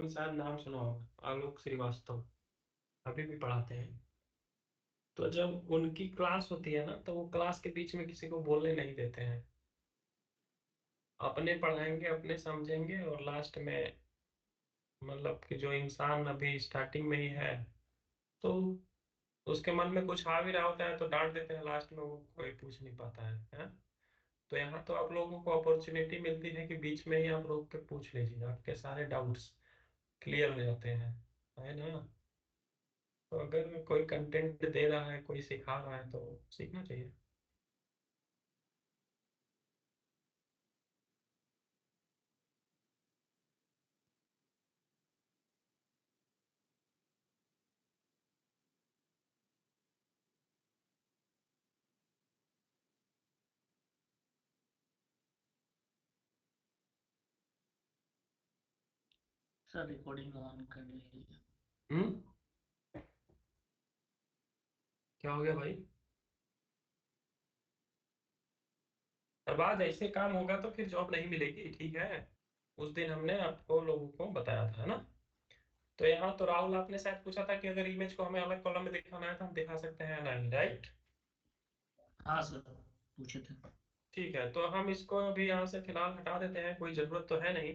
आपने शायद नाम सुना होगा, आलोक श्रीवास्तव, अभी भी पढ़ाते हैं। तो जब उनकी क्लास होती है ना, तो वो क्लास के बीच में किसी को बोलने नहीं देते हैं। अपने पढ़ाएंगे, अपने समझेंगे, और लास्ट में मतलब कि जो इंसान अभी स्टार्टिंग में ही है, तो उसके मन में कुछ आ भी रहा होता है तो डांट देते हैं, लास्ट में वो कोई पूछ नहीं पाता है? तो यहाँ तो आप लोगों को अपॉर्चुनिटी मिलती है कि बीच में ही आप रोक के पूछ लीजिए, आपके सारे डाउट्स क्लियर हो जाते हैं, है ना? तो अगर कोई कंटेंट दे रहा है, कोई सिखा रहा है, तो सीखना चाहिए। सर रिकॉर्डिंग ऑन कर लीजिए। हम्म। क्या हो गया भाई? अब आज ऐसे काम होगा तो फिर जॉब नहीं मिलेगी, ठीक है? उस दिन हमने आपको लोगों को बताया था, है ना? तो यहाँ तो राहुल, आपने शायद पूछा था कि अगर इमेज को हमें अलग कॉलम में दिखाना है तो हम दिखा सकते हैं या नहीं, राइट? हाँ सर, पूछे थे। ठीक है, तो हम इसको अभी यहाँ से फिलहाल हटा देते हैं, कोई जरूरत तो है नहीं।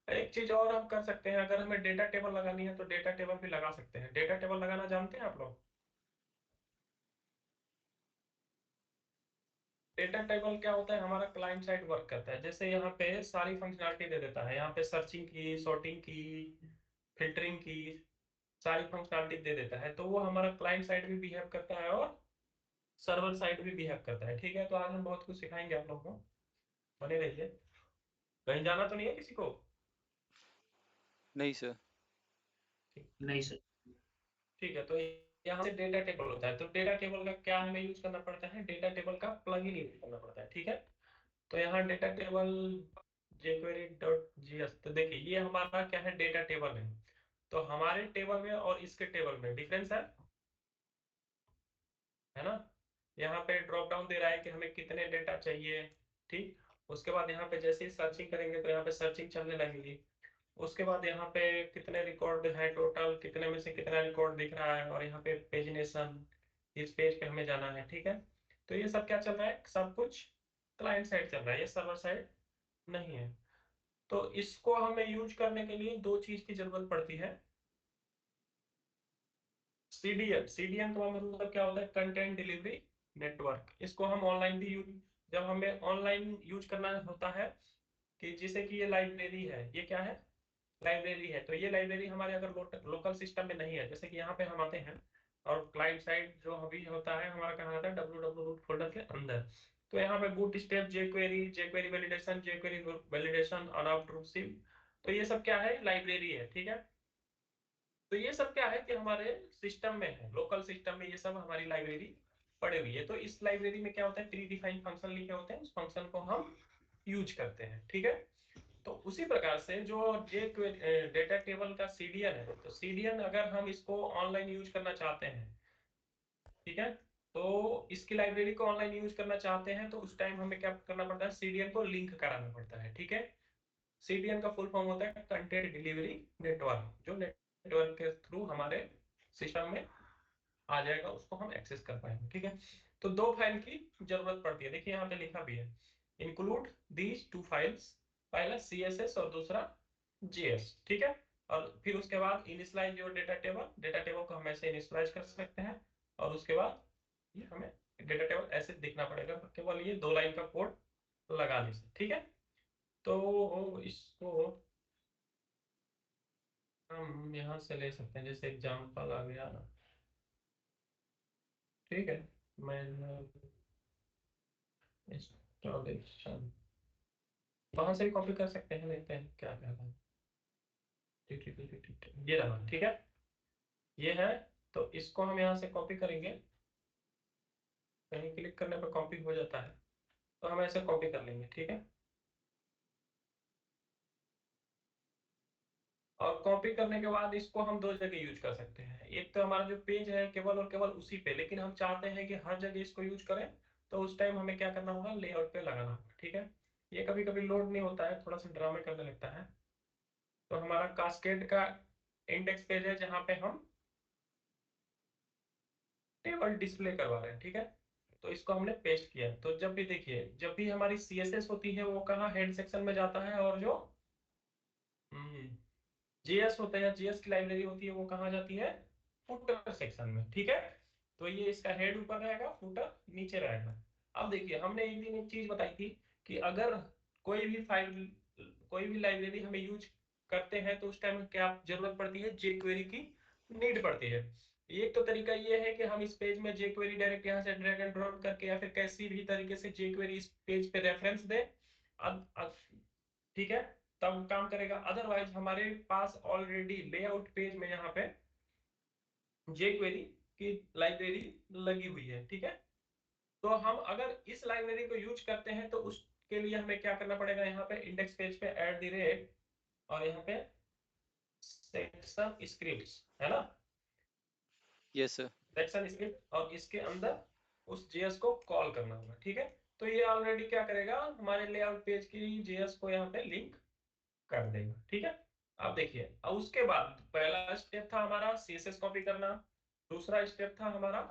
एक चीज और हम कर सकते हैं, अगर हमें डेटा टेबल लगानी है तो डेटा टेबल भी लगा सकते हैं। डेटा टेबल लगाना जानते हैं आप लोग? डेटा टेबल क्या होता है? हमारा क्लाइंट साइड वर्क करता है, जैसे यहाँ पे सारी फंक्शनलिटी दे देता है, यहाँ पे सर्चिंग की, सॉर्टिंग की, फिल्टरिंग की, सारी फंक्शनलिटी दे देता है। तो वो हमारा क्लाइंट साइड भी बिहेव करता है और सर्वर साइड भी बिहेव करता है, ठीक है? तो आज हम बहुत कुछ सिखाएंगे आप लोगों को, बने रहिए। कहीं जाना तो नहीं है किसी को? नहीं सर। ठीक। नहीं सर। ठीक है, तो यहाँ से डेटा टेबल होता है, तो डेटा टेबल का क्या हमें यूज करना पड़ता है? डेटा टेबल का प्लगइन यूज करना पड़ता है, ठीक है? तो यहाँ डेटा टेबल jQuery.js, तो देखिए ये हमारा क्या है, डेटा टेबल है। तो हमारे टेबल में और इसके टेबल में डिफरेंस है ना? यहाँ पे ड्रॉप डाउन दे रहा है कि हमें कितने डेटा चाहिए, ठीक? उसके बाद यहाँ पे जैसे ही सर्चिंग करेंगे तो यहाँ पे सर्चिंग चलने लगेगी। उसके बाद यहाँ पे कितने रिकॉर्ड है टोटल, कितने में से कितना रिकॉर्ड दिख रहा है, और यहाँ पे पेजिनेशन, इस पेज पे हमें जाना है, ठीक है? तो ये सब क्या चल रहा है? सब कुछ क्लाइंट साइड चल रहा है, ये सर्वर साइड नहीं है। तो इसको हमें यूज करने के लिए दो चीज की जरूरत पड़ती है। सीडीएन, सीडीएन का मतलब क्या होता है? Content delivery network. इसको हम ऑनलाइन भी यूज, जब हमें ऑनलाइन यूज करना होता है, कि जैसे कि ये लाइब्रेरी है, ये क्या है? लाइब्रेरी है। तो ये लाइब्रेरी हमारे अगर लोकल सिस्टम में नहीं है, जैसे कि यहाँ पे हम आते हैं और क्लाइंट साइड जो अभी होता है हमारा, कहाँ आता है? www रूट फोल्डर के अंदर। तो यहाँ पे bootstrap, jQuery validation, jQuery validation, unobtrusive, तो ये सब क्या है? लाइब्रेरी है, ठीक है? तो ये सब क्या है कि हमारे सिस्टम में है, लोकल सिस्टम में ये सब हमारी लाइब्रेरी पड़ी हुई है। तो इस लाइब्रेरी में क्या होता है? प्री डिफाइंड फंक्शन लिखे होते हैं, उस फंक्शन को हम यूज करते हैं, ठीक है? तो उसी प्रकार से जो जे डेटा टेबल का सीडीएन है, तो सीडीएन अगर हम इसको ऑनलाइन यूज करना चाहते हैं, ठीक है, तो इसकी लाइब्रेरी को ऑनलाइन यूज करना चाहते हैं, तो उस टाइम हमें क्या करना पड़ता है? सीडीएन को लिंक कराना पड़ता है, ठीक है? सीडीएन का फुल फॉर्म होता है कंटेंट डिलीवरी नेटवर्क, जो नेटवर्क के थ्रू हमारे सिस्टम में आ जाएगा, उसको हम एक्सेस कर पाएंगे, ठीक है? तो दो फाइल की जरूरत पड़ती है, देखिए यहाँ पे लिखा भी है, इंक्लूड दीज टू फाइल्स, पहला CSS और दूसरा JS, ठीक है? और फिर उसके बाद initialize your data table, data table को हम ऐसे इनिशियलाइज कर सकते हैं, और उसके बाद ये हमें डेटा टेबल ऐसे दिखना पड़ेगा, केवल ये दो लाइन का कोड लगाने से, ठीक है? तो इसको हम यहाँ से ले सकते हैं, जैसे एग्जाम्पल आ गया ना, ठीक है? मैं इंस्टॉलेशन वहां से भी कॉपी कर सकते हैं, देखते हैं क्या क्या है। ये रहा, ठीक है? ये है। तो इसको हम यहाँ से कॉपी करेंगे, कहीं क्लिक करने पर कॉपी हो जाता है, तो हम ऐसे कॉपी कर लेंगे, ठीक है? और कॉपी करने के बाद इसको हम दो जगह यूज कर सकते हैं। एक तो हमारा जो पेज है केवल और केवल उसी पे, लेकिन हम चाहते हैं कि हर जगह इसको यूज करें, तो उस टाइम हमें क्या करना होगा? लेआउट पे लगाना होगा, ठीक है? ये कभी कभी लोड नहीं होता है, थोड़ा सा ड्रामे करने लगता है, तो हमारा कास्केड का इंडेक्स पेज है जहां पे हम टेबल डिस्प्ले करवा रहे हैं, ठीक है। तो इसको हमने पेस्ट किया। तो जब भी देखिए, जब भी हमारी CSS होती है वो कहाँ हेड सेक्शन में जाता है, और जो JS होता है, JS की लाइब्रेरी होती है वो कहाँ जाती है, फुटर सेक्शन में, ठीक है। तो ये इसका हेड ऊपर रहेगा, फुटर नीचे रहेगा। अब देखिए, हमने एक दिन एक चीज बताई थी कि अगर कोई भी फाइल, कोई भी लाइब्रेरी हमें यूज करते हैं तो उस टाइम क्या जरूरत पड़ती है, jQuery की नीड पड़ती है। एक तो तरीका ये है कि हम इस पेज में jQuery डायरेक्ट यहाँ से ड्रैग एंड ड्रॉप करके या फिर कैसी भी तरीके से jQuery इस पेज पे रेफरेंस दे, ठीक है, तब काम करेगा। अदरवाइज हमारे पास ऑलरेडी लेआउट पेज में यहाँ पे jQuery की लाइब्रेरी लगी हुई है, ठीक है। तो हम अगर इस लाइब्रेरी को यूज करते हैं तो उसके लिए हमें क्या करना पड़ेगा, यहाँ पे इंडेक्स पेज पे @ और यहाँ पे सेक्शन स्क्रिप्ट्स है ना, यस सर। सेक्शन स्क्रिप्ट, और इसके अंदर उस JS को कॉल करना होगा, ठीक है। तो ये ऑलरेडी क्या करेगा, हमारे लेआउट पेज की JS को यहाँ पे लिंक कर देगा, ठीक है। अब देखिए, अब उसके बाद पहला स्टेप था हमारा CSS कॉपी करना, दूसरा स्टेप था हमारा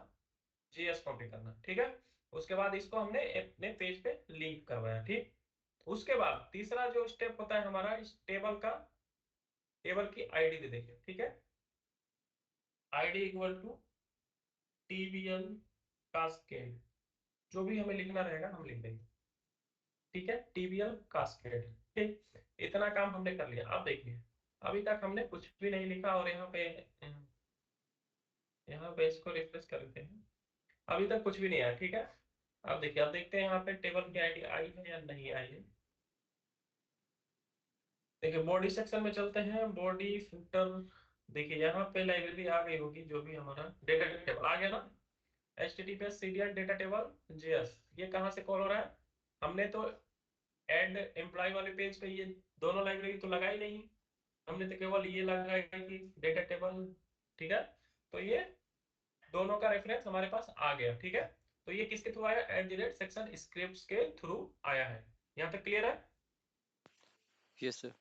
JS कॉपी करना, ठीक है। उसके बाद इसको हमने अपने पेज पे लिंक करवाया, ठीक। उसके बाद तीसरा जो स्टेप होता है हमारा, इस टेबल की आईडी दे देखिए, ठीक है। ID equal to TBL cascade, जो भी हमें लिखना रहेगा हम लिख देंगे, ठीक है। TBL कास्केड, ठीक। इतना काम हमने कर लिया। अब देखिए, अभी तक हमने कुछ भी नहीं लिखा, और यहाँ पे इसको रिफ्रेश कर देते हैं, अभी तक कुछ भी नहीं आया, ठीक है। अब देखिए, अब देखते हैं यहाँ पे टेबल की आईडी आई है या नहीं आई है। देखिए, बॉडी सेक्शन में चलते हैं, बॉडी फुटर, देखिए यहाँ पे लाइब्रेरी आ गई होगी, जो भी हमारा डेटा टेबल आ गया ना, https cdr data table JS, ये कहाँ से कॉल हो रहा है, हमने तो एड एम्प्लॉय वाले पेज पे ये दोनों लाइब्रेरी तो लगाई नहीं, हमने तो केवल ये लगाया कि डेटा टेबल, ठीक है। तो ये दोनों का रेफरेंस हमारे पास आ गया, ठीक है। तो ये किसके थ्रू आया, @सेक्शन स्क्रिप्ट्स के थ्रू आया है। यहाँ तक क्लियर है। Yes sir.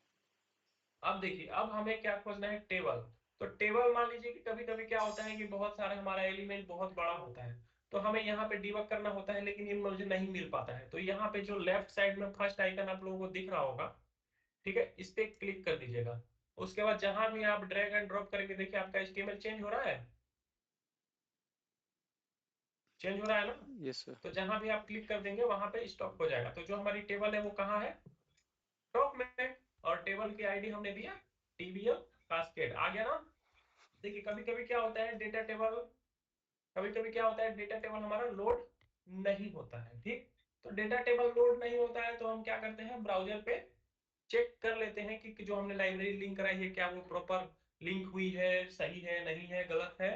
अब देखिए, अब हमें क्या खोजना है, टेबल। तो टेबल मान लीजिए कि कभी कभी क्या होता है कि बहुत सारा हमारा एलिमेंट बहुत बड़ा होता है, तो हमें यहाँ पे डिबग करना होता है, लेकिन ये मुझे नहीं मिल पाता है। तो यहाँ पे जो लेफ्ट साइड में फर्स्ट आइकन आप लोगों को दिख रहा होगा, ठीक है, इस पे क्लिक कर दीजिएगा। उसके बाद जहां भी आप ड्रैग एंड ड्रॉप करेंगे, देखिए आपका HTML चेंज हो रहा है, चेंज हो रहा है ना। Yes sir. तो जहां भी आप क्लिक कर देंगे वहां पे स्टॉप हो जाएगा। तो जो हमारी टेबल है वो कहाँ है, टॉप में, और टेबल की आईडी हमने दिया TBL कास्केड, आ गया ना। देखिए, कभी कभी क्या होता है, डेटा टेबल, कभी कभी क्या होता है, डेटा टेबल हमारा लोड नहीं होता है, ठीक। तो डेटा टेबल लोड नहीं होता है तो हम क्या करते हैं, ब्राउजर पे चेक कर लेते हैं कि जो हमने लाइब्रेरी लिंक कराई है क्या वो प्रॉपर लिंक हुई है, सही है, नहीं है, गलत है,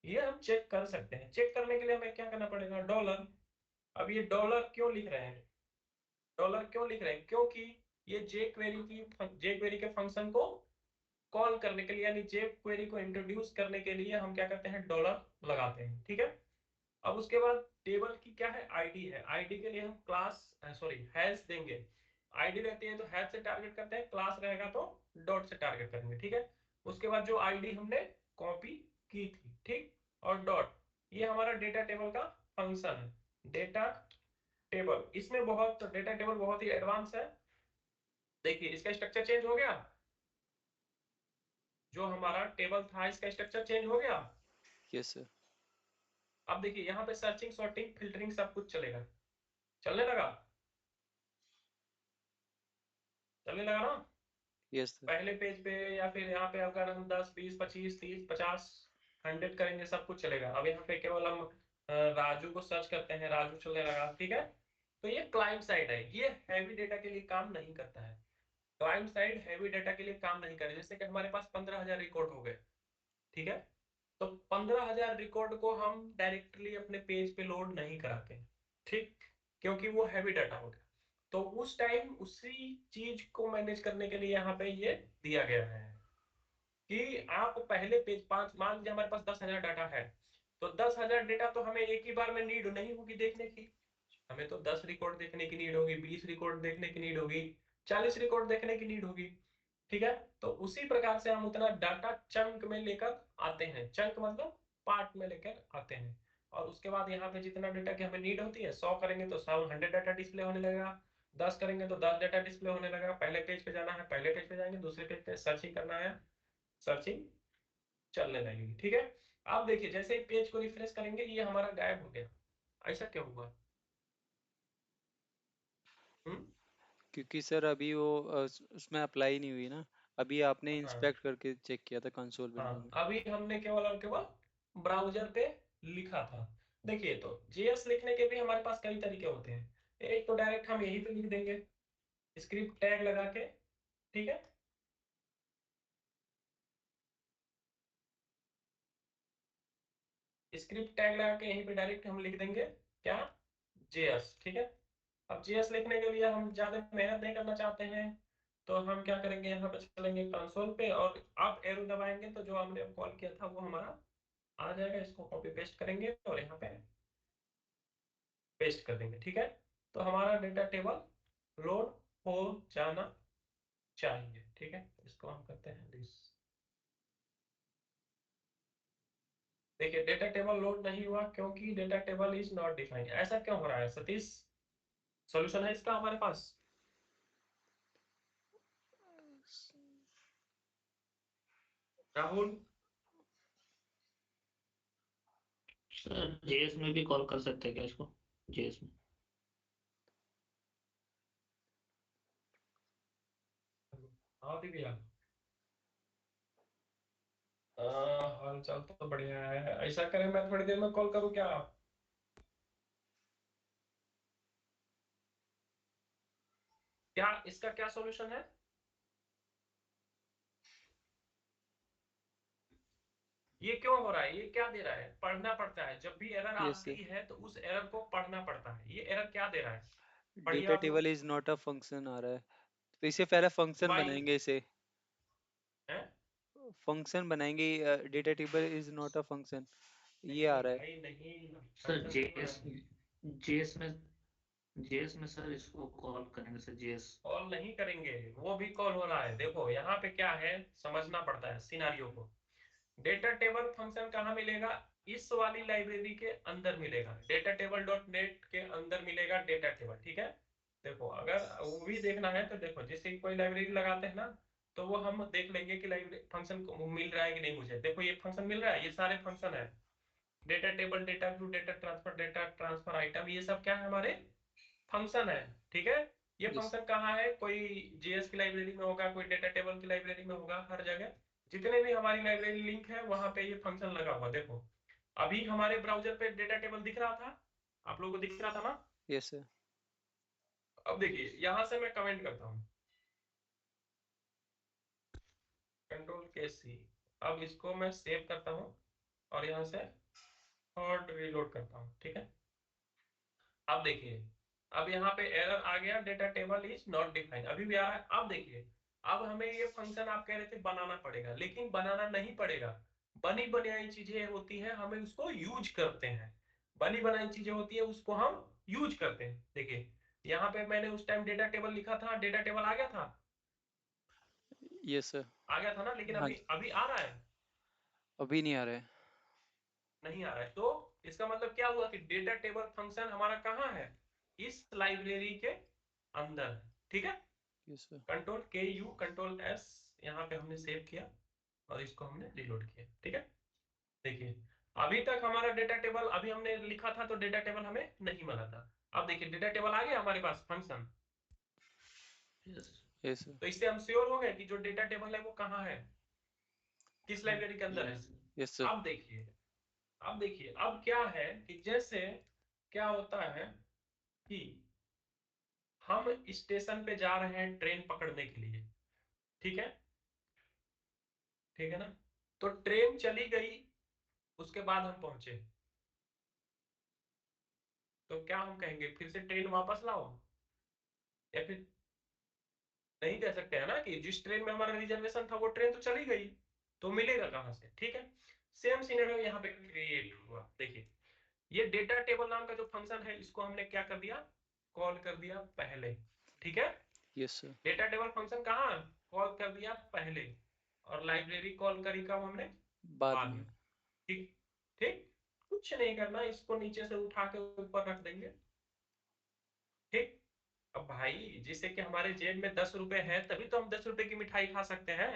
ये हम चेक कर सकते हैं। चेक करने के लिए हमें क्या करना पड़ेगा, डॉलर। अब ये डॉलर क्यों लिख रहे हैं, डॉलर क्यों लिख रहे हैं, क्योंकि ये jQuery के फंक्शन को कॉल करने के लिए, यानी jQuery को इंट्रोड्यूस करने के लिए हम क्या करते हैं, डॉलर लगाते हैं, ठीक है। अब उसके बाद टेबल की क्या है, आईडी है। आईडी के लिए हम क्लास सॉरी हैश देंगे। आईडी रहती है तो हैश से टारगेट करते हैं, क्लास रहेगा तो डॉट से टारगेट करेंगे, ठीक है। उसके बाद जो आईडी हमने कॉपी की थी, ठीक, और डॉट, ये हमारा डेटा टेबल का फंक्शन है। डेटा टेबल, इसमें बहुत, डेटा टेबल बहुत ही एडवांस है। देखिए, इसका स्ट्रक्चर चेंज हो गया, जो हमारा टेबल था इसका स्ट्रक्चर चेंज हो गया। Yes sir. अब देखिए, यहाँ पे सर्चिंग, सॉर्टिंग, फिल्टरिंग सब कुछ चलेगा, चलने लगा, चलने लगा ना। Yes sir. पहले पेज पे या फिर यहाँ पे अगर हम 10 20 25 30 50 100 करेंगे, सब कुछ चलेगा। अब यहाँ पे केवल हम राजू को सर्च करते हैं, राजू चलने लगा, ठीक है। तो ये क्लाइंट साइड है, ये हैवी डेटा के लिए काम नहीं करता है। क्लाइंट साइड हैवी डेटा के लिए काम नहीं करे, जैसे कि हमारे पास 15,000 रिकॉर्ड हो गए, ठीक है। तो 15,000 रिकॉर्ड को हम डायरेक्टली अपने पेज पे लोड नहीं कराते, ठीक, क्योंकि वो हैवी डाटा हो गया। तो उस टाइम उसी चीज को मैनेज करने के लिए यहाँ पे ये दिया गया है कि आप पहले पेज 5, मान लीजिए हमारे पास 10,000 डाटा है, तो 10,000 डेटा तो हमें एक ही बार में नीड नहीं होगी देखने की। हमें तो 10 रिकॉर्ड देखने की नीड होगी, 20 रिकॉर्ड देखने की नीड होगी, 40 रिकॉर्ड देखने की नीड होगी। ठीक है। तो उसी प्रकार से हम उतना डाटा चंक में लेकर आते हैं, चंक मतलब पार्ट में लेकर आते हैं, और उसके बाद यहाँ पे जितना डाटा की हमें नीड होती है, 100 करेंगे तो 100 डाटा डिस्प्ले होने लगेगा, 10 करेंगे तो 10 डाटा डिस्प्ले होने लगेगा। पहले पेज पे जाना है, पहले पेज पे जाएंगे, दूसरे पेज पे सर्चिंग करना है, सर्चिंग चलने लगेगी। ठीक है। अब देखिए जैसे ही पेज को रिफ्रेश करेंगे ये हमारा गायब हो गया, ऐसा क्यों हुआ? क्योंकि सर अभी वो उसमें अप्लाई नहीं हुई ना, अभी आपने हाँ इंस्पेक्ट करके चेक किया था कंसोल हाँ, विंडो में। अभी हमने केवल और केवल ब्राउजर पे लिखा था। देखिए तो जेएस लिखने के भी हमारे पास कई तरीके होते हैं। एक तो डायरेक्ट हम यहीं पे लिख देंगे स्क्रिप्ट टैग लगा के, ठीक है। स्क्रिप्ट टैग लगा के यहीं पे डायरेक्ट हम लिख देंगे क्या, जेएस, ठीक है। अब जेएस लिखने के लिए हम ज्यादा मेहनत नहीं करना चाहते हैं, तो हम क्या करेंगे, यहाँ पे चलेंगे कंसोल पे और अब एरो दबाएंगे तो जो हमने कॉल किया था वो हमारा आ जाएगा। इसको कॉपी पेस्ट करेंगे और यहाँ पे पेस्ट कर देंगे, ठीक है। तो हमारा डेटा टेबल लोड हो जाना चाहिए, ठीक है। इसको हम करते हैं दिस। देखिए डेटा टेबल लोड नहीं हुआ क्योंकि data table is not defined. ऐसा क्यों हो रहा है सतीश? सॉल्यूशन है इसका हमारे पास? राहुल? सर जेएस में भी कॉल कर सकते हैं क्या इसको, जेएस में? हाँ दिव्या, हाल चाल तो बढ़िया है। ऐसा करें मैं थोड़ी देर में कॉल करूँ क्या? क्या इसका क्या सॉल्यूशन है? ये क्यों हो रहा है, ये क्या दे रहा है? पढ़ना पड़ता है, जब भी एरर यस आती सर, है तो उस एरर को पढ़ना पड़ता है। ये एरर क्या दे रहा है, पढ़िए डेटा आप लोग। Table is not a function आ रहा है, तो इसे पहले फंक्शन वाई बनाएंगे, इसे है? फंक्शन बनाएंगे। Data table is not a function, ये आ नहीं रहा है। भाई नहीं, सर फंक्शन नहीं जेएस, बनाएंगे। जेएस में सर इसको कॉल करेंगे सर, जेएस। कॉल नहीं करेंगे, वो भी कॉल हो रहा है। देखो यहाँ पे क्या है, समझना पड़ता है सिनारियो को। डेटा टेबल फंक्शन कहाँ मिलेगा? इस वाली लाइब्रेरी के अंदर मिलेगा, डेटा टेबल डॉट नेट के अंदर मिलेगा डेटा टेबल, ठीक है। देखो अगर वो भी देखना है तो देखो, जैसे कोई लाइब्रेरी लगाते हैं ना, तो वो हम देख लेंगे कि लाइब्रेरी फंक्शन मिल रहा है कि नहीं। मुझे देखो ये फंक्शन मिल रहा है, ये सारे फंक्शन है, data table, data view, data transfer item, ये सब क्या है, हमारे फंक्शन है, ठीक है। ये यस फंक्शन कहाँ है, कोई जेएस की लाइब्रेरी में होगा, कोई डेटा टेबल की लाइब्रेरी में होगा, हर जगह जितने भी हमारी लाइब्रेरी लिंक है वहां पे ये फंक्शन लगा हुआ। देखो अभी हमारे ब्राउजर पे डेटा टेबल दिख रहा था, आप लोगों को दिख रहा था ना? यस सर, अब देखिए यहां से मैं कमेंट करता हूँ, कंट्रोल के सी। अब इसको मैं सेव करता हूँ और यहाँ से और रीलोड करता हूँ, ठीक है। अब देखिए, अब यहाँ पे एरर आ गया, data table is not defined, अभी भी आ रहा है। अब देखिए, अब हमें ये फंक्शन आप कह रहे थे बनाना पड़ेगा, लेकिन बनाना नहीं पड़ेगा। बनी बनाई चीजें होती हैं, हमें उसको यूज करते हैं। बनी बनाई चीजें होती है, उसको हम यूज करते हैं। देखिए यहाँ पे मैंने उस टाइम डेटा टेबल लिखा था, डेटा टेबल आ गया था, यस सर। आ गया था ना, लेकिन हाँ अभी जी, अभी आ रहा है, अभी नहीं आ रहा है। नहीं आ रहा है। तो इसका मतलब क्या हुआ कि डेटा टेबल फंक्शन हमारा कहाँ है, इस लाइब्रेरी के अंदर है, ठीक है। यस सर, कंट्रोल के यू कंट्रोल एस, यहाँ पे हमने सेव किया और इसको हमने रिलोड किया, ठीक है। देखिए अभी तक हमारा डेटा टेबल, अभी हमने लिखा था तो डेटा टेबल हमें नहीं मिला था। अब देखिए डेटा टेबल आ गया हमारे पास फंक्शन। यस यस सर, तो इससे हम श्योर हो गए कि जो डेटा टेबल है वो कहाँ है, किस लाइब्रेरी के अंदर है। यस यस सर, अब देखिए, अब देखिए अब क्या है कि जैसे क्या होता है कि हम स्टेशन पे जा रहे हैं ट्रेन पकड़ने के लिए, ठीक है, ठीक है ना। तो ट्रेन चली गई, उसके बाद हम पहुंचे, तो क्या हम कहेंगे, फिर से ट्रेन वापस लाओ? या फिर नहीं कह सकते हैं ना कि जिस ट्रेन में हमारा रिजर्वेशन था वो ट्रेन तो चली गई, तो मिलेगा कहां से, ठीक है। सेम सिनेरियो यहाँ पे क्रिएट हुआ। देखिए ये डेटा टेबल नाम का जो फंक्शन है, इसको हमने क्या कर दिया, कॉल कर दिया पहले, ठीक है। Yes sir, data table function कहाँ कॉल कर दिया पहले और लाइब्रेरी कॉल करी कब हमने, बाद बाद में। में। ठीक ठीक, कुछ नहीं करना, इसको नीचे से उठा के ऊपर रख देंगे। ठीक, अब भाई जिससे कि हमारे जेब में 10 रुपए है तभी तो हम 10 रुपए की मिठाई खा सकते हैं,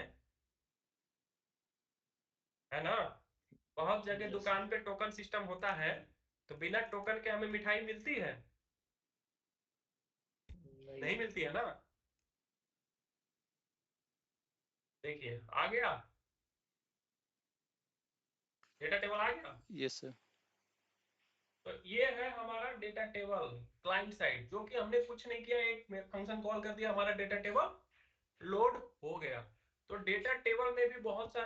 है ना। बहुत जगह Yes, दुकान पे टोकन सिस्टम होता है, तो बिना टोकन के हमें मिठाई मिलती है, नहीं नहीं। मिलती है ना। देखिए आ गया, डेटा टेबल आ गया। Yes sir. तो ये है हमारा डेटा टेबल क्लाइंट साइड, जो कि हमने कुछ नहीं किया, एक फंक्शन कॉल कर दिया, हमारा डेटा टेबल लोड हो गया। तो डेटा टेबल में भी बहुत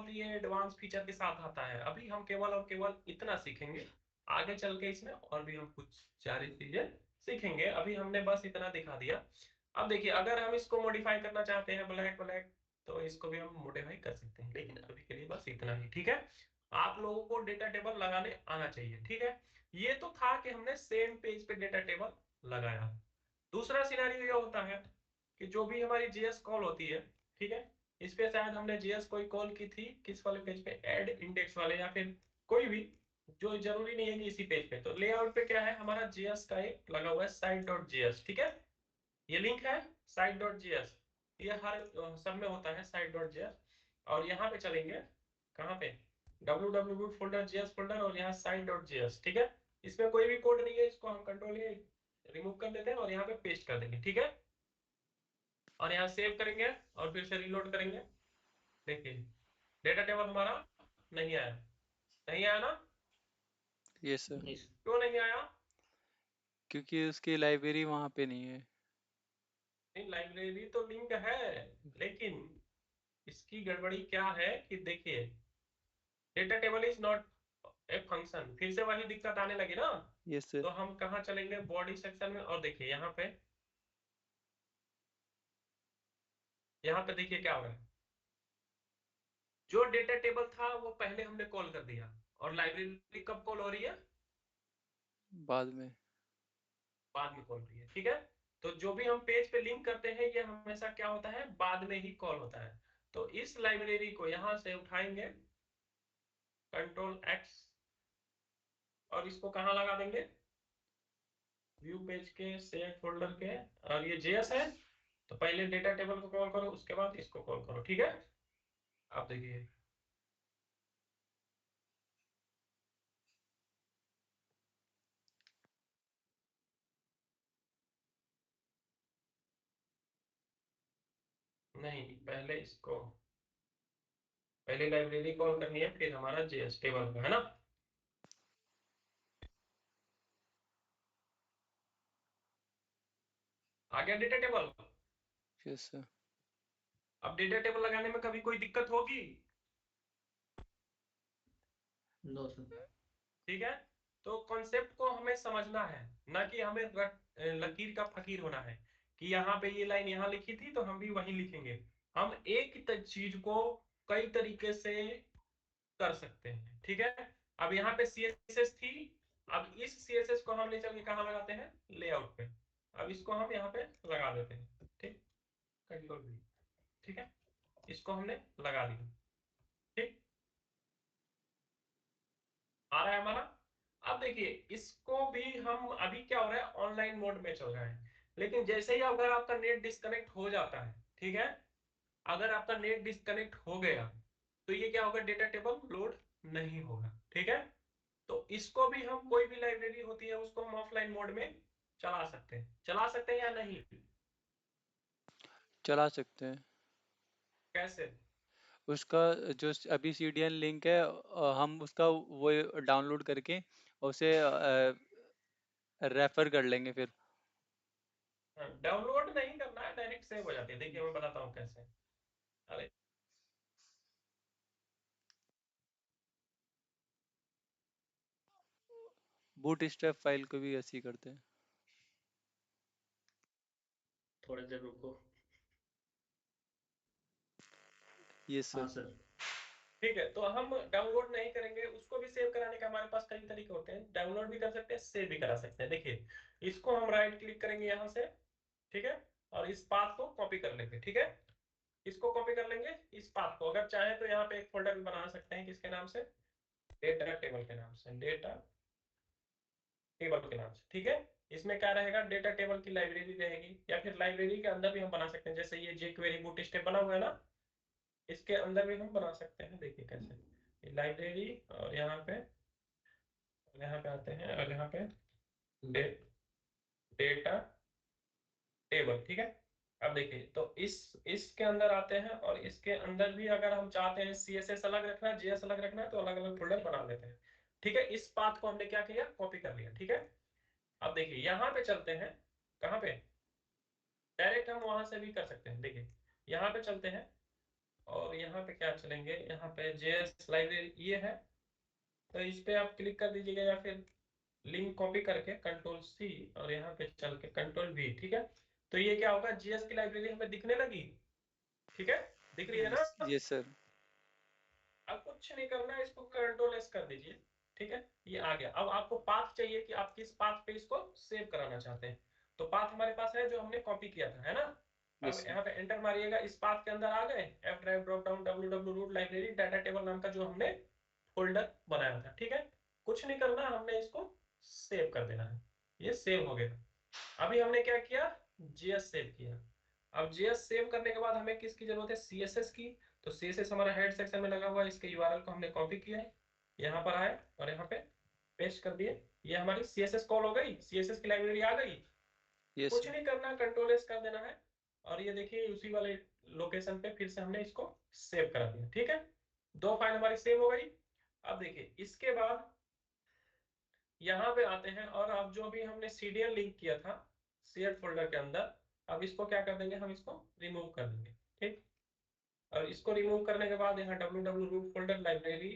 ही एडवांस फीचर के साथ आता है। अभी हम केवल और केवल इतना सीखेंगे, आगे चल के इसमें और भी हम कुछ सारी चीजें सीखेंगे, अभी हमने बस इतना दिखा दिया। अब देखिए, अगर हम इसको मॉडिफाई करना चाहते हैं ब्लैक ब्लैक, तो इसको भी हम मॉडिफाई कर सकते हैं, लेकिन अभी के लिए बस इतना ही। ठीक है, आप लोगों को डेटा टेबल लगाने आना चाहिए। ठीक है, ये तो था कि हमने सेम पेज पे डेटा टेबल लगाया। दूसरा सिनेरियो ये होता है कि जो भी हमारी जीएस कॉल होती है, ठीक है, इस पे शायद हमने जीएस कोई कॉल की थी, किस वाले पेज पे, ऐड इंडेक्स वाले, या फिर कोई भी, जो जरूरी नहीं है कि इसी पेज पे। तो लेआउट पे क्या है, हमारा जीएस का एक लगा हुआ है site.js। ठीक है, ये लिंक है site.js, ये हर सब में होता है site.js। और यहाँ पे चलेंगे, कहाँ पे, www फोल्डर js फोल्डर, और यहाँ site.js। ठीक है, इसमें कोई भी कोड नहीं है, इसको हम कंट्रोल ए रिमूव कर देते हैं और यहाँ पे पेस्ट कर देंगे। ठीक है, और यहाँ सेव करेंगे और फिर से रीलोड करेंगे। देखिए डेटा टेबल हमारा नहीं आया, नहीं आया ना, यस सर। नहीं। क्यों नहीं आया। क्योंकि उसकी लाइब्रेरी वहाँ पे नहीं है। नहीं, लाइब्रेरी तो लिंक है, लेकिन इसकी गड़बड़ी क्या है कि देखिए, data table is not a function, फिर से वही दिक्कत आने लगी ना। Yes sir. तो हम कहाँ चलेंगे, बॉडी सेक्शन में, और देखिए यहाँ पे देखिए क्या हो रहा है, जो डेटा टेबल था वो पहले हमने कॉल कर दिया, और लाइब्रेरी कब कॉल हो रही है, बाद में। बाद में कॉल रही है। ठीक है, तो जो भी हम पेज पे लिंक करते हैं ये हमेशा क्या होता है, बाद में ही कॉल होता है। तो इस लाइब्रेरी को यहां से उठाएंगे, कंट्रोल एक्स, और इसको कहाँ लगा देंगे, व्यू पेज के सेव फोल्डर के, और ये जेएस है, तो पहले डेटा टेबल को कॉल करो, उसके बाद इसको कॉल करो। ठीक है, आप देखिए, नहीं, पहले लाइब्रेरी कॉल करनी है, फिर हमारा जेएस टेबल का, है ना। आ गया डेटा टेबल। Yes sir. अब डेटा टेबल लगाने में कभी कोई दिक्कत होगी, नो सर। ठीक है। तो कॉन्सेप्ट को हमें समझना है, ना कि हमें लकीर का फकीर होना है कि यहाँ पे ये लाइन यहाँ लिखी थी तो हम भी वहीं लिखेंगे। हम एक चीज को कई तरीके से कर सकते हैं। ठीक है, अब यहाँ पे सीएसएस थी, अब इस सीएसएस को हम ले चल के कहाँ लगाते हैं, लेआउट पे। अब इसको हम यहाँ पे लगा देते हैं। ठीक, कंट्रोल V। ठीक है, इसको हमने लगा दिया। ठीक, आ रहा है हमारा। अब देखिए, इसको भी हम, अभी क्या हो रहा है, ऑनलाइन मोड में चल रहा है, लेकिन जैसे ही अगर आपका नेट डिस्कनेक्ट हो जाता है, ठीक है, अगर आपका नेट डिस्कनेक्ट हो गया तो ये क्या होगा, डेटा टेबल लोड नहीं होगा। ठीक है, तो इसको भी हम, कोई भी लाइब्रेरी होती है उसको हम ऑफलाइन मोड में चला सकते हैं या नहीं, चला सकते हैं। कैसे। उसका जो अभी सीडीएन लिंक है, हम उसका वो डाउनलोड करके उसे रेफर कर लेंगे फिर। डाउनलोड नहीं करना है, डायरेक्ट सेव हो जाती है। देखिए मैं बताता हूँ कैसे। अरे बूटस्ट्रैप फाइल को भी ऐसे ही करते हैं। थोड़ी देर रुको। यस हाँ सर। सर। ठीक है, तो हम डाउनलोड नहीं करेंगे, उसको भी सेव कराने का हमारे पास कई तरीके होते हैं, डाउनलोड भी कर सकते हैं, सेव भी करा सकते हैं। देखिए, इसको हम राइट क्लिक करेंगे यहाँ से, ठीक है, और इस पाथ को कॉपी कर लेंगे। ठीक है, इसको कॉपी कर लेंगे इस पाथ को। अगर चाहे तो यहाँ पे एक फोल्डर भी बना सकते हैं, किसके नाम से, डेटा टेबल के नाम से, डेटा टेबल के नाम से, ठीक है। इसमें क्या रहेगा, डेटा टेबल की लाइब्रेरी रहेगी, या फिर लाइब्रेरी के अंदर भी हम बना सकते हैं, जैसे ये jQuery बूटस्ट्रैप बना हुआ है ना, इसके अंदर भी हम बना सकते हैं। देखिए कैसे, लाइब्रेरी और यहाँ पे आते हैं और यहाँ पे डेटा टेबल, ठीक है। अब देखिए तो इसके अंदर आते हैं, और इसके अंदर भी अगर हम चाहते हैं CSS अलग रखना है, JS अलग रखना है, तो अलग अलग फोल्डर बना लेते हैं, ठीक है। इस पाथ को हमने क्या किया, कॉपी कर लिया, ठीक है। अब देखिए यहाँ पे चलते हैं, कहाँ पे, डायरेक्ट हम वहां से भी कर सकते हैं। देखिए यहाँ पे चलते हैं, और यहाँ पे क्या चलेंगे, यहाँ पे JS लाइब्रेरी ये है, तो इस पे आप क्लिक कर दीजिएगा, या फिर लिंक कॉपी करके Ctrl+C और यहाँ पे चल के Ctrl+V, ठीक है। तो ये क्या होगा, JS की लाइब्रेरी हमें दिखने लगी, ठीक है, दिख रही है ना। Yes sir. अब कुछ नहीं करना है, इसको Ctrl+S कर दीजिए, ठीक है, ये आ गया। अब आपको पाथ चाहिए कि आप किस पाथ पे इसको सेव कराना चाहते हैं, तो पाथ हमारे पास है जो हमने कॉपी किया था, है ना। अब यस सर। यहाँ पे एंटर मारिएगा, इस पाथ के अंदर आ गए, F drive drop down www root library data table नाम का जो हमने फोल्डर बनाया था, ठीक है। कुछ नहीं करना, हमने इसको सेव कर देना है, ये सेव हो गया। अभी हमने क्या किया, JS सेव किया। अब JS सेव करने के बाद हमें किसकी जरूरत है, CSS की। तो CSS हमारा हेड सेक्शन में लगा हुआ है, इसके URL को हमने कॉपी किया है, यहाँ पर आए और यहाँ पे पेस्ट कर दिए, ये हमारी CSS कॉल हो गई, CSS की लाइब्रेरी आ गई। यस कुछ सर। नहीं करना, Ctrl+S कर देना है, और ये देखिए उसी वाले लोकेशन पे फिर से हमने इसको सेव करा दिया, ठीक है। दो फाइल हमारी सेव हो गई। अब देखिए इसके बाद यहाँ पे आते हैं, और अब जो भी हमने CDN लिंक किया था शेयर फोल्डर के अंदर, अब इसको क्या कर देंगे, हम इसको रिमूव कर देंगे, ठीक। और इसको रिमूव करने के बाद यहाँ www root folder library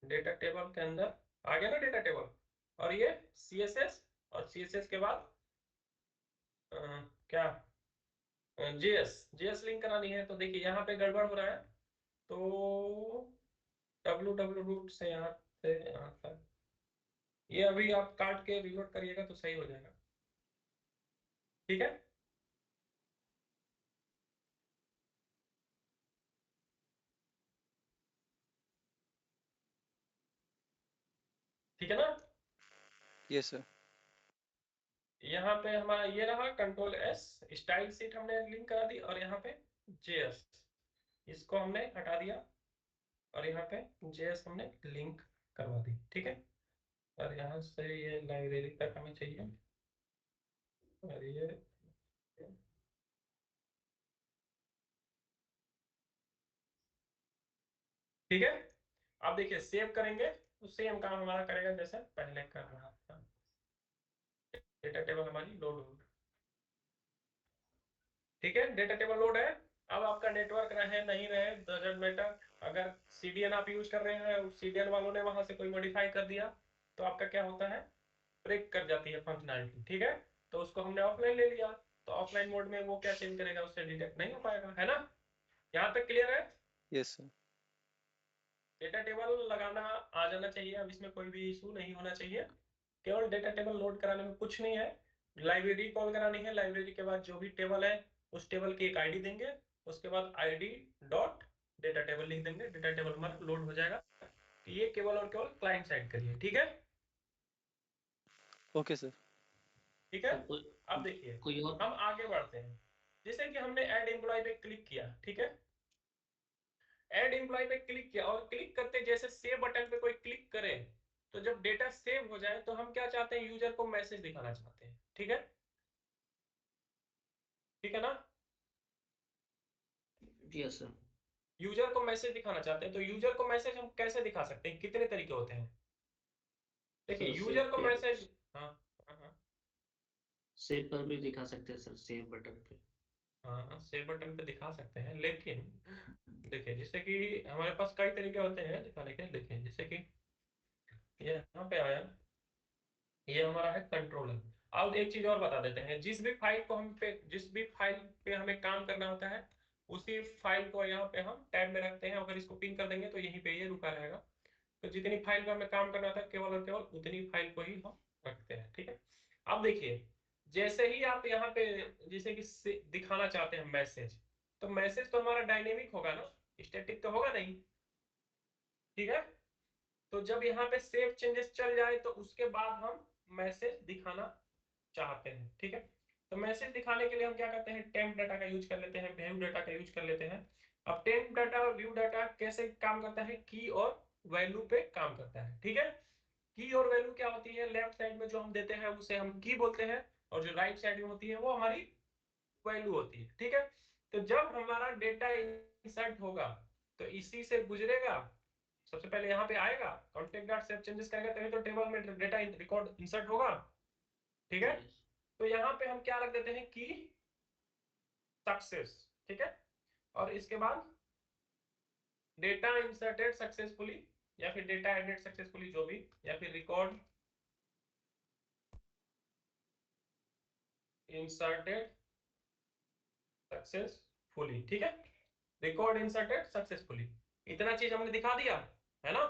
data table के अंदर आ गया ना डेटा टेबल, और ये CSS, और CSS के बाद क्या, JS लिंक करानी है। तो देखिए यहाँ पे गड़बड़ हो रहा है, तो www रूट से यहाँ तक, ये अभी आप काट के रिलोड करिएगा तो सही हो जाएगा, ठीक है। ठीक है ना। Yes sir. यहाँ पे हमारा ये रहा Ctrl+S, स्टाइल शीट हमने लिंक करा दी, और यहाँ पे JS इसको हमने हटा दिया, और यहाँ पे JS हमने लिंक करवा दी, ठीक है। और यहाँ से ये लाइब्रेरी तक हमें चाहिए, और ये ठीक है। अब देखिए सेव करेंगे तो सेम काम हमारा करेगा जैसे पहले कर रहा था। डेटा टेबल हमारी लोड हो, ठीक है, डेटा टेबल लोड है। अब आपका नेटवर्क रहे नहीं रहे डजंट मैटर, अगर CDN आप यूज कर रहे हैं, CDN वालों ने वहां से कोई मॉडिफाई कर दिया, तो आपका क्या होता है, ब्रेक कर जाती है फंक्शनैलिटी, ठीक है। तो उसको हमने ऑफलाइन ले लिया, तो ऑफलाइन मोड में वो क्या चेंज करेगा, उससे डिटेक्ट नहीं हो पाएगा, है ना। यहाँ तक क्लियर है। Yes sir. डेटा टेबल लगाना आ जाना चाहिए, अब इसमें कोई भी इशू नहीं होना चाहिए। केवल डेटा टेबल लोड कराने में कुछ नहीं है, लाइब्रेरी कॉल करानी है, लाइब्रेरी के बाद जो भी टेबल है उस टेबल की एक ID देंगे, उसके बाद ID डॉट डेटा टेबल लिख देंगे, डेटा टेबल हमारा लोड हो जाएगा। ये केवल और केवल क्लाइंट साइड करिए, ठीक है। Okay sir. ठीक है। तो अब देखिए कोई और हम आगे बढ़ते हैं, जैसे कि हमने ऐड एम्प्लॉय पे क्लिक किया, ठीक है, ऐड एम्प्लॉय पे क्लिक किया, और क्लिक करते जैसे सेव बटन पे कोई क्लिक करे, तो जब डेटा सेव हो जाए तो हम क्या चाहते हैं, यूजर को मैसेज दिखाना चाहते हैं, ठीक है, ठीक है ना। Yes sir. यूजर को मैसेज दिखाना चाहते हैं, तो यूजर को मैसेज हम कैसे दिखा सकते हैं, कितने तरीके होते हैं। देखिए सर यूजर सेव को पे, मैसेज, हाँ हाँ सेव पर भी दिखा सकते हैं सर, सेव बटन पे। हाँ, सेव बटन पे दिखा सकते हैं, लेकिन देखिए जैसे कि हमारे पास कई तरीके होते हैं दिखाने के। देखिए जैसे कि ये यहाँ पे आया, ये हमारा है कंट्रोलर। अब एक चीज और बता देते हैं, जिस भी फाइल पे हमें काम करना होता है, उसी फाइल को यहाँ पे हम टैब में रखते हैं, अगर इसको पिन कर देंगे तो यहीं पे ये रुका रहेगा। तो जितनी फाइल पे हमें काम करना होता है केवल और केवल उतनी फाइल को ही हम रखते हैं, ठीक है। अब देखिए जैसे ही आप यहाँ पे जैसे कि दिखाना चाहते हैं मैसेज, तो मैसेज तो हमारा डायनेमिक होगा ना, स्टैटिक तो होगा नहीं, ठीक है। तो जब यहाँ पे सेव चेंजेस चल जाए तो उसके बाद हम मैसेज दिखाना चाहते हैं, ठीक है। तो मैसेज दिखाने के लिए हम क्या करते हैं, टेम्प डाटा का यूज कर लेते हैं, व्यू डाटा का यूज कर लेते हैं। अब टेम्प डाटा और व्यू डाटा कैसे काम करता है, की और वैल्यू पे काम करता है, ठीक है। की और वैल्यू क्या होती है, लेफ्ट साइड में जो हम देते हैं उसे हम की बोलते हैं, और जो राइट साइड में होती है वो हमारी वैल्यू होती है, ठीक है। तो जब हमारा डेटा इंसर्ट होगा तो इसी से गुजरेगा, सबसे पहले यहाँ पे आएगा, कॉन्टेक्ट डॉट सेव चेंजेस करेगा तभी तो टेबल में डेटा रिकॉर्ड इंसर्ट होगा, ठीक है। yes, तो यहाँ पे हम क्या रख देते हैं, की सक्सेस, ठीक है। और इसके बाद डेटा इंसर्टेड सक्सेसफुली, या फिर डेटा एडेड सक्सेसफुली, जो भी, या फिर रिकॉर्ड इंसर्टेड सक्सेसफुली, ठीक है। रिकॉर्ड इंसर्टेड सक्सेसफुली, इतना चीज हमने दिखा दिया है ना।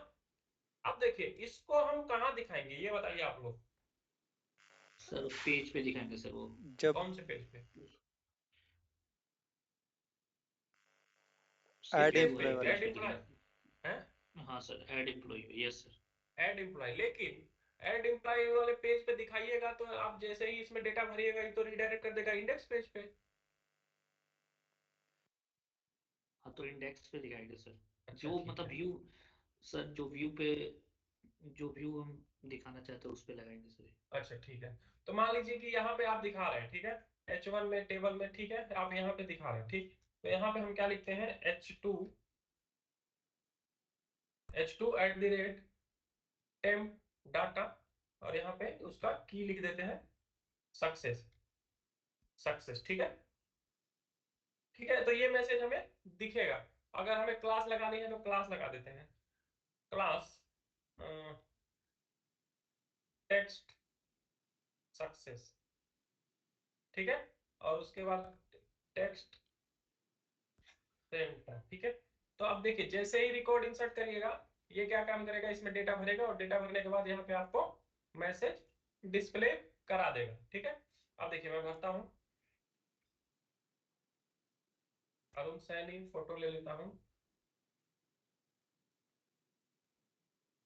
अब देखिए इसको हम कहाँ दिखाएंगे ये बताइए आप लोग, सर पेज पे दिखाएंगे सर वो। जब कौन से पेज पे, किस ऐड एम्प्लॉय पेज पे, एम्प्लॉय वाले वाला। पेज ऐड पे एम्प्लॉय दिखाएंगे। है, हाँ sir, add employee, yes sir. Add employee, लेकिन ऐड एम्प्लॉय वाले पेज पे दिखाइएगा तो आप जैसे ही इसमें डेटा भरिएगा ये तो रिडायरेक्ट कर देगा इंडेक्स पेज पे। हाँ तो इंडेक्स पे दिखाएंगे सर, अच्छा जो ठीक मतलब है। व्यू, सर जो व्यू पे, जो व्यू हम दिखाना चाहते हैं उस पे लगाएंगे सर। अच्छा ठीक है। तो मान लीजिए कि यहाँ पे आप दिखा रहे हैं, ठीक है, H1 में टेबल में, ठीक है, आप यहाँ पे दिखा रहे हैं, ठीक। तो यहाँ पे हम क्या लिखते हैं, H2 at the rate temp data, और यहाँ पे उसका की लिख देते हैं सक्सेस, सक्सेस, ठीक है। ठीक है, तो ये मैसेज हमें दिखेगा। अगर हमें क्लास लगानी है तो क्लास लगा देते हैं, क्लास टेक्स्ट सक्सेस, ठीक है। और उसके बाद टेक्स्ट सेंटर, ठीक है। तो अब देखिए जैसे ही रिकॉर्ड इंसर्ट करिएगा ये क्या काम करेगा, इसमें डेटा भरेगा, और डेटा भरने के बाद यहाँ पे आपको मैसेज डिस्प्ले करा देगा, ठीक है। अब देखिए मैं भरता हूँ, अरुण सैनी फोटो ले लेता हूँ,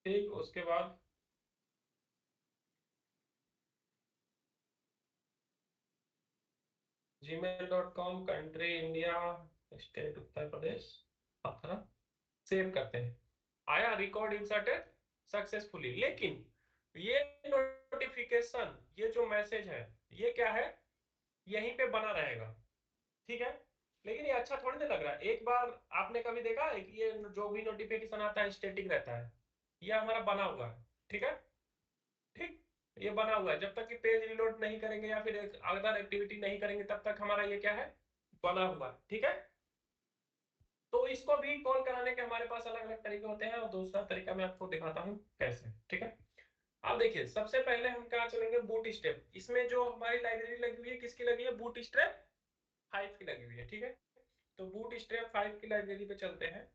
ठीक। उसके बाद gmail.com, country India, state Uttar Pradesh, अपना सेव करते हैं। आया रिकॉर्ड इंसर्टेड सक्सेसफुली, लेकिन ये नोटिफिकेशन, ये जो मैसेज है ये क्या है, यहीं पे बना रहेगा, ठीक है। लेकिन ये अच्छा थोड़ी ना लग रहा है, एक बार आपने कभी देखा है कि ये जो भी नोटिफिकेशन आता है स्टैटिक रहता है, ये हमारा बना हुआ है, ठीक है, ठीक। ये बना हुआ है, जब तक कि पेज रिलोड नहीं करेंगे या फिर अदर एक्टिविटी नहीं करेंगे तब तक हमारा ये क्या है, बना हुआ है, ठीक है। तो इसको भी कॉल कराने के हमारे पास अलग अलग तरीके होते हैं, और दूसरा तरीका मैं आपको दिखाता हूँ कैसे, ठीक है। अब देखिए सबसे पहले हम क्या चलेंगे, बूट स्ट्रैप, इसमें जो हमारी लाइब्रेरी लगी हुई है किसकी लगी है, बूट स्ट्रैप 5 की लगी हुई है, ठीक है। तो बूट स्ट्रैप 5 की लाइब्रेरी पे चलते हैं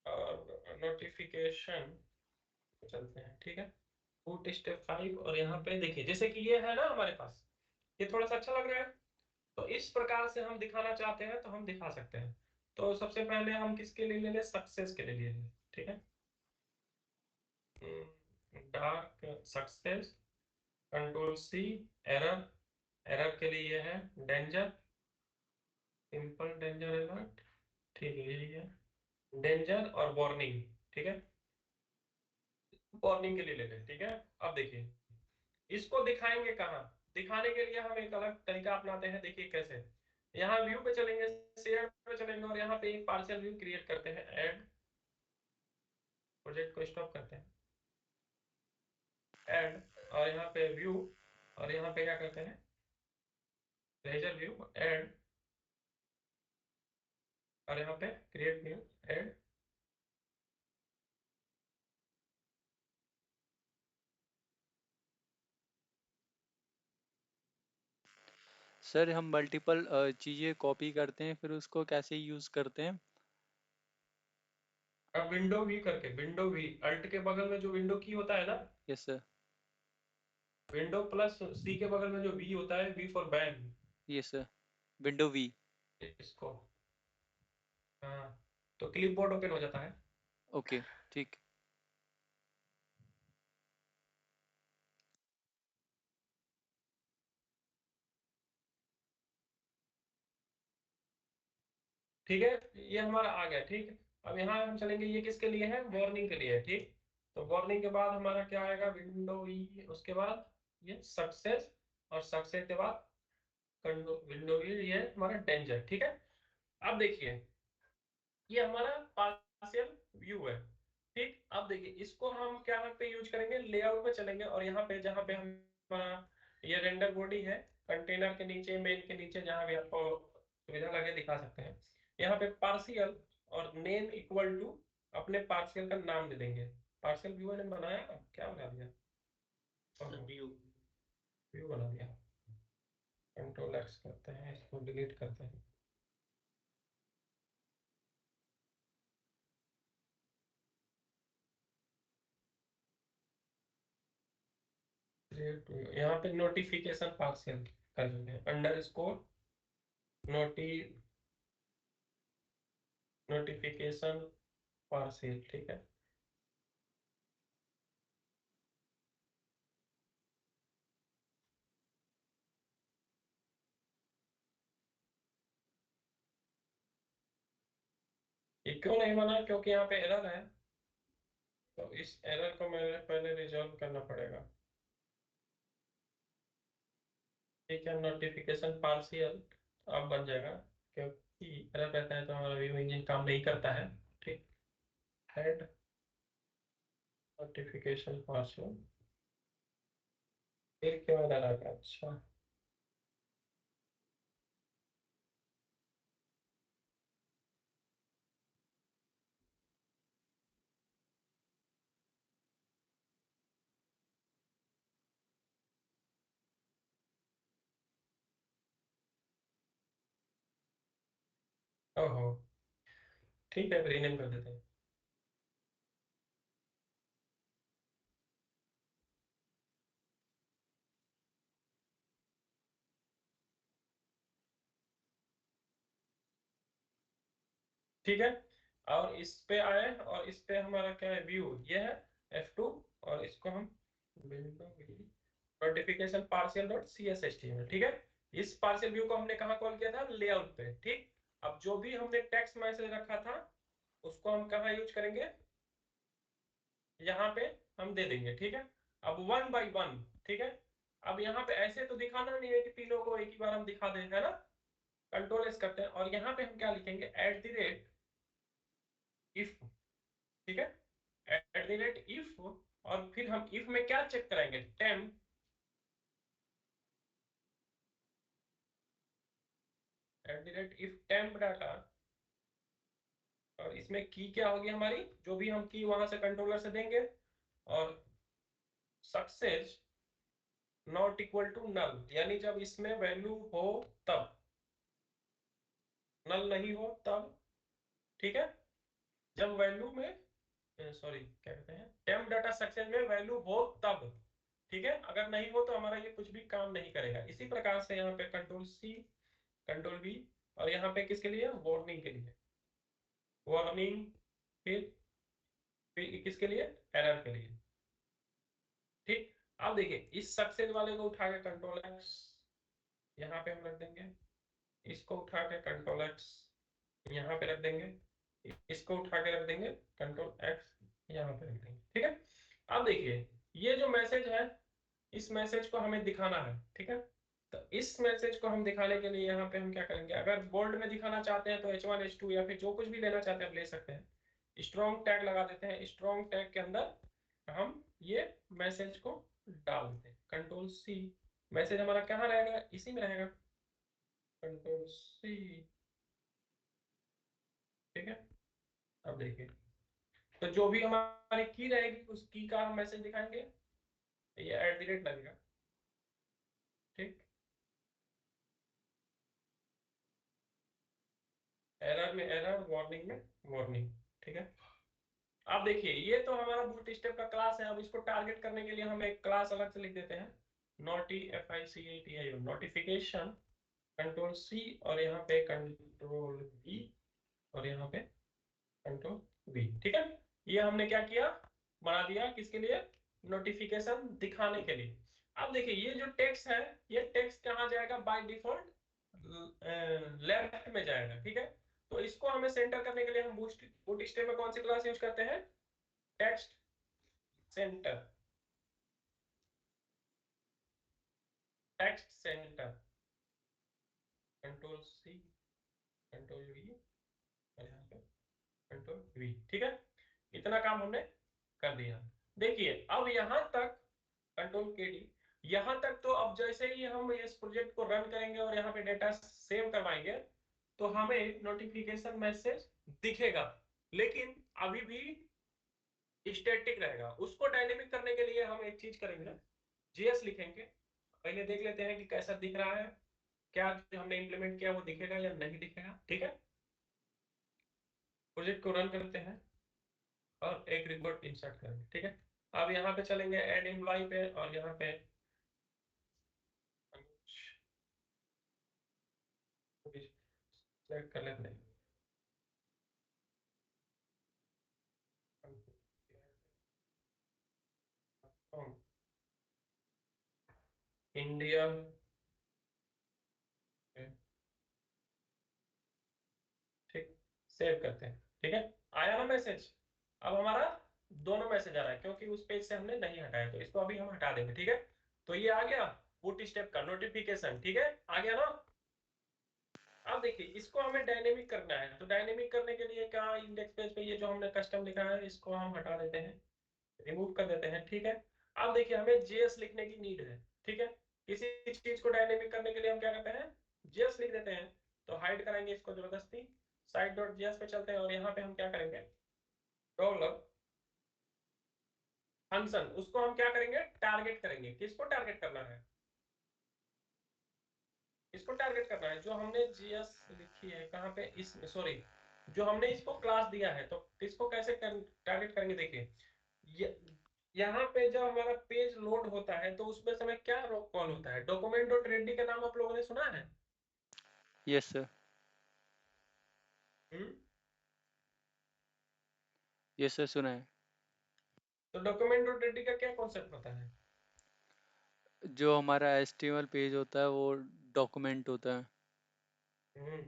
और नोटिफिकेशन चलते हैं, ठीक है। बूट स्ट्रैप 5, और यहाँ पे देखिए जैसे कि ये है ना हमारे पास, ये थोड़ा सा अच्छा लग रहा है, तो इस प्रकार से हम दिखाना चाहते हैं तो हम दिखा सकते हैं। तो सबसे पहले हम किसके लिए ले लें, सक्सेस के लिए ले लें, ठीक है। Dark success, control C, error, error के लिए है डेंजर, सिंपल डेंजर अलर्ट, ठीक है यही है, डेंजर और वार्निंग, ठीक है, वार्निंग के लिए ले लें, ठीक है। अब देखिए इसको दिखाएंगे कहाँ, दिखाने के लिए हम एक अलग तरीका अपनाते हैं, देखिए कैसे, यहाँ व्यू पे चलेंगे, शेयर पे चलेंगे, और यहाँ पे एक पार्शियल व्यू क्रिएट करते हैं, ऐड, प्रोजेक्ट को स्टॉप करते हैं, ऐड, और यहाँ पे व्यू, और यहाँ पे क्या करते हैं, लेजर व्यू, ऐड, और यहाँ पे क्रिएट व्यू, ऐड। सर हम मल्टीपल चीजें कॉपी करते हैं फिर उसको कैसे यूज करते हैं? अब विंडो वी करके, विंडो वी, अल्ट के बगल में जो विंडो की होता है ना, yes sir. Window plus C के बगल में जो वी होता है, V for ban, yes sir. Window V. इसको हाँ, तो क्लिपबोर्ड ओपन हो जाता है। ओके ठीक। ठीक है, ये हमारा आ गया। ठीक, अब यहाँ हम चलेंगे, ये किसके लिए है? वार्निंग के लिए है। ठीक, तो वार्निंग के बाद हमारा क्या आएगा? विंडो ई, उसके बाद ये सक्सेस, और सक्सेस के बाद विंडो ई, ये हमारा डेंजर। ठीक है, अब देखिए ये हमारा पार्शियल व्यू है। ठीक, अब देखिए इसको हम क्या पे यूज करेंगे? लेआउट में चलेंगे, और यहाँ पे जहाँ पे हमारा ये रेंडर बॉडी है, कंटेनर के नीचे, मेन के नीचे, जहाँ भी आपको सुविधा लगे दिखा सकते हैं। यहाँ पे पार्शियल और नेम इक्वल टू अपने पार्शियल का नाम दे देंगे। पार्शियल व्यू ने बनाया, क्या बना दिया? व्यू व्यू बना दिया। कंट्रोल एक्स करते हैं, इसको डिलीट करते हैं। यहाँ पे नोटिफिकेशन पार्शियल कर लेंगे, अंडर स्कोर नोटिफिकेशन पार्शियल। ठीक है, ये क्यों नहीं बना? क्योंकि यहाँ पे एरर है, तो इस एरर को मैंने पहले रिजॉल्व करना पड़ेगा। ठीक है, नोटिफिकेशन पार्शियल अब बन जाएगा, क्योंकि एरर रहता है तो हमारा व्यू इंजन काम नहीं करता है। ठीक, हेड नोटिफिकेशन पार्शियल, फिर क्यों एरर आ गया? अच्छा, ओहो, ठीक है, रीनेम कर देते हैं। ठीक है, और इस पे आए, और इस पे हमारा क्या है? व्यू, ये है F2, और इसको हम नोटिफिकेशन पार्शियल डॉट CSHTML। ठीक है, इस पार्शियल व्यू को हमने कहाँ कॉल किया था? लेआउट पे। ठीक, अब जो भी हमने टेक्स्ट मैसेज रखा था उसको हम कहाँ यूज करेंगे? यहाँ पे हम दे देंगे। ठीक है, अब 1 by 1। ठीक है, अब यहाँ पे ऐसे तो दिखाना नहीं है कि तीनों को एक ही बार हम दिखा दें, है ना? कंट्रोल एस करते हैं, और यहाँ पे हम क्या लिखेंगे? @if। ठीक है, @if, और फिर हम if में क्या चेक कराएंगे? temp, @if temp डाटा, और इसमें की क्या होगी हमारी? जो भी हम की वहां से कंट्रोलर से देंगे, और success not equal to null, यानी जब इसमें वैल्यू हो तब, नल नहीं हो तब। ठीक है, जब वैल्यू में, सॉरी क्या कहते हैं, टेम्प डाटा सक्सेस में वैल्यू हो तब। ठीक है, अगर नहीं हो तो हमारा ये कुछ भी काम नहीं करेगा। इसी प्रकार से यहाँ पे कंट्रोल सी, कंट्रोल वी, और यहाँ पे किसके लिए? वार्निंग के लिए। वार्निंग, फिर किसके लिए? एरर के लिए। ठीक, अब देखिए इस सक्सेस वाले को उठा के कंट्रोल एक्स यहाँ पे हम रख देंगे, इसको उठा के कंट्रोल एक्स यहाँ पे रख देंगे, इसको उठा के रख देंगे कंट्रोल एक्स यहाँ पे रख देंगे। ठीक है, अब देखिए ये जो मैसेज है, इस मैसेज को हमें दिखाना है। ठीक है, तो इस मैसेज को हम दिखाने के लिए यहाँ पे हम क्या करेंगे? अगर बोल्ड में दिखाना चाहते हैं तो H1 H2 या फिर जो कुछ भी लेना चाहते हैं आप ले सकते हैं। स्ट्रॉन्ग टैग लगा देते हैं, स्ट्रॉन्ग टैग के अंदर हम ये मैसेज को डाल देते हैं। कंट्रोल सी, मैसेज हमारा कहाँ रहेगा? इसी में रहेगा, कंट्रोल सी। ठीक है, अब देखिए, तो जो भी हमारी की रहेगी उस की का हम मैसेज दिखाएंगे, ये लगेगा। ठीक, एरर में एरर, वार्निंग में वार्निंग। ठीक है, अब देखिए ये तो हमारा बूट स्टेप का क्लास है। अब इसको टारगेट करने के लिए हम एक क्लास अलग से लिख देते हैं, नोटी नोटिफिकेशन, कंट्रोल सी, और यहाँ पे कंट्रोल वी, और यहाँ पे कंट्रोल V, ठीक है। ये हमने क्या किया, बना दिया किसके लिए, नोटिफिकेशन दिखाने के लिए। अब देखिए ये जो टेक्स्ट है, ये टेक्स्ट कहाँ जाएगा, बाय डिफॉल्ट लेफ्ट में जाएगा, ठीक है। तो इसको हमें सेंटर करने के लिए हम बूटस्ट्रैप में कौन सी क्लास यूज करते हैं, text centre, text centre, control C, control V और यहाँ पे कंट्रोल V, ठीक है। इतना काम हमने कर दिया। देखिए अब यहां तक कंट्रोल KD, यहां तक तो अब जैसे ही हम इस प्रोजेक्ट को रन करेंगे और यहाँ पे डेटा सेव करवाएंगे तो हमें नोटिफिकेशन मैसेज दिखेगा, लेकिन अभी भी स्टैटिक रहेगा। उसको डायनेमिक करने के लिए हम एक चीज करेंगे, JS लिखेंगे। पहले देख लेते हैं कि कैसा दिख रहा है, क्या जो हमने इंप्लीमेंट किया वो दिखेगा या नहीं दिखेगा, ठीक है। प्रोजेक्ट को रन करते हैं और एक रिकॉर्ड इंसर्ट करेंगे, ठीक है। अब यहाँ पे चलेंगे ऐड एम्प्लॉय पे और यहाँ पे सेलेक्ट कर लेते हैं इंडिया, ठीक, सेव करते हैं, ठीक है। आया ना मैसेज, अब हमारा दोनों मैसेज आ रहा है क्योंकि उस पेज से हमने नहीं हटाया, तो इसको अभी हम हटा देंगे, ठीक है। तो ये आ गया बूटस्ट्रैप का नोटिफिकेशन, ठीक है, आ गया ना। अब देखिए इसको हमें डायनेमिक करना है, तो डायनेमिक करने के लिए क्या, इंडेक्स पेज पे ये जो हमने कस्टम लिखा है इसको हम हटा देते हैं, रिमूव कर देते हैं, ठीक है। अब देखिए हमें JS लिखने की नीड है, ठीक है। किसी चीज को डायनेमिक करने के लिए हम क्या करते हैं, JS लिख देते हैं। तो हाइड कराएंगे इसको जबरदस्ती, साइड डॉट JS पे चलते हैं और यहाँ पे हम क्या करेंगे, डॉलर फंक्शन, उसको हम क्या करेंगे, टारगेट करेंगे। किसको टारगेट करना है, इसको टारगेट करना है जो हमने JS लिखी है कहाँ पे, इस सॉरी जो हमने इसको क्लास दिया है, तो किसको कैसे टारगेट करेंगे। देखिए यहाँ पे जब हमारा पेज लोड होता है तो उसमें समय क्या कॉल होता है, डॉक्यूमेंट डॉट रेडी का नाम आप लोगों ने सुना है। यस सर, हम्म, यस सर सुना है। तो डॉक्यूमेंट डॉट रेडी का क्या कॉन्सेप्ट होता है। जो हमारा HTML पेज होता है वो डॉक्यूमेंट होता है। हम्म,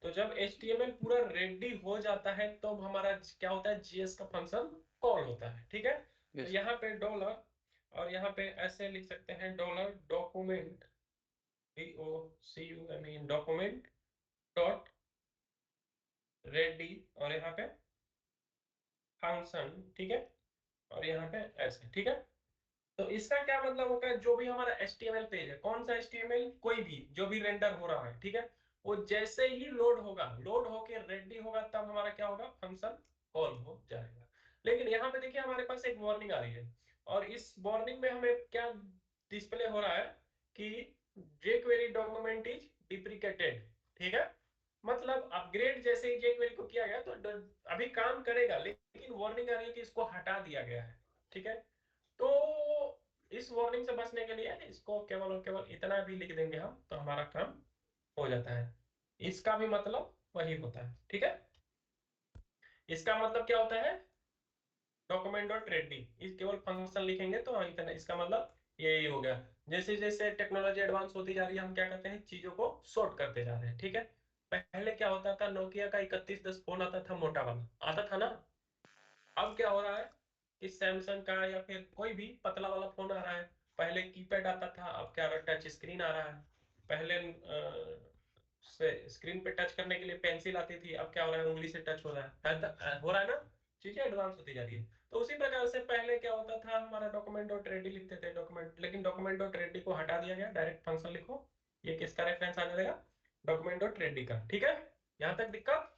तो जब HTML पूरा रेडी हो जाता है तो हमारा क्या होता है, JS का फंक्शन कॉल होता है, ठीक है। तो यस। यहाँ पे डॉलर और यहाँ पे ऐसे लिख सकते हैं, dollar document, DOCUMEN document dot ready और यहाँ पे फंक्शन, ठीक है, और यहाँ पे ऐसे, ठीक है। तो इसका क्या मतलब होगा, जो भी हमारा HTML पेज है, कौन सा HTML, कोई भी जो भी रेंडर हो रहा है, ठीक है, वो जैसे ही लोड होगा, लोड होके रेडी होगा, तब हमारा क्या होगा, फंक्शन कॉल हो जाएगा। लेकिन यहाँ पे देखिए हमारे पास एक वार्निंग आ रही है, और इस वार्निंग में हमें क्या डिस्प्ले हो रहा है कि jQuery डॉक्यूमेंट इज डिप्रिकेटेड, ठीक है। मतलब अपग्रेड जैसे ही jQuery को किया गया तो अभी काम करेगा, लेकिन वार्निंग आ रही है कि इसको हटा दिया गया है, ठीक है। तो इस वार्निंग से बचने के लिए इसको केवल और केवल इतना भी लिख देंगे हम, तो हमारा काम हो जाता है। इसका भी मतलब वही होता है, ठीक है। इसका मतलब क्या होता है, डॉक्यूमेंट डॉट रेडी, इस केवल फंक्शन लिखेंगे तो इतना, इसका मतलब यही हो गया। जैसे जैसे टेक्नोलॉजी एडवांस होती जा रही है, हम क्या करते हैं, चीजों को शॉर्ट करते जा रहे हैं, ठीक है। पहले क्या होता था, नोकिया का 3110 फोन आता था, मोटा वाला आता था ना। अब क्या हो रहा है कि सैमसंग का या फिर कोई भी पतला वाला फोन आ रहा है। पहले कीपैड आता था, अब क्या रहा, टच स्क्रीन आ रहा है। पहले स्क्रीन पे टच करने के लिए पेंसिल आती थी, अब क्या हो रहा है, उंगली से टच हो रहा है ना। चीजें एडवांस होती जा रही है। तो उसी प्रकार से पहले क्या होता था, हमारा डॉक्यूमेंट डॉट रेडी लिखते थे डॉक्यूमेंट, लेकिन डॉक्यूमेंट डॉट रेडी को हटा दिया गया, डायरेक्ट फंक्शन लिखो। ये किसका रेफरेंस आने देगा, डॉक्यूमेंट डॉट रेडी का, ठीक है। यहाँ तक दिक्कत,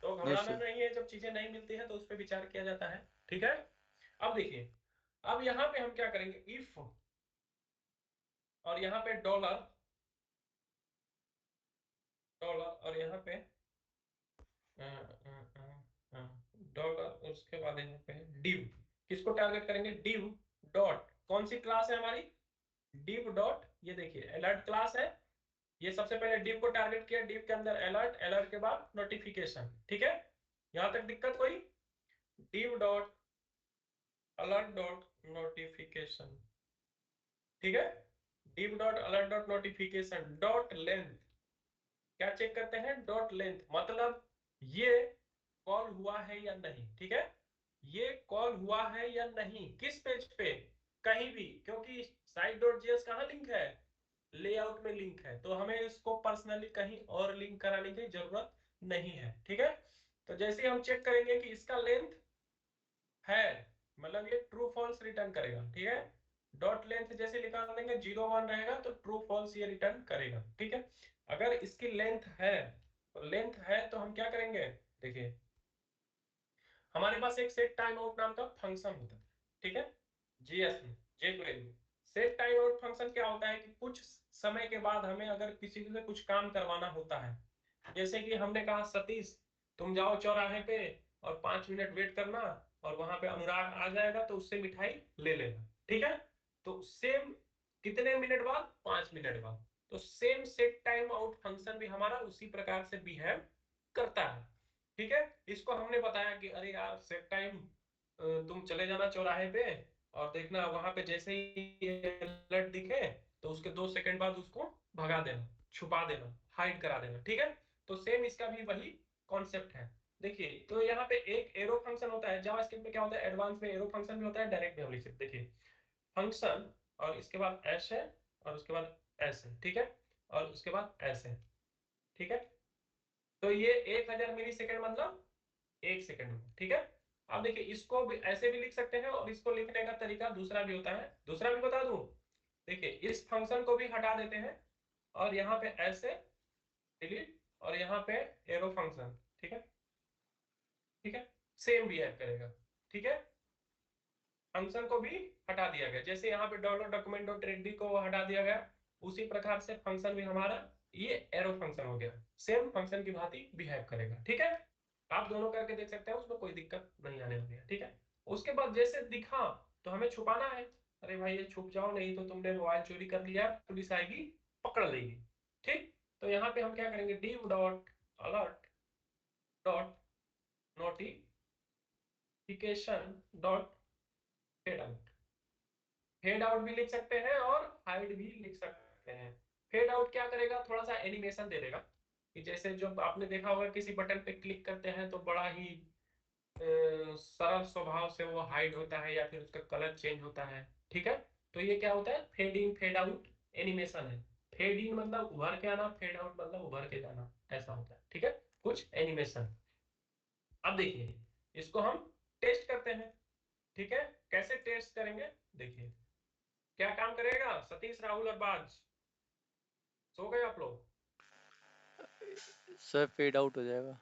तो यस घबराना सर। नहीं है, जब चीजें नहीं मिलती है तो उस पर विचार किया जाता है, ठीक है। अब देखिए, अब यहाँ पे हम क्या करेंगे, इफ और यहाँ पे डॉलर, डॉलर और यहाँ पे डॉलर, उसके बाद यहाँ पे डिव, किसको टारगेट करेंगे, डिव डॉट, कौन सी क्लास है हमारी, डिव डॉट, ये देखिए अलर्ट क्लास है, ये सबसे पहले div को टारगेट किया, div के अंदर alert, alert के बाद notification, ठीक है, यहां तक दिक्कत कोई? div dot alert dot notification, ठीक है, div dot alert dot notification dot length, क्या चेक करते हैं? डॉट लेंथ, मतलब ये कॉल हुआ है या नहीं, ठीक है, ये कॉल हुआ है या नहीं, किस पेज पे? कहीं भी, क्योंकि site.js कहाँ लिंक है? लेआउट में लिंक है, तो हमें इसको पर्सनली कहीं और लिंक कराने की जरूरत नहीं है, ठीक है। तो जैसे हम चेक करेंगे कि इसका लेंथ है, मतलब ये ट्रू फॉल्स रिटर्न करेगा, ठीक है, डॉट लेंथ जैसे निकाल देंगे 0 1 रहेगा तो ट्रू फॉल्स ये रिटर्न करेगा, ठीक है। अगर इसकी लेंथ है, तो लेंथ है तो हम क्या करेंगे? देखिए हमारे पास एक सेट टाइम आउट नाम का फंक्शन होता है, ठीक है, जीएस में, जेक्वेरी में। सेट टाइम आउट फंक्शन क्या होता है कि कुछ समय के बाद हमें अगर किसी से कुछ काम करवाना होता है, जैसे कि हमने कहा सतीश तुम जाओ चौराहे पे और 5 मिनट वेट करना और वहां पे अनुराग आ जाएगा तो उससे मिठाई ले लेना, ठीक है, तो सेम कितने मिनट बाद? 5 मिनट बाद। तो same set time out function भी हमारा उसी प्रकार से बिहेव करता है, ठीक है। इसको हमने बताया कि अरे यार सेट टाइम, तुम चले जाना चौराहे पे और देखना वहां पे जैसे ही अलर्ट दिखे तो उसके 2 सेकंड बाद उसको भगा देना, छुपा देना, हाइड करा देना, ठीक है। तो सेम इसका भी वही कॉन्सेप्ट है। देखिए तो यहाँ पे एक एरो फंक्शन होता है जावास्क्रिप्ट में, क्या होता है एडवांस में एरो फंक्शन भी होता है, डायरेक्ट में हम लिख सकते। देखिए फंक्शन और इसके बाद एस है और उसके बाद एस है, ठीक है, और उसके बाद एस है, ठीक है। तो ये 1000 मिली सेकेंड मतलब 1 सेकंड, ठीक है। अब देखिए इसको भी ऐसे भी लिख सकते हैं और इसको लिखने का तरीका दूसरा भी होता है, दूसरा भी बता दूं। देखिए इस फंक्शन को भी हटा देते हैं और यहाँ पे ऐसे डिलीट और यहाँ पे एरो फंक्शन, ठीक है, ठीक है, सेम बिहेव करेगा, ठीक है। फंक्शन को भी हटा दिया गया, जैसे यहाँ पे डॉलर डॉक्यूमेंट डॉट रेडी को हटा दिया गया, उसी प्रकार से फंक्शन भी हमारा ये एरो फंक्शन हो गया, सेम फंक्शन की भांति बिहेव करेगा, ठीक है। आप दोनों करके देख सकते हैं, उसमें कोई दिक्कत नहीं आने वाली है, ठीक है। उसके बाद जैसे दिखा तो हमें छुपाना है, अरे भाई ये छुप जाओ नहीं तो तुमने मोबाइल चोरी कर लिया, पुलिस आएगी पकड़ लेगी, ठीक। तो यहाँ पे हम क्या करेंगे? div dot alert dot notification dot fade out, fade out भी लिख सकते हैं और हाइड भी लिख सकते हैं। फेड आउट क्या करेगा? थोड़ा सा एनिमेशन दे देगा, कि जैसे जो आपने देखा होगा किसी बटन पे क्लिक करते हैं तो बड़ा ही सरल स्वभाव से वो हाइड होता है या फिर उसका कलर चेंज होता है, ठीक है। तो ये क्या होता है? Fade in fade out animation है। फेड इन मतलब उभर के आना, फेड आउट मतलब उभर के जाना, ऐसा होता है, ठीक है, कुछ एनिमेशन। अब देखिए इसको हम टेस्ट करते हैं, ठीक है। कैसे टेस्ट करेंगे? देखिए क्या काम करेगा सतीश, राहुल और बाज? सो गए आप लोग? सर फेड आउट हो जाएगा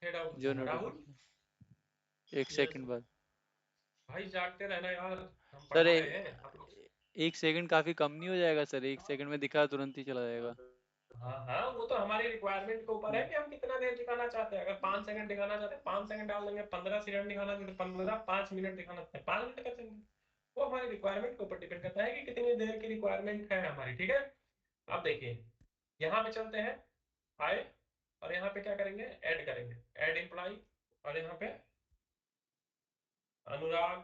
फेड आउट हो जो जाएगा। राहुल? नोटिफिकेशन 1 सेकंड यस बाद। भाई जागते रहना यार, हम सर पढ़ा रहे हैं आप लोग। 1 सेकंड काफी कम नहीं हो जाएगा सर? 1 सेकंड में दिखा तुरंत ही चला जाएगा। हाँ हाँ, वो तो हमारी रिक्वायरमेंट के ऊपर है कि हम कितना देर दिखाना चाहते हैं। अगर 5 सेकंड दिखाना चाहते हैं 5 सेकंड डाल देंगे, 15 सेकंड दिखाना चाहते हैं 15, 5 मिनट दिखाना चाहते हैं 5 मिनट कर देंगे। वो हमारी रिक्वायरमेंट के ऊपर डिपेंड करता है कि कितनी देर की रिक्वायरमेंट है हमारी, ठीक है। अब देखिए यहाँ पे चलते हैं, आए और यहाँ पे क्या करेंगे? ऐड करेंगे, ऐड एम्प्लॉय, और यहाँ पे अनुराग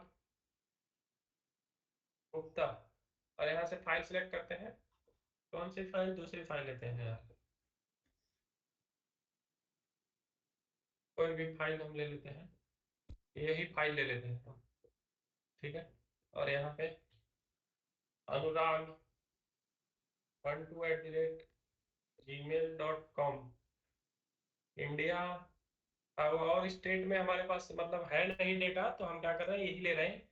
गुप्ता, और यहाँ से फाइल सिलेक्ट करते हैं। कौन सी फाइल? दूसरी फाइल लेते हैं यार, कोई भी फाइल हम ले लेते हैं, यही फाइल ले लेते हैं हम, ठीक है। और यहाँ पे अनुराग 12@gmail.com इंडिया। अब और स्टेट में हमारे पास मतलब है नहीं डेटा, तो हम क्या कर रहे हैं? यही ले रहे हैं,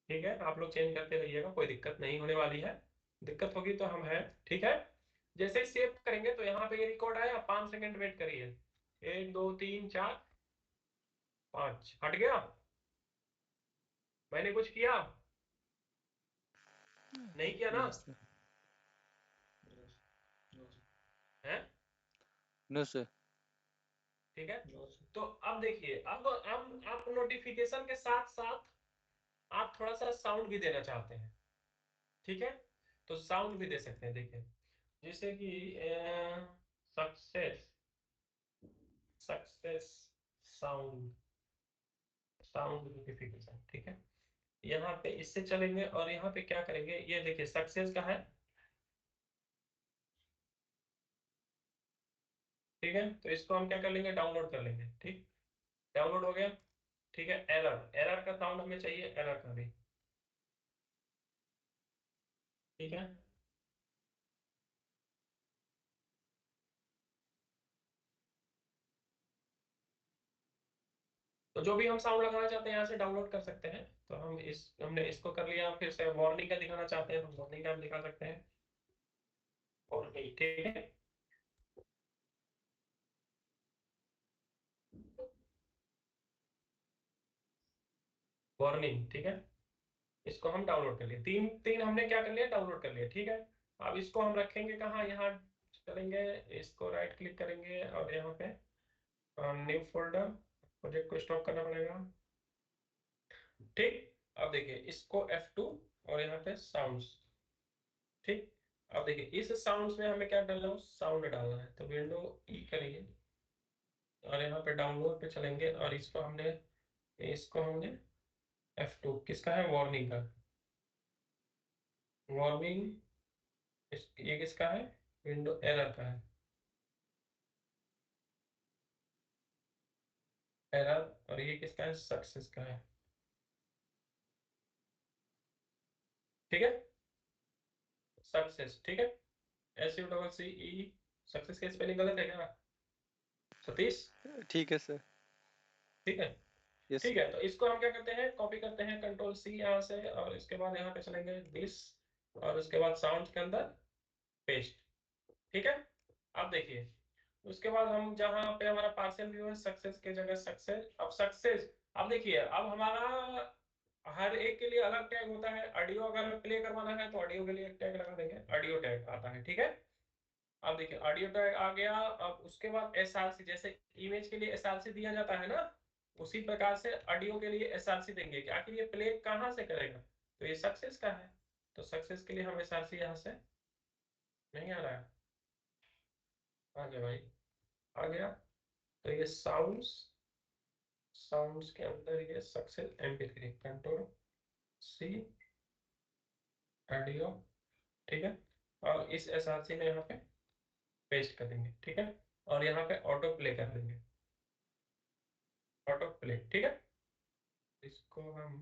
ठीक है। आप लोग चेंज करते रहिएगा, कोई दिक्कत नहीं होने वाली है, दिक्कत होगी तो हम हैं, ठीक है। जैसे ही सेव करेंगे तो यहाँ पे ये रिकॉर्ड आया, 5 सेकंड वेट करिए, 1 2 3 4 5, हट गया? मैंने कुछ किया? नहीं किया ना? Yes sir. है, नो सर। ठीक है। तो अब देखिए, अब आप नोटिफिकेशन के साथ साथ आप थोड़ा सा साउंड भी देना चाहते हैं, ठीक है, तो साउंड भी दे सकते हैं। देखिए जैसे कि success success sound sound notification, ठीक है। यहाँ पे इससे चलेंगे और यहाँ पे क्या करेंगे, ये देखिए सक्सेस का है, ठीक है। तो इसको हम क्या कर लेंगे, डाउनलोड कर लेंगे, ठीक। डाउनलोड हो गया, ठीक है। एरर एरर का साउंड हमें चाहिए, एरर का भी, ठीक है। तो जो भी हम साउंड लगाना चाहते हैं यहाँ से डाउनलोड कर सकते हैं। तो हमने इसको कर लिया। फिर से वार्निंग का दिखाना चाहते हैं तो वार्निंग का हम दिखा सकते हैं, और ठीक है। वार्निंग, ठीक है। इसको हम डाउनलोड कर लिए, तीन तीन हमने क्या कर लिया, डाउनलोड कर लिया, ठीक है। अब इसको हम रखेंगे कहाँ, यहाँ चलेंगे, इसको राइट क्लिक करेंगे और यहाँ पे न्यू फोल्डर, प्रोजेक्ट को स्टॉप करना पड़ेगा, ठीक। अब देखिए इसको F2 और यहाँ पे साउंड्स, ठीक। अब देखिए इस साउंड्स में हमें क्या डालना है, साउंड डालना है। तो विंडो ई करेंगे और यहाँ पे डाउनलोड पे चलेंगे और इसको हमने F2 किसका है, वार्निंग का, वार्निंग ये किसका है, विंडो एरर का है, एरर। और ये किसका है, सक्सेस का है, ठीक है। सक्सेस, ठीक है। SUCCE, सक्सेस की स्पेलिंग गलत है क्या सतीश, ठीक है सर। ठीक है। यस ठीक सर। है, तो इसको हम क्या करते हैं, कॉपी करते हैं, कंट्रोल C यहाँ से, और इसके बाद यहाँ पे चलेंगे दिस, और उसके बाद साउंड के अंदर पेस्ट, ठीक है। अब देखिए उसके बाद हम जहाँ पे हमारा पार्शियल व्यू है, सक्सेस की जगह सक्सेस, अब सक्सेस। अब देखिए अब हमारा हर एक के लिए अलग टैग होता है। ऑडियो अगर प्ले करवाना है तो ऑडियो के लिए एक टैग लगा देंगे, ऑडियो टैग आता है, ठीक है। अब देखिए ऑडियो टैग आ गया। अब उसके बाद SRC, जैसे इमेज के लिए SRC दिया जाता है ना, उसी प्रकार से ऑडियो के लिए SRC देंगे कि आखिर ये प्ले कहाँ से करेगा। तो ये सक्सेस का है, तो सक्सेस के लिए हम SRC यहाँ से, नहीं आ रहा है, आ गया भाई, आ गया। तो ये साउंड्स, साउंड्स के अंदर ये success MP3, control C, audio, ठीक है। और इस SRC में यहाँ पे पेस्ट कर देंगे, ठीक है। और यहाँ पे ऑटो प्ले कर देंगे, ऑटो प्ले, ठीक है। इसको हम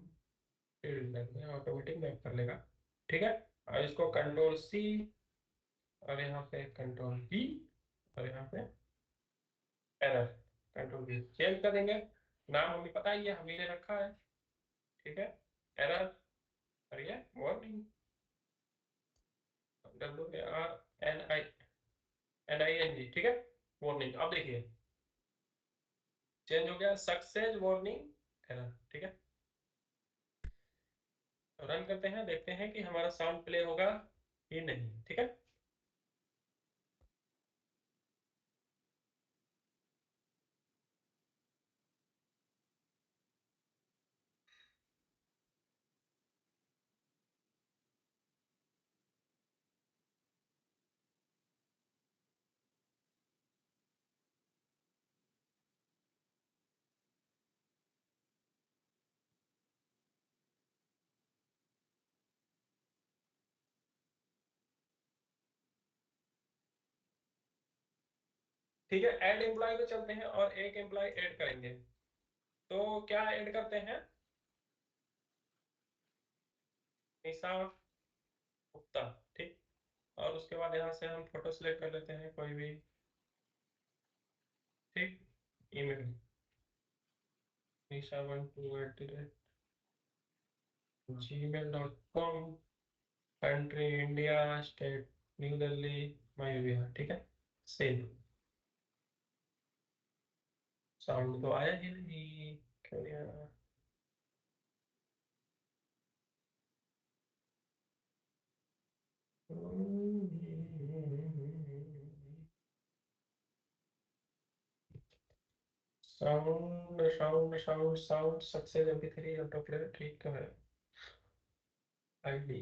फील्ड देंगे, ऑटोमेटिक मैप कर लेगा, ठीक है। और इसको कंट्रोल C और यहाँ पे कंट्रोल V और यहाँ पे एरर, कंट्रोल V चेंज कर देंगे। नाम हमें पता ही है, हमने रखा है, ठीक है। एरर, और ये वार्निंग, WARNING, ठीक है। वार्निंग। अब देखिए चेंज हो गया, सक्सेस वार्निंग एरर, ठीक है। रन करते हैं, देखते हैं कि हमारा साउंड प्ले होगा कि नहीं, ठीक है। ठीक है, ऐड एम्प्लॉय पे चलते हैं और एक एम्प्लॉय ऐड करेंगे। तो क्या ऐड करते हैं, निशा गुप्ता, ठीक। और उसके बाद यहाँ से हम फोटो सिलेक्ट कर लेते हैं कोई भी, ठीक। Email nisha12@gmail.com, country India, state New Delhi, Mayur Vihar, ठीक है। सेव। साउंड तो आया ही नहीं, क्यों नहीं आया। Sound success MP3 auto play, ठीक है। आईडी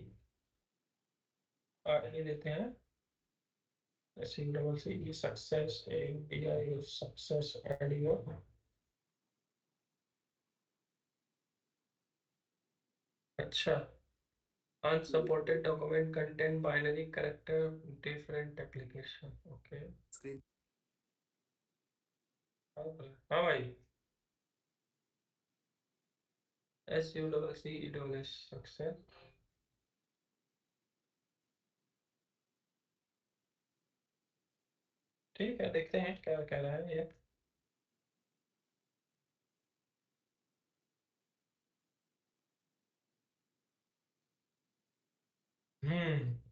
आईडी देते हैं SUCCESS success India is success and your अच्छा unsupported document contain binary character different application okay screen हाँ भाई SUCCESS success ठीक है देखते हैं क्या कह रहा है ये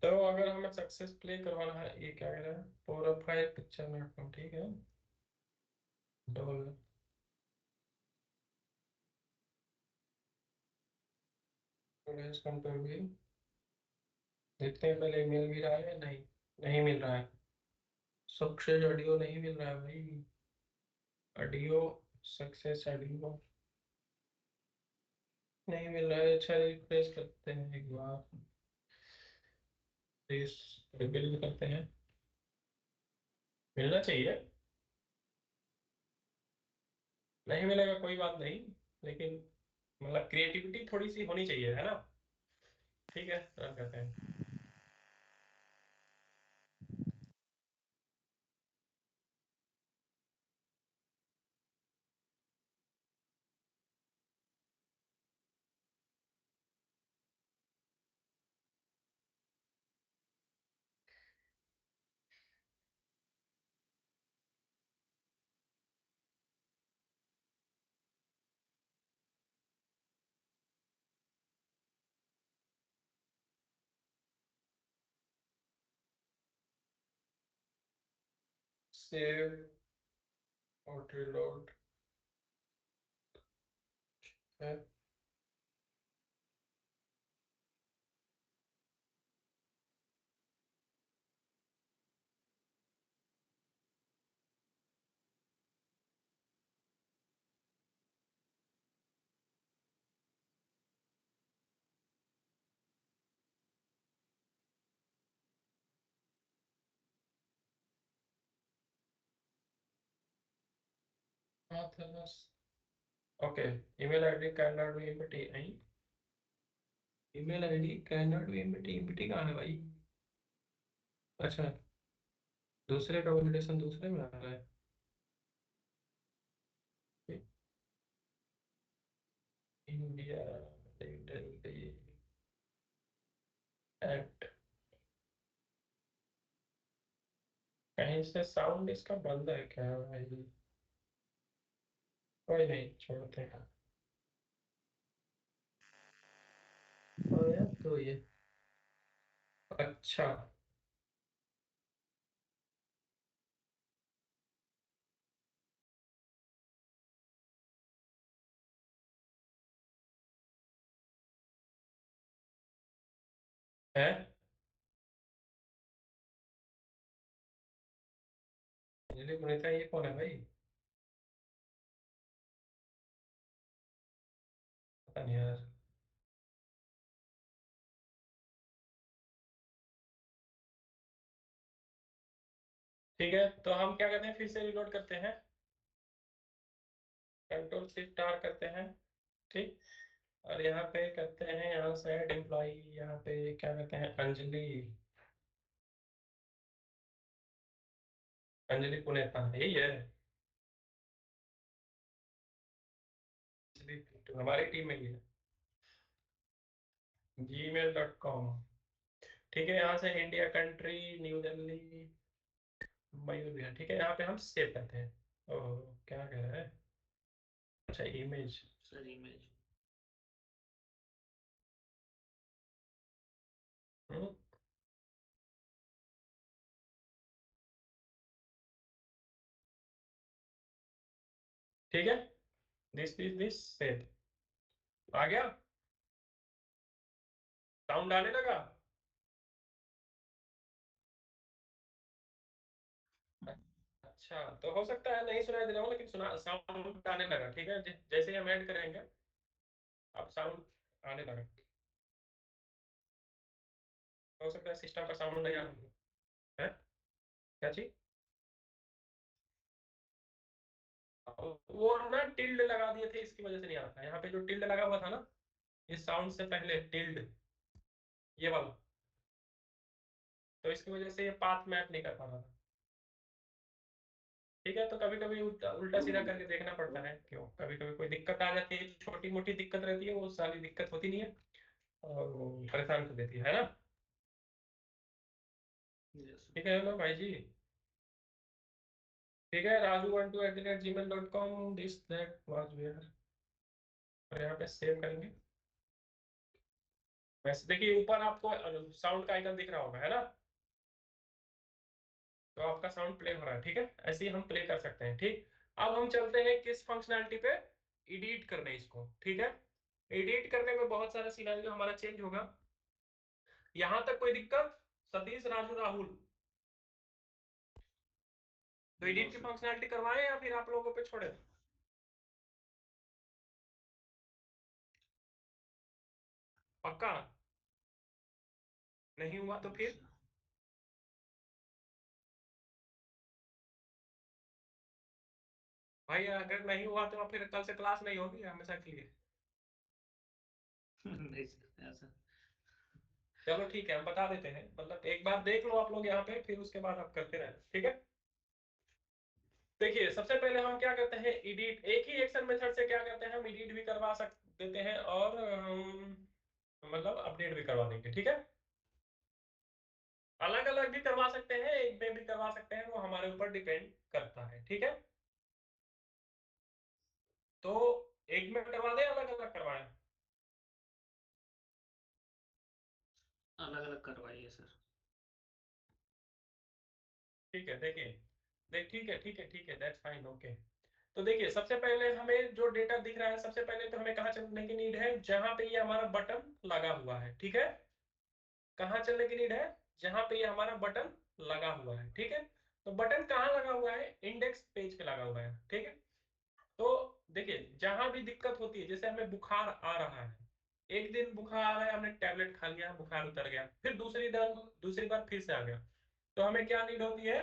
तो अगर हमें सक्सेस प्ले करवाना है ये क्या कह रहा है प्रोफाइल पिक्चर में ठीक है डबल कंट्रोल भी देखते हैं पहले ईमेल मिल रहा है या नहीं नहीं मिल रहा है सक्सेस ऑडियो नहीं मिल रहा है भाई ऑडियो सक्सेस ऑडियो नहीं मिल रहा है अच्छा रिफ्रेश करते हैं एक बार प्लीज रिबिल्ड करते हैं मिलना चाहिए नहीं मिलेगा कोई बात नहीं लेकिन मतलब क्रिएटिविटी थोड़ी सी होनी चाहिए है ना ठीक है रन करते हैं सेव और रिलोड है authors okay email id cannot be empty नहीं email id cannot be empty कहाँ है भाई अच्छा दूसरे का वैलिडेशन दूसरे में आ रहा है इंडिया एक्ट कहीं से साउंड इसका बंद है क्या भाई कोई नहीं छोड़ते हैं तो ये अच्छा है अंजलि पुनीता ये कौन है भाई पता नहीं यार ठीक है तो हम क्या करते हैं फिर से रिलोड करते हैं कंट्रोल शिफ्ट आर करते हैं ठीक और यहाँ पे करते हैं यहाँ से ऐड एम्प्लॉय यहाँ पे क्या कहते हैं अंजलि अंजलि पुनेता यही है अंजलि हमारी टीम में ही है gmail.com ठीक है यहाँ से इंडिया कंट्री न्यू दिल्ली मयूर विहार ठीक है यहाँ पे हम सेव करते हैं ओह क्या कह रहा है अच्छा इमेज सर इमेज ठीक है दिस सेव आ गया साउंड आने लगा अच्छा तो हो सकता है नहीं सुनाई दे रहा हूँ लेकिन सुना साउंड आने लगा ठीक है जैसे ही हम ऐड करेंगे अब साउंड आने लगा हो सकता है सिस्टम का साउंड नहीं आ रहा है क्या चीज? वो ना टिल्ड लगा दिए थे, इसकी वजह से नहीं आ रहा था। यहाँ पे जो टिल्ड लगा हुआ था ना, इस साउंड से पहले टिल्ड, ये वाला, तो इसकी वजह से ये पाथ मैप नहीं कर पा रहा था। ठीक है, तो कभी कभी उल्टा उल्टा सीधा करके देखना पड़ता है, क्यों कभी कभी कोई दिक्कत आ जाती है, छोटी मोटी दिक्कत रहती है, वो सारी दिक्कत होती नहीं है और वो परेशान कर देती है ना। Yes, sir. ठीक है ना भाई जी? ठीक है, raju12@gmail.com, this that was where, और यहाँ पे सेव करेंगे। वैसे देखिए ऊपर आपको साउंड का आइकन दिख रहा होगा, है ना? तो आपका साउंड प्ले हो रहा है, ठीक है, ऐसे ही हम प्ले कर सकते हैं। ठीक, अब हम चलते हैं किस फंक्शनैलिटी पे, एडिट करने इसको। ठीक है, एडिट करने में बहुत सारा सिनेरियो हमारा चेंज होगा। यहां तक कोई दिक्कत? सतीश, राजू, राहुल, तो No, एडिट की sir. फंक्शनैलिटी करवाएं या फिर आप लोगों पे छोड़े? पक्का? नहीं हुआ तो No, फिर sir. भाई, अगर नहीं हुआ तो फिर कल से क्लास नहीं होगी हमेशा के लिए। नहीं sir, ऐसा। चलो ठीक है, हम बता देते हैं, मतलब एक बार देख लो आप लोग यहाँ पे, फिर उसके बाद आप करते रहना। ठीक है, देखिए सबसे पहले हम क्या करते हैं, एडिट, एक ही एक्शन मेथड से क्या करते हैं, हम एडिट भी करवा देते हैं और मतलब अपडेट भी करवा देंगे। ठीक है, अलग अलग भी करवा सकते हैं, एक में भी करवा सकते हैं, वो हमारे ऊपर डिपेंड करता है। ठीक है, तो एक में करवा दें, अलग अलग करवाएं? अलग अलग करवाइए सर। ठीक है, देखिए ठीक है, ठीक है, ठीक है, दैट्स फाइन, ओके। तो देखिए सबसे पहले हमें जो डेटा दिख रहा है, सबसे पहले तो हमें कहाँ चलने की नीड है, जहां पे ये हमारा बटन लगा हुआ है। ठीक है, कहाँ चलने की नीड है? जहां पे ये हमारा बटन लगा हुआ है। ठीक है, तो बटन कहाँ लगा हुआ है? इंडेक्स पेज पे लगा हुआ है। ठीक है, तो देखिए जहां भी दिक्कत होती है, जैसे हमें बुखार आ रहा है, एक दिन बुखार आ रहा है, हमने टैबलेट खा लिया, बुखार उतर गया, फिर दूसरी बार फिर से आ गया, तो हमें क्या नीड होती है?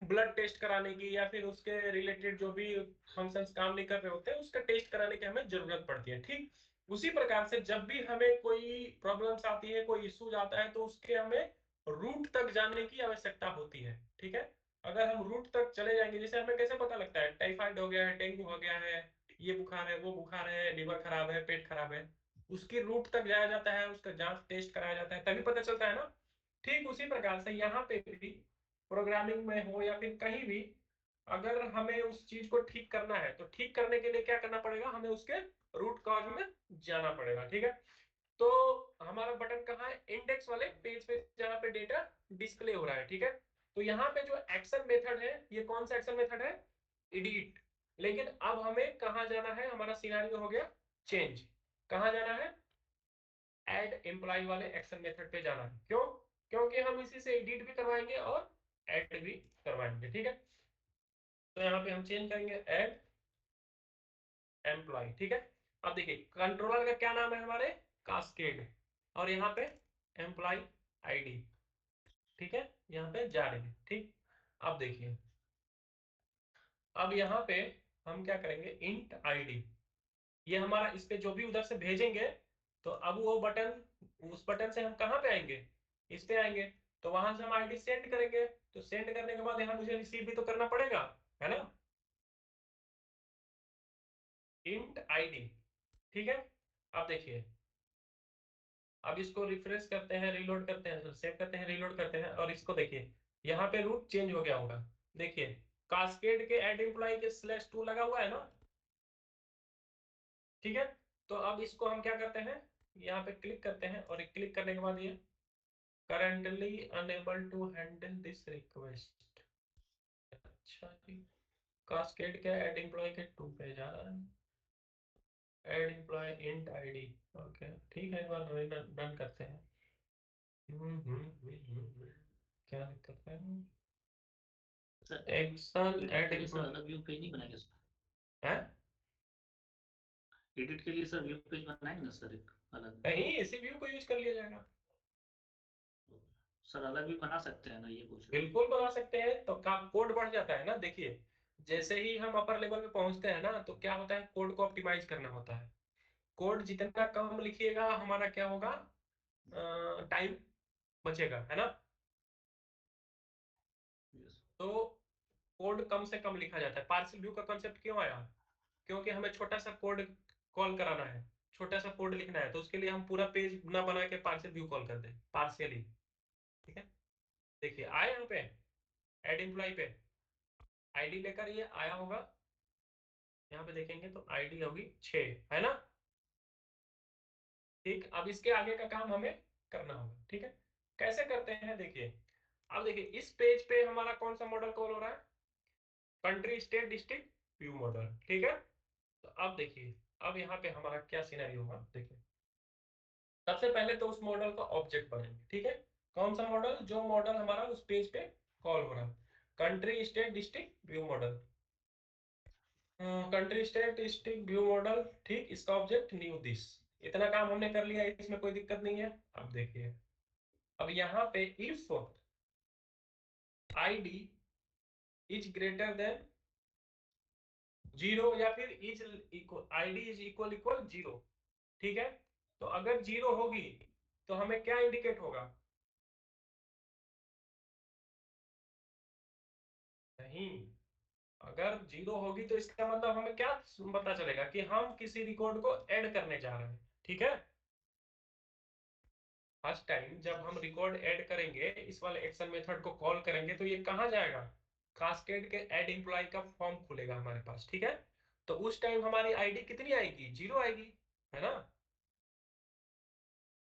ब्लड टेस्ट कराने की, या फिर उसके रिलेटेड जो भी फंक्शंस काम नहीं कर रहे होते हैं उसका टेस्ट कराने की हमें जरूरत पड़ती है। ठीक, उसी प्रकार से जब भी हमें कोई प्रॉब्लम्स आती है, कोई इश्यूज आता है, तो उसके हमें रूट तक जानने की आवश्यकता होती है। ठीक है, अगर हम रूट तक चले जाएंगे, जैसे हमें कैसे पता लगता है टाइफाइड हो गया है, डेंगू हो गया है, ये बुखार है, वो बुखार है, लिवर खराब है, पेट खराब है, उसकी रूट तक जाया जाता है, उसका जांच टेस्ट कराया जाता है, तभी पता चलता है ना। ठीक उसी प्रकार से यहाँ पे भी, प्रोग्रामिंग में हो या फिर कहीं भी, अगर हमें उस चीज को ठीक करना है, तो ठीक करने के लिए क्या करना पड़ेगा, हमें उसके रूट कॉज में जाना पड़ेगा। ठीक है, तो हमारा बटन कहाँ है? इंडेक्स वाले पेज पे, जहाँ पे डेटा डिस्प्ले हो रहा है। ठीक है, तो यहाँ पे जो एक्शन मेथड है, ये कौन सा एक्शन मेथड है? एडिट। लेकिन अब हमें कहाँ जाना है? हमारा सिनेरियो हो गया चेंज, कहाँ जाना है? ऐड एम्प्लॉय वाले एक्शन मेथड पे जाना है। क्यों? क्योंकि हम इसी से एडिट भी करवाएंगे और ऐड भी करवाएंगे। ठीक है, तो यहाँ पे हम चेंज करेंगे ऐड एम्प्लॉय। ठीक है, अब देखिए कंट्रोलर का क्या नाम है हमारे? कास्केड, और यहाँ पे एम्प्लॉय आईडी। ठीक है, यहाँ पे जा रही है। ठीक, अब देखिए, अब यहाँ पे हम क्या करेंगे, इंट आईडी, ये हमारा, इस पे जो भी उधर से भेजेंगे, तो अब वो बटन, उस बटन से हम कहाँ पे आएंगे? इस पे आएंगे, तो वहां से हम आईडी सेंड करेंगे, तो सेंड करने के बाद यहाँ मुझे रिसीव भी तो करना पड़ेगा, है ना? Int ID. ठीक है, अब देखिए, अब इसको रिफ्रेश करते हैं, रीलोड करते हैं, सेव करते हैं, रीलोड करते हैं, और इसको देखिए यहाँ पे रूट चेंज हो गया होगा। देखिए कास्केड के ऐड एम्प्लॉय के /2 लगा हुआ है ना। ठीक है, तो अब इसको हम क्या करते हैं, यहाँ पे क्लिक करते हैं, और क्लिक करने के बाद ये currently unable to handle this request. अच्छा जी, कास्केड के ऐड एम्प्लॉय के 2 पे जा रहा है, add employee int ID. Okay ठीक है, एक बार रन करते हैं। क्या दिक्कत है? सर एक्शन एडिट ऐड के लिए सर एम्प्लॉय अलग व्यू पेज नहीं बनाएंगे सर? है? एडिट के लिए सर व्यू पेज बनाएंगे ना सर, एक अलग? नहीं, इसी व्यू को यूज कर लिया जाएगा। सर अलग भी बना सकते हैं ना, ये पूछ रहे हैं। बिल्कुल बना सकते हैं, तो काम कोड बढ़ जाता है ना। देखिए जैसे ही हम अपर लेवल पे पहुंचते हैं ना, तो क्या होता है, कोड को ऑप्टिमाइज करना होता है। कोड जितना कम लिखिएगा हमारा क्या होगा, टाइम बचेगा, है ना। Yes. तो कोड कम से कम लिखा जाता है। पार्शियल व्यू का कॉन्सेप्ट क्यों आया, क्योंकि हमें छोटा सा कोड कॉल कराना है, छोटा सा कोड लिखना है, तो उसके लिए हम पूरा पेज ना बना के पार्शियल व्यू कॉल कर दें, पार्शियली। ठीक है, देखिए आए यहाँ पे एड एम्प्लॉय पे आईडी लेकर ये आया होगा, यहाँ पे देखेंगे तो आईडी होगी 6, है ना। ठीक, अब इसके आगे का काम हमें करना होगा। ठीक है, कैसे करते हैं देखिए। अब देखिए इस पेज पे हमारा कौन सा मॉडल कॉल हो रहा है, country state district view model. ठीक है, तो अब देखिए, अब यहाँ पे हमारा क्या सिनेरियो होगा देखिए। सबसे पहले तो उस मॉडल का ऑब्जेक्ट बनाएंगे। ठीक है, कौन सा मॉडल, जो मॉडल हमारा उस पेज पे कॉल हो रहा है, country state district view model, country state district view model. ठीक, इसका ऑब्जेक्ट न्यू दिस। इतना काम हमने कर लिया, इसमें कोई दिक्कत नहीं है। अब देखिए, अब यहाँ पे if ID is greater than 0 या फिर is equal, ID is equal equal 0। ठीक है, तो अगर 0 होगी तो हमें क्या इंडिकेट होगा, नहीं, अगर 0 होगी तो इसका मतलब हमें क्या पता चलेगा कि हम किसी रिकॉर्ड को ऐड करने जा रहे हैं। ठीक है, फर्स्ट टाइम जब हम रिकॉर्ड ऐड करेंगे, इस वाले एक्शन मेथड को कॉल करेंगे, तो ये कहाँ जाएगा, कास्केड के ऐड एम्प्लॉय का फॉर्म खुलेगा हमारे पास। ठीक है, तो उस टाइम हमारी आईडी कितनी आएगी, 0 आएगी, है ना।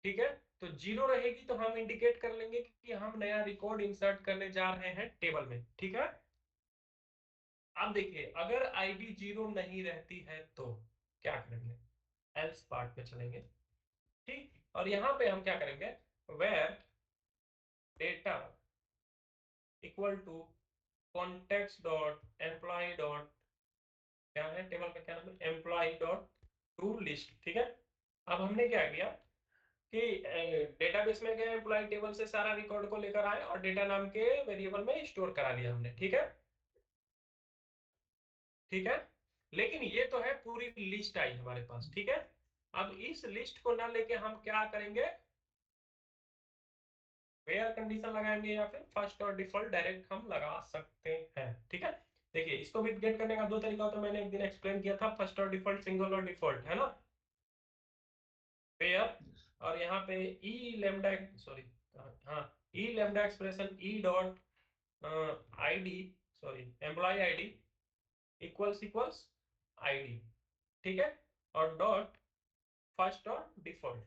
ठीक है, तो 0 रहेगी तो हम इंडिकेट कर लेंगे कि हम नया रिकॉर्ड इंसर्ट करने जा रहे हैं टेबल में। ठीक है, अब देखिए अगर आईडी 0 नहीं रहती है तो क्या करेंगे, एल्स पार्ट में चलेंगे। ठीक, और यहाँ पे हम क्या करेंगे, where data equal to context dot employee dot, क्या है टेबल का क्या नाम है, एम्प्लॉय डॉट टू लिस्ट। ठीक है, अब हमने क्या किया कि डेटाबेस में गए, एम्प्लॉय टेबल से सारा रिकॉर्ड को लेकर आए और डेटा नाम के वेरिएबल में स्टोर करा लिया हमने। ठीक है, ठीक है, लेकिन ये तो है पूरी लिस्ट आई हमारे पास। ठीक है, अब इस लिस्ट को ना लेके हम क्या करेंगे, वेयर कंडीशन लगाएंगे या फिर फर्स्ट और डिफॉल्ट डायरेक्ट हम लगा सकते हैं। ठीक है, देखिए इसको भी गेट करने का दो तरीका होता है, मैंने एक दिन एक्सप्लेन किया था, फर्स्ट और डिफॉल्ट, सिंगल और डिफॉल्ट, है ना, वेयर। Yes. और यहाँ पे ई लेमडा, सॉरी, हाँ, e lambda expression e dot ID, sorry employ ID equals equals ID. ठीक है, और डॉट फर्स्ट और डिफॉल्ट।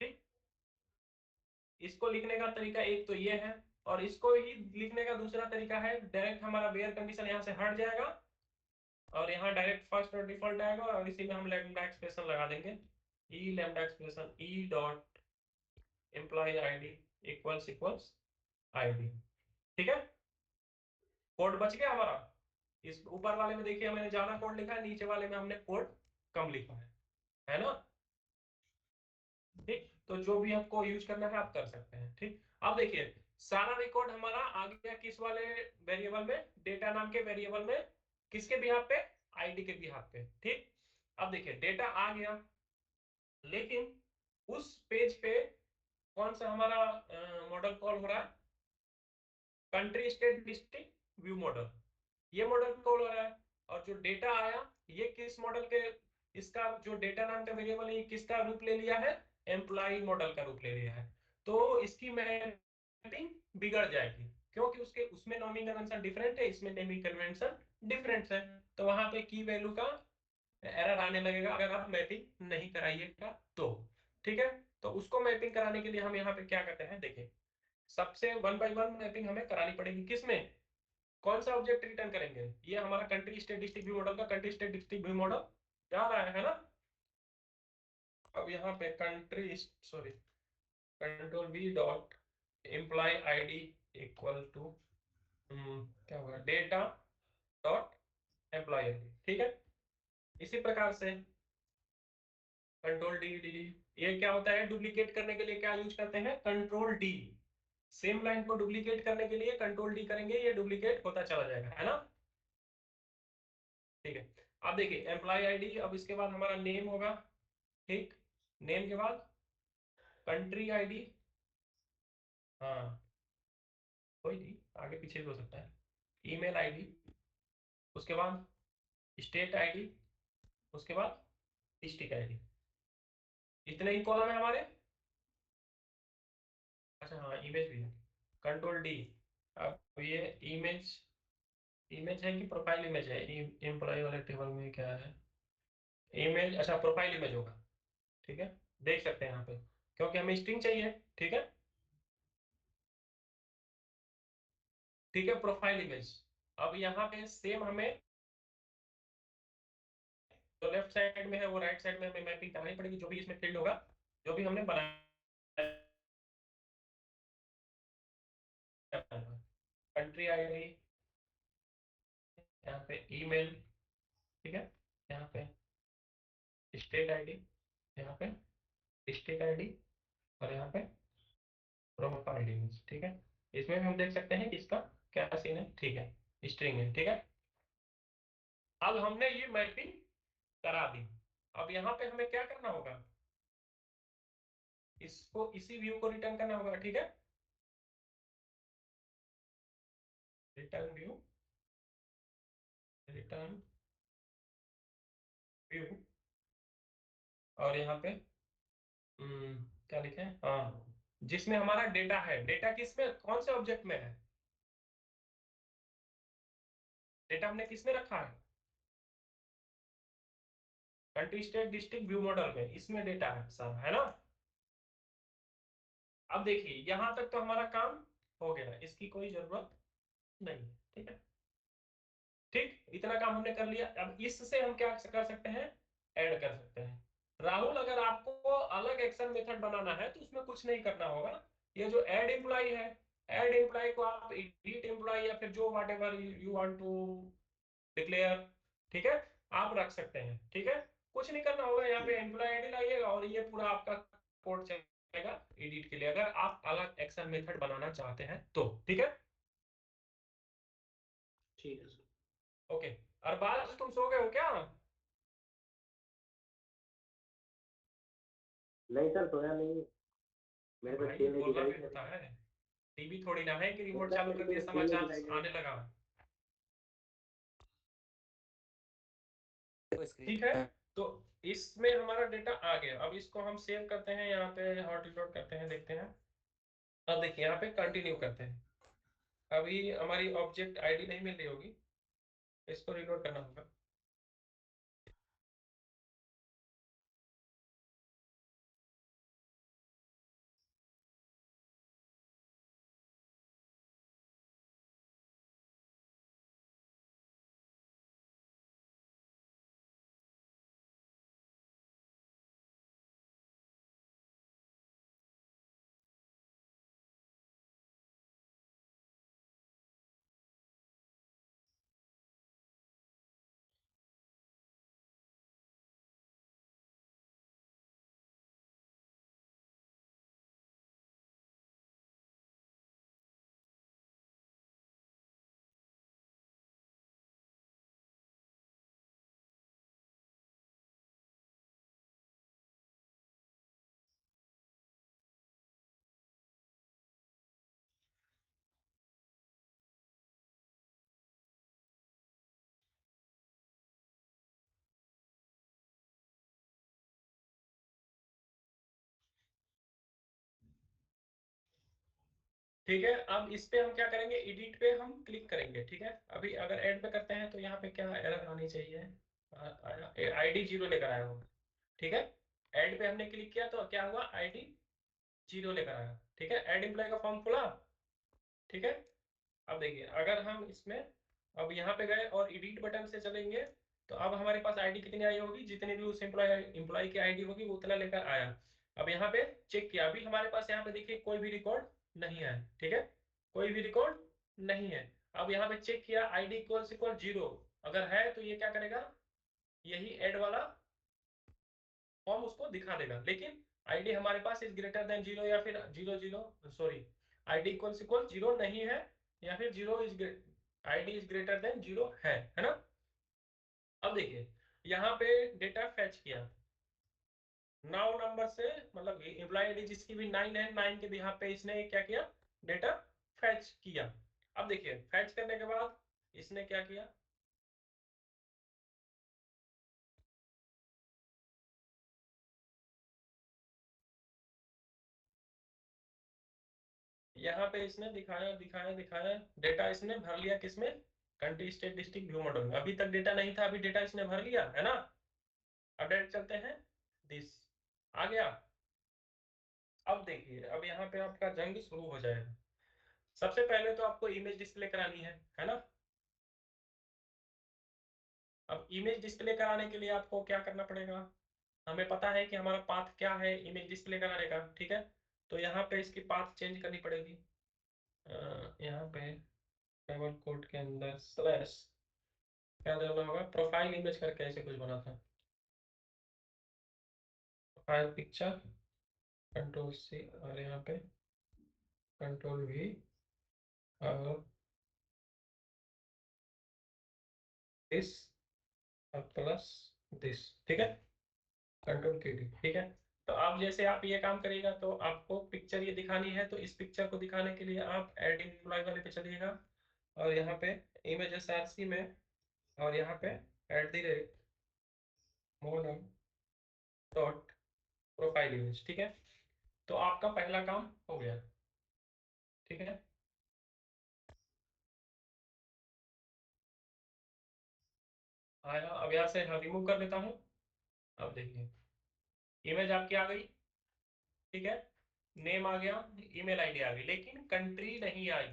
ठीक, इसको लिखने का तरीका एक तो ये है, और इसको ही लिखने का दूसरा तरीका है, डायरेक्ट हमारा वेयर कंडीशन यहाँ से हट जाएगा और यहाँ डायरेक्ट फर्स्ट और डिफॉल्ट आएगा, और इसी में हम लैम्डा एक्सप्रेशन लगा देंगे, e lambda expression e dot employ ID equals equals ID. ठीक है, कोड बच गया हमारा। इस ऊपर वाले में देखिए मैंने ज्यादा कोड लिखा है, नीचे वाले में हमने कोड कम लिखा है ना। ठीक, तो जो भी आपको यूज करना है आप कर सकते हैं। ठीक, अब देखिए सारा रिकॉर्ड हमारा आ गया किस वाले वेरिएबल में, डेटा नाम के वेरिएबल में, किसके बिहाफ पे, आईडी के बिहाफ पे। ठीक, अब देखिए डेटा आ गया, लेकिन उस पेज पे कौन सा हमारा मॉडल कॉल हो रहा है, country state district view model, ये मॉडल कॉल हो रहा है। और जो डेटा आया ये किस मॉडल के, इसका जो डेटा नाम का वेरिएबल है ये किसका रूप ले लिया है, एम्प्लॉय मॉडल का रूप ले लिया है। तो इसकी मैपिंग बिगड़ जाएगी, क्योंकि उसके उसमें नॉमिंग कन्वेंशन डिफरेंट है, इसमें नेमिंग कन्वेंशन डिफरेंट है, तो वहां पे की वैल्यू का एरर आने लगेगा अगर आप मैपिंग नहीं कराइएगा तो। ठीक है, तो उसको मैपिंग कराने के लिए हम यहाँ पे क्या करते हैं, देखिए सबसे वन बाय वन मैपिंग हमें करानी पड़ेगी, किसमें, कौन सा ऑब्जेक्ट रिटर्न करेंगे, ये हमारा country state district view model का country state district view model जा रहा है ना। अब यहाँ पे country, sorry, control V dot employ ID equal to क्या होगा, डेटा डॉट एम्प्लॉय आईडी। ठीक है, इसी प्रकार से कंट्रोल डी डी, ये क्या होता है, डुप्लीकेट करने के लिए क्या यूज करते हैं, कंट्रोल डी, सेम लाइन को डुप्लीकेट करने के लिए कंट्रोल डी करेंगे, ये डुप्लीकेट होता चला जाएगा, है ना। ठीक है, अब देखिए एम्प्लॉय आईडी, अब इसके बाद हमारा नेम होगा, ठीक, नेम के बाद कंट्री आईडी, हाँ कोई नहीं, आगे पीछे भी हो सकता है, ईमेल आईडी, उसके बाद स्टेट आईडी, उसके बाद डिस्ट्रिक्ट आईडी, इतने ही कॉलम है हमारे। अच्छा हाँ इमेज भी है, कंट्रोल डी। अब ये इमेज, इमेज है कि प्रोफाइल इमेज है, एम्प्लॉय वाले टेबल में क्या है, इमेज, अच्छा प्रोफाइल इमेज होगा, ठीक है, देख सकते हैं यहाँ पे, क्योंकि हमें स्ट्रिंग चाहिए, ठीक है, ठीक है, प्रोफाइल इमेज। अब यहाँ पे सेम हमें जो लेफ्ट साइड में है वो राइट साइड में हमें मैपिंग करनी पड़ेगी, जो भी इसमें फील्ड होगा, जो भी हमने बनाया, कंट्री आईडी, यहाँ पे ईमेल, ठीक है, यहाँ पे स्टेट आईडी, यहाँ पे डिस्ट्रिक्ट आईडी, और यहाँ पे प्रोफाइल इमेज, ठीक है। इसमें भी हम देख सकते हैं कि इसका क्या सीन है, ठीक है, स्ट्रिंग है, ठीक है। अब हमने ये मैपिंग करा दी, अब यहाँ पे हमें क्या करना होगा, इसको इसी व्यू को रिटर्न करना होगा, ठीक है, रिटर्न व्यू, रिटर्न व्यू, और यहाँ पे क्या लिखे हैं, हाँ, जिसमें हमारा डेटा है, डेटा किसमें, कौन से ऑब्जेक्ट में है, डेटा हमने किसमें रखा है, country state district view model में, इसमें डेटा है सारा, है ना। अब देखिए यहां तक तो हमारा काम हो गया, इसकी कोई जरूरत नहीं, ठीक है, ठीक, इतना काम हमने कर लिया। अब इससे हम क्या कर सकते हैं, ऐड कर सकते हैं। राहुल अगर आपको अलग एक्शन मेथड बनाना है तो उसमें कुछ नहीं करना होगा, ये जो ऐड एम्प्लॉय है, ऐड एम्प्लॉय को आप एडिट एम्प्लॉय या फिर जो whatever you want to declare, ठीक है, आप रख सकते हैं, ठीक है, कुछ नहीं करना होगा, यहाँ पे एम्प्लॉय आईडी लाइएगा और ये पूरा आपका कोड चलेगा एडिट के लिए, अगर आप अलग एक्शन मेथड बनाना चाहते हैं तो, ठीक है। ठीक है सर। ओके, अरबाज तुम सो गए हो क्या। नहीं सर सोया नहीं, मेरे को भाई 6 में बोलना दिखाई भी दे होता रहा है, टीवी थोड़ी ना है कि रिमोट है, चालू मेरे कर को दिया 6 में समाचार दिखाई दे आने रहा लगा। है स्क्रीन। ठीक है, तो इसमें हमारा डेटा आ गया, अब इसको हम सेव करते हैं, यहाँ पे हॉट रिलोड करते हैं, देखते हैं। अब देखिए यहाँ पे कंटिन्यू करते हैं, अभी हमारी ऑब्जेक्ट आईडी नहीं मिल रही होगी, इसको रिलोड करना होगा। ठीक है, अब इस पे हम क्या करेंगे, एडिट पे हम क्लिक करेंगे, ठीक है, अभी अगर ऐड पे करते हैं तो यहाँ पे क्या एरर आनी चाहिए, आईडी जीरो लेकर आया हो, ठीक है, ऐड पे हमने क्लिक किया तो क्या हुआ, आईडी जीरो लेकर आया, ठीक है, ऐड एम्प्लॉय का फॉर्म खुला, ठीक है। अब देखिए अगर हम इसमें अब यहाँ पे गए और एडिट बटन से चलेंगे तो अब हमारे पास आईडी कितनी आई होगी, जितनी भी उस एम्प्लॉय की आईडी होगी वो उतना लेकर आया। अब यहाँ पे चेक किया, अभी हमारे पास यहाँ पे देखिए कोई भी रिकॉर्ड नहीं है, ठीक है, कोई भी रिकॉर्ड नहीं है। अब यहाँ पे चेक किया आईडी इक्वल इक्वल जीरो, अगर है तो ये क्या करेगा, यही ऐड वाला फॉर्म उसको दिखा देगा, लेकिन आईडी हमारे पास इज ग्रेटर देन जीरो या फिर zero zero, sorry, id equal 0 नहीं है, या फिर 0 is id is greater than 0 है ना। अब देखिए यहाँ पे डेटा फैच किया, नाउ नंबर से, मतलब एम्प्लॉय आईडी जिसकी भी 9 है, 9 के यहाँ पे इसने क्या किया, डेटा फैच किया। अब देखिए फैच करने के बाद इसने क्या किया, यहाँ पे इसने दिखाया डेटा इसने भर लिया, किसमें, country state district view model में। अभी तक डेटा नहीं था, अभी डेटा इसने भर लिया है ना। अब डायरेक्ट चलते हैं दिस, आ गया। अब देखिए अब यहाँ पे आपका जंग शुरू हो जाएगा। सबसे पहले तो आपको इमेज डिस्प्ले करानी है ना। अब इमेज डिस्प्ले कराने के लिए आपको क्या करना पड़ेगा, हमें पता है कि हमारा पाथ क्या है इमेज डिस्प्ले कराने का, ठीक है। तो यहाँ पे इसकी पाथ चेंज करनी पड़ेगी। यहाँ पे टेबल कोड के अंदर स्लैश क्या डालना होगा, प्रोफाइल इमेज करके ऐसे कुछ बना था, प्रोफाइल पिक्चर, कंट्रोल सी, और यहाँ पे कंट्रोल वी, और दिस, और प्लस दिस, ठीक है, कंट्रोल के डी, ठीक है। तो आप जैसे आप ये काम करिएगा तो आपको पिक्चर ये दिखानी है, तो इस पिक्चर को दिखाने के लिए आप एड एम्प्लॉय वाले पे चलिएगा, और यहाँ पे इमेज एसआरसी में, और यहाँ पे @ मॉडल डॉट प्रोफाइल इमेज, ठीक है। तो आपका पहला काम हो गया, ठीक है। आया, अब यहाँ से रिमूव कर देता हूँ। अब देखिए इमेज आपकी आ गई, ठीक है, नेम आ गया, ईमेल आईडी आ गई, लेकिन कंट्री नहीं आई।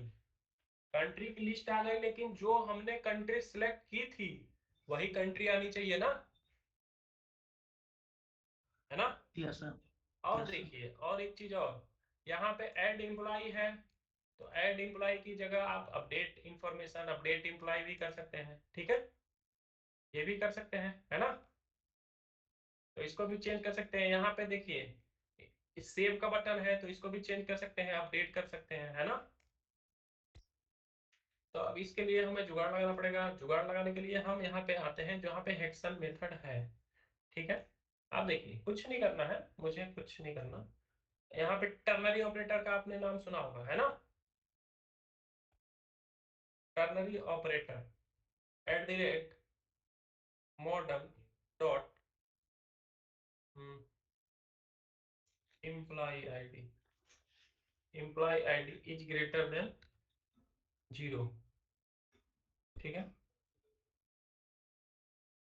कंट्री की लिस्ट आ गई, लेकिन जो हमने कंट्री सिलेक्ट की थी वही कंट्री आनी चाहिए ना, है ना। Yes sir. और यस सर। देखिए और एक चीज और, यहाँ पे ऐड एम्प्लॉय है, तो ऐड एम्प्लॉय की जगह आप अपडेट इंफॉर्मेशन, अपडेट एम्प्लॉय भी कर सकते हैं, ठीक है, ये भी कर सकते हैं, है ना। तो इसको भी चेंज कर सकते हैं। यहाँ पे देखिए सेव का बटन है, तो इसको भी चेंज कर सकते हैं, अपडेट कर सकते हैं, है ना। तो अब इसके लिए हमें जुगाड़ लगाना पड़ेगा। जुगाड़ लगाने के लिए हम यहाँ पे आते हैं जहाँ पे हेक्सन मेथड है, ठीक है। आप देखिए कुछ नहीं करना है, मुझे कुछ नहीं करना। यहाँ पे टर्नरी ऑपरेटर का आपने नाम सुना होगा, है ना। Ternary operator @model dot employ ID, employee ID is greater than 0, ठीक है।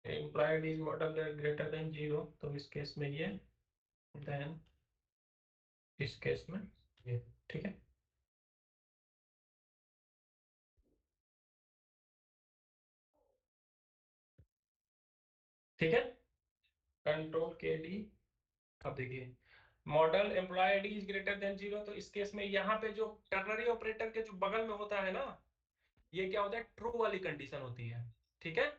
Employee ID is model greater than 0, तो इस केस में ये, देन इस केस में ये, ठीक है। ठीक है, कंट्रोल के डी। अब देखिए model employee ID is greater than 0, तो इस केस में यहाँ पे जो टर्नरी ऑपरेटर के जो बगल में होता है ना, ये क्या होता है, ट्रू वाली कंडीशन होती है, ठीक है।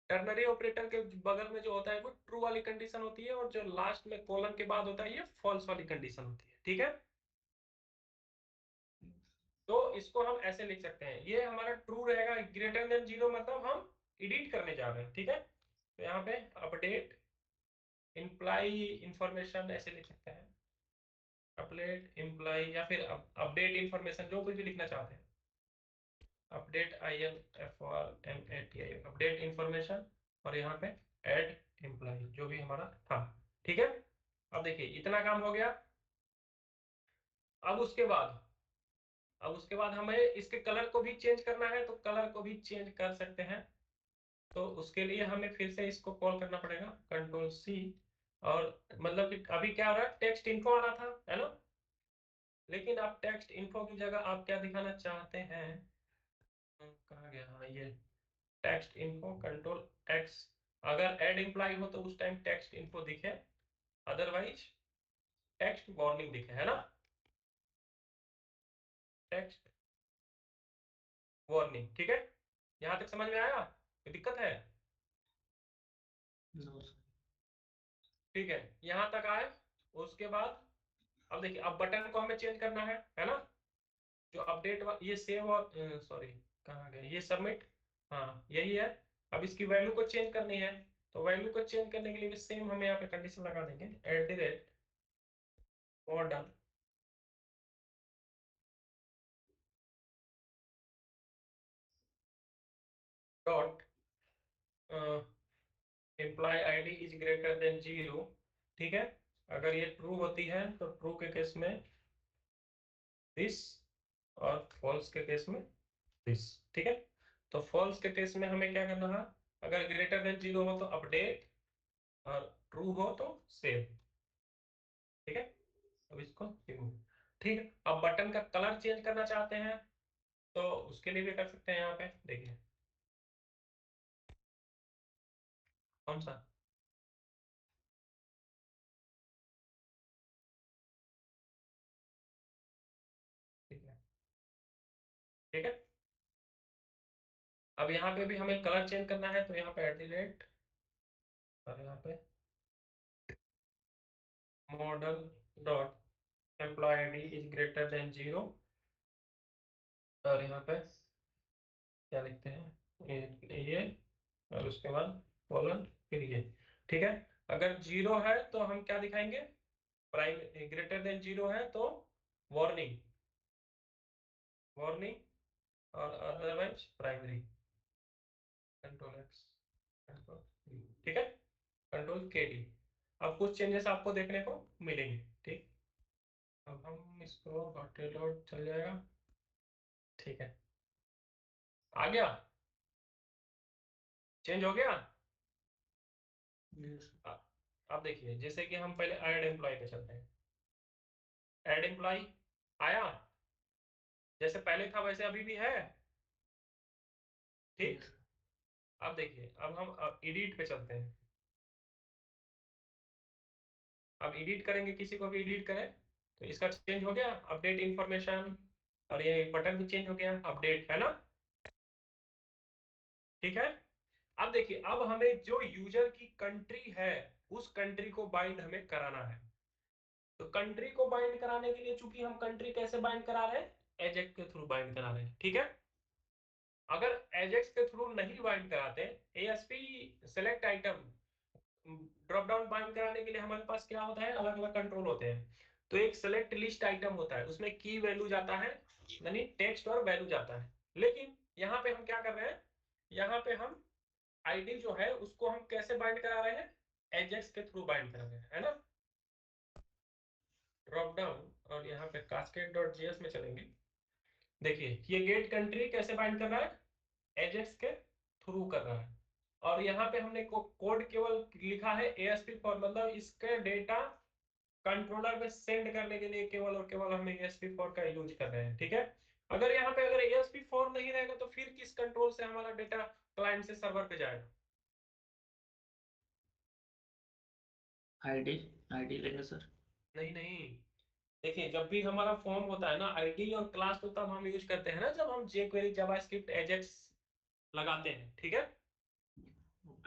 टर्नरी ऑपरेटर के बगल में जो होता है वो ट्रू वाली कंडीशन होती है, और जो लास्ट में कॉलन के बाद होता है ये फॉल्स वाली कंडीशन होती है, ठीक है। तो इसको हम ऐसे लिख सकते हैं, ये हमारा ट्रू रहेगा, ग्रेटर देन 0 मतलब हम एडिट करने जा रहे हैं, ठीक है। तो यहाँ पे अपडेट एम्प्लॉय इंफॉर्मेशन ऐसे लिख सकते हैं, अपडेट एम्प्लॉय, या फिर अपडेट इंफॉर्मेशन, जो कुछ भी लिखना चाहते हैं, अपडेट INFORMATI, अपडेट इंफॉर्मेशन, और यहाँ पे ऐड एम्प्लॉय जो भी हमारा था, ठीक है। अब देखिए इतना काम हो गया। अब उसके बाद हमें इसके कलर को भी चेंज करना है, तो कलर को भी चेंज कर सकते हैं। तो उसके लिए हमें फिर से इसको कॉल करना पड़ेगा, कंट्रोल सी, और मतलब कि अभी क्या हो रहा है, टेक्स्ट इन्फो आ रहा था, है ना। लेकिन आप टेक्स्ट इन्फो की जगह आप क्या दिखाना चाहते हैं, कहाँ गया, हाँ ये टेक्स्ट इन्फो, कंट्रोल एक्स। अगर ऐड एम्प्लॉय हो तो उस टाइम टेक्स्ट इन्फो दिखे, अदरवाइज टेक्स्ट वार्निंग दिखे, है ना, टेक्स्ट वार्निंग, ठीक है। यहां तक समझ में आया, कोई दिक्कत है, नो सर। ठीक है, यहां तक आए। उसके बाद अब देखिए, अब बटन को हमें चेंज करना है ना, जो अपडेट ये सेव और सॉरी कहाँ गए, ये सबमिट, हाँ यही है। अब इसकी वैल्यू को चेंज करनी है, तो वैल्यू को चेंज करने के लिए भी सेम हमें यहाँ पे कंडीशन लगा देंगे, @model dot employ ID is greater than 0, ठीक है। अगर ये ट्रू होती है तो ट्रू के केस में दिस, और फॉल्स के केस में दिस, ठीक है। तो फॉल्स के केस में हमें क्या करना है, अगर ग्रेटर देन 0 हो तो अपडेट, और ट्रू हो तो सेव, ठीक है। अब इसको रिमूव, ठीक है। अब बटन का कलर चेंज करना चाहते हैं तो उसके लिए भी कर सकते हैं, यहाँ पे देखिए कौन सा, ठीक है, ठीक है। अब यहाँ पे भी हमें कलर चेंज करना है, तो यहाँ पे @ और यहाँ पे model dot employ ID is greater than 0, और यहाँ पे क्या लिखते हैं, ये और उसके बाद कॉलन, फिर ये, ठीक है। अगर 0 है तो हम क्या दिखाएंगे, प्राइम, ग्रेटर देन 0 है तो वार्निंग, वार्निंग, और otherwise primary, control x, control, ठीक है, कंट्रोल के डी। अब कुछ चेंजेस आपको देखने को मिलेंगे, ठीक। अब हम इसको डॉट चल जाएगा, ठीक है, आ गया, चेंज हो गया। Yes. अब देखिए, जैसे कि हम पहले ऐड एम्प्लॉय पे चलते हैं, ऐड एम्प्लॉय आया, जैसे पहले था वैसे अभी भी है, ठीक। Yes. अब देखिए, अब हम एडिट पे चलते हैं, अब एडिट करेंगे, किसी को भी एडिट करें तो इसका चेंज हो गया, अपडेट इंफॉर्मेशन, और ये बटन भी चेंज हो गया, अपडेट, है ना, ठीक है। अब देखिए, अब हमें जो यूजर की कंट्री है उस कंट्री को बाइंड हमें कराना है। तो कंट्री को बाइंड कराने के लिए, चूंकि हम कंट्री कैसे बाइंड करा रहे हैं, एजेक्स के थ्रू बाइंड करा रहे हैं, ठीक है। अगर एजेक्स के थ्रू नहीं बाइंड कराते, ASP select item drop down bind कराने के लिए हमारे पास क्या होता है, अलग अलग कंट्रोल होते हैं। तो एक सेलेक्ट लिस्ट आइटम होता है, उसमें की वैल्यू जाता है, यानी टेक्स्ट और वैल्यू जाता है। लेकिन यहाँ पे हम क्या कर रहे हैं, यहाँ पे हम आईडी जो है उसको हम कैसे बाइंड करा रहे हैं, एजेक्स के थ्रू बाइंड करा रहे हैं, है ना। ड्रॉप डाउन और यहाँ पे cascade.js में चलेंगे, देखिए ये गेट कंट्री कैसे बाइंड कर रहा है, एजेक्स के थ्रू कर रहा है। और यहाँ पे हमने कोड केवल लिखा है ASP फॉर, मतलब इसके डेटा कंट्रोलर में सेंड करने के लिए केवल और केवल हम ASP4 का यूज कर रहे हैं, ठीक है। अगर यहाँ पे अगर ASP4 नहीं रहेगा तो फिर किस कंट्रोल से हमारा डेटा क्लाइंट से सर्वर पे जाएगा, आईडी आईडी लेंगे सर। नहीं नहीं, देखिए जब भी हमारा फॉर्म होता है ना, आईडी और क्लास तो तब हम यूज करते हैं ना जब हम jQuery जावास्क्रिप्ट एजेक्स लगाते हैं, ठीक है।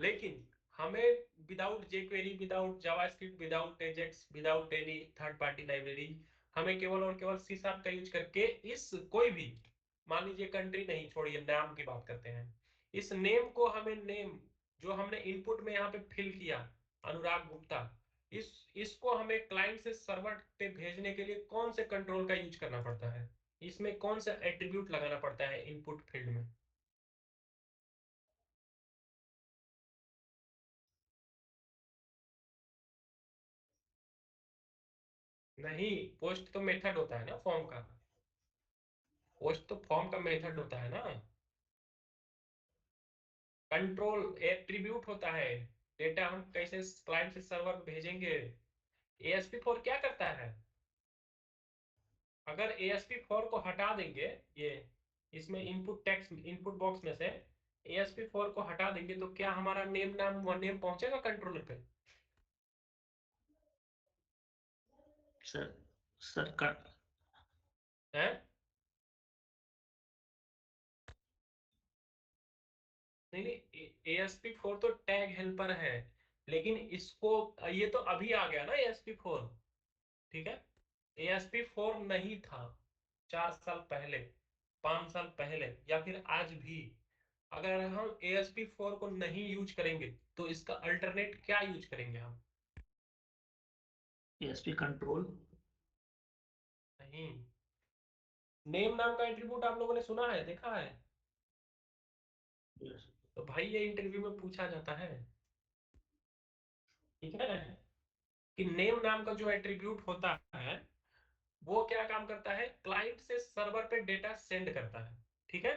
लेकिन हमें without jQuery, without JavaScript, without Ajax, without any third party library, हमें केवल और केवल C# का यूज करके इस कोई भी, मान लीजिए कंट्री नहीं, छोड़िए नाम की बात करते हैं, इस नेम को हमें, नेम जो हमने इनपुट में यहाँ पे फिल किया, अनुराग गुप्ता, इसको हमें क्लाइंट से सर्वर पे भेजने के लिए कौन से कंट्रोल का यूज करना पड़ता है, इसमें कौन सा एट्रीब्यूट लगाना पड़ता है इनपुट फील्ड में। नहीं, पोस्ट तो मेथड होता है ना फॉर्म का, पोस्ट तो फॉर्म का मेथड होता है ना, कंट्रोल एट्रीब्यूट होता है, डेटा हम कैसे क्लाइंट से सर्वर भेजेंगे। ASP4 क्या करता है, अगर ASP4 को हटा देंगे, ये इसमें इनपुट टेक्स्ट, इनपुट बॉक्स में से ASP4 को हटा देंगे तो क्या हमारा नेम, नाम व नेम पहुंचेगा कंट्रोलर पे, सर सर का है। नहीं नहीं, ASP4 तो टैग हेल्पर है, लेकिन इसको, ये तो अभी आ गया ना ASP4, ठीक है। ASP4 नहीं था 4 साल पहले, 5 साल पहले, या फिर आज भी, अगर हम ASP4 को नहीं यूज करेंगे तो इसका अल्टरनेट क्या यूज करेंगे हम? ASP control. नहीं, नेम नाम का एट्रीब्यूट आप लोगों ने सुना है, देखा है? तो भाई ये इंटरव्यू में पूछा जाता है, ठीक है, कि नेम नाम का जो एट्रीब्यूट होता है वो क्या काम करता है? क्लाइंट से सर्वर पे डेटा सेंड करता है, ठीक है।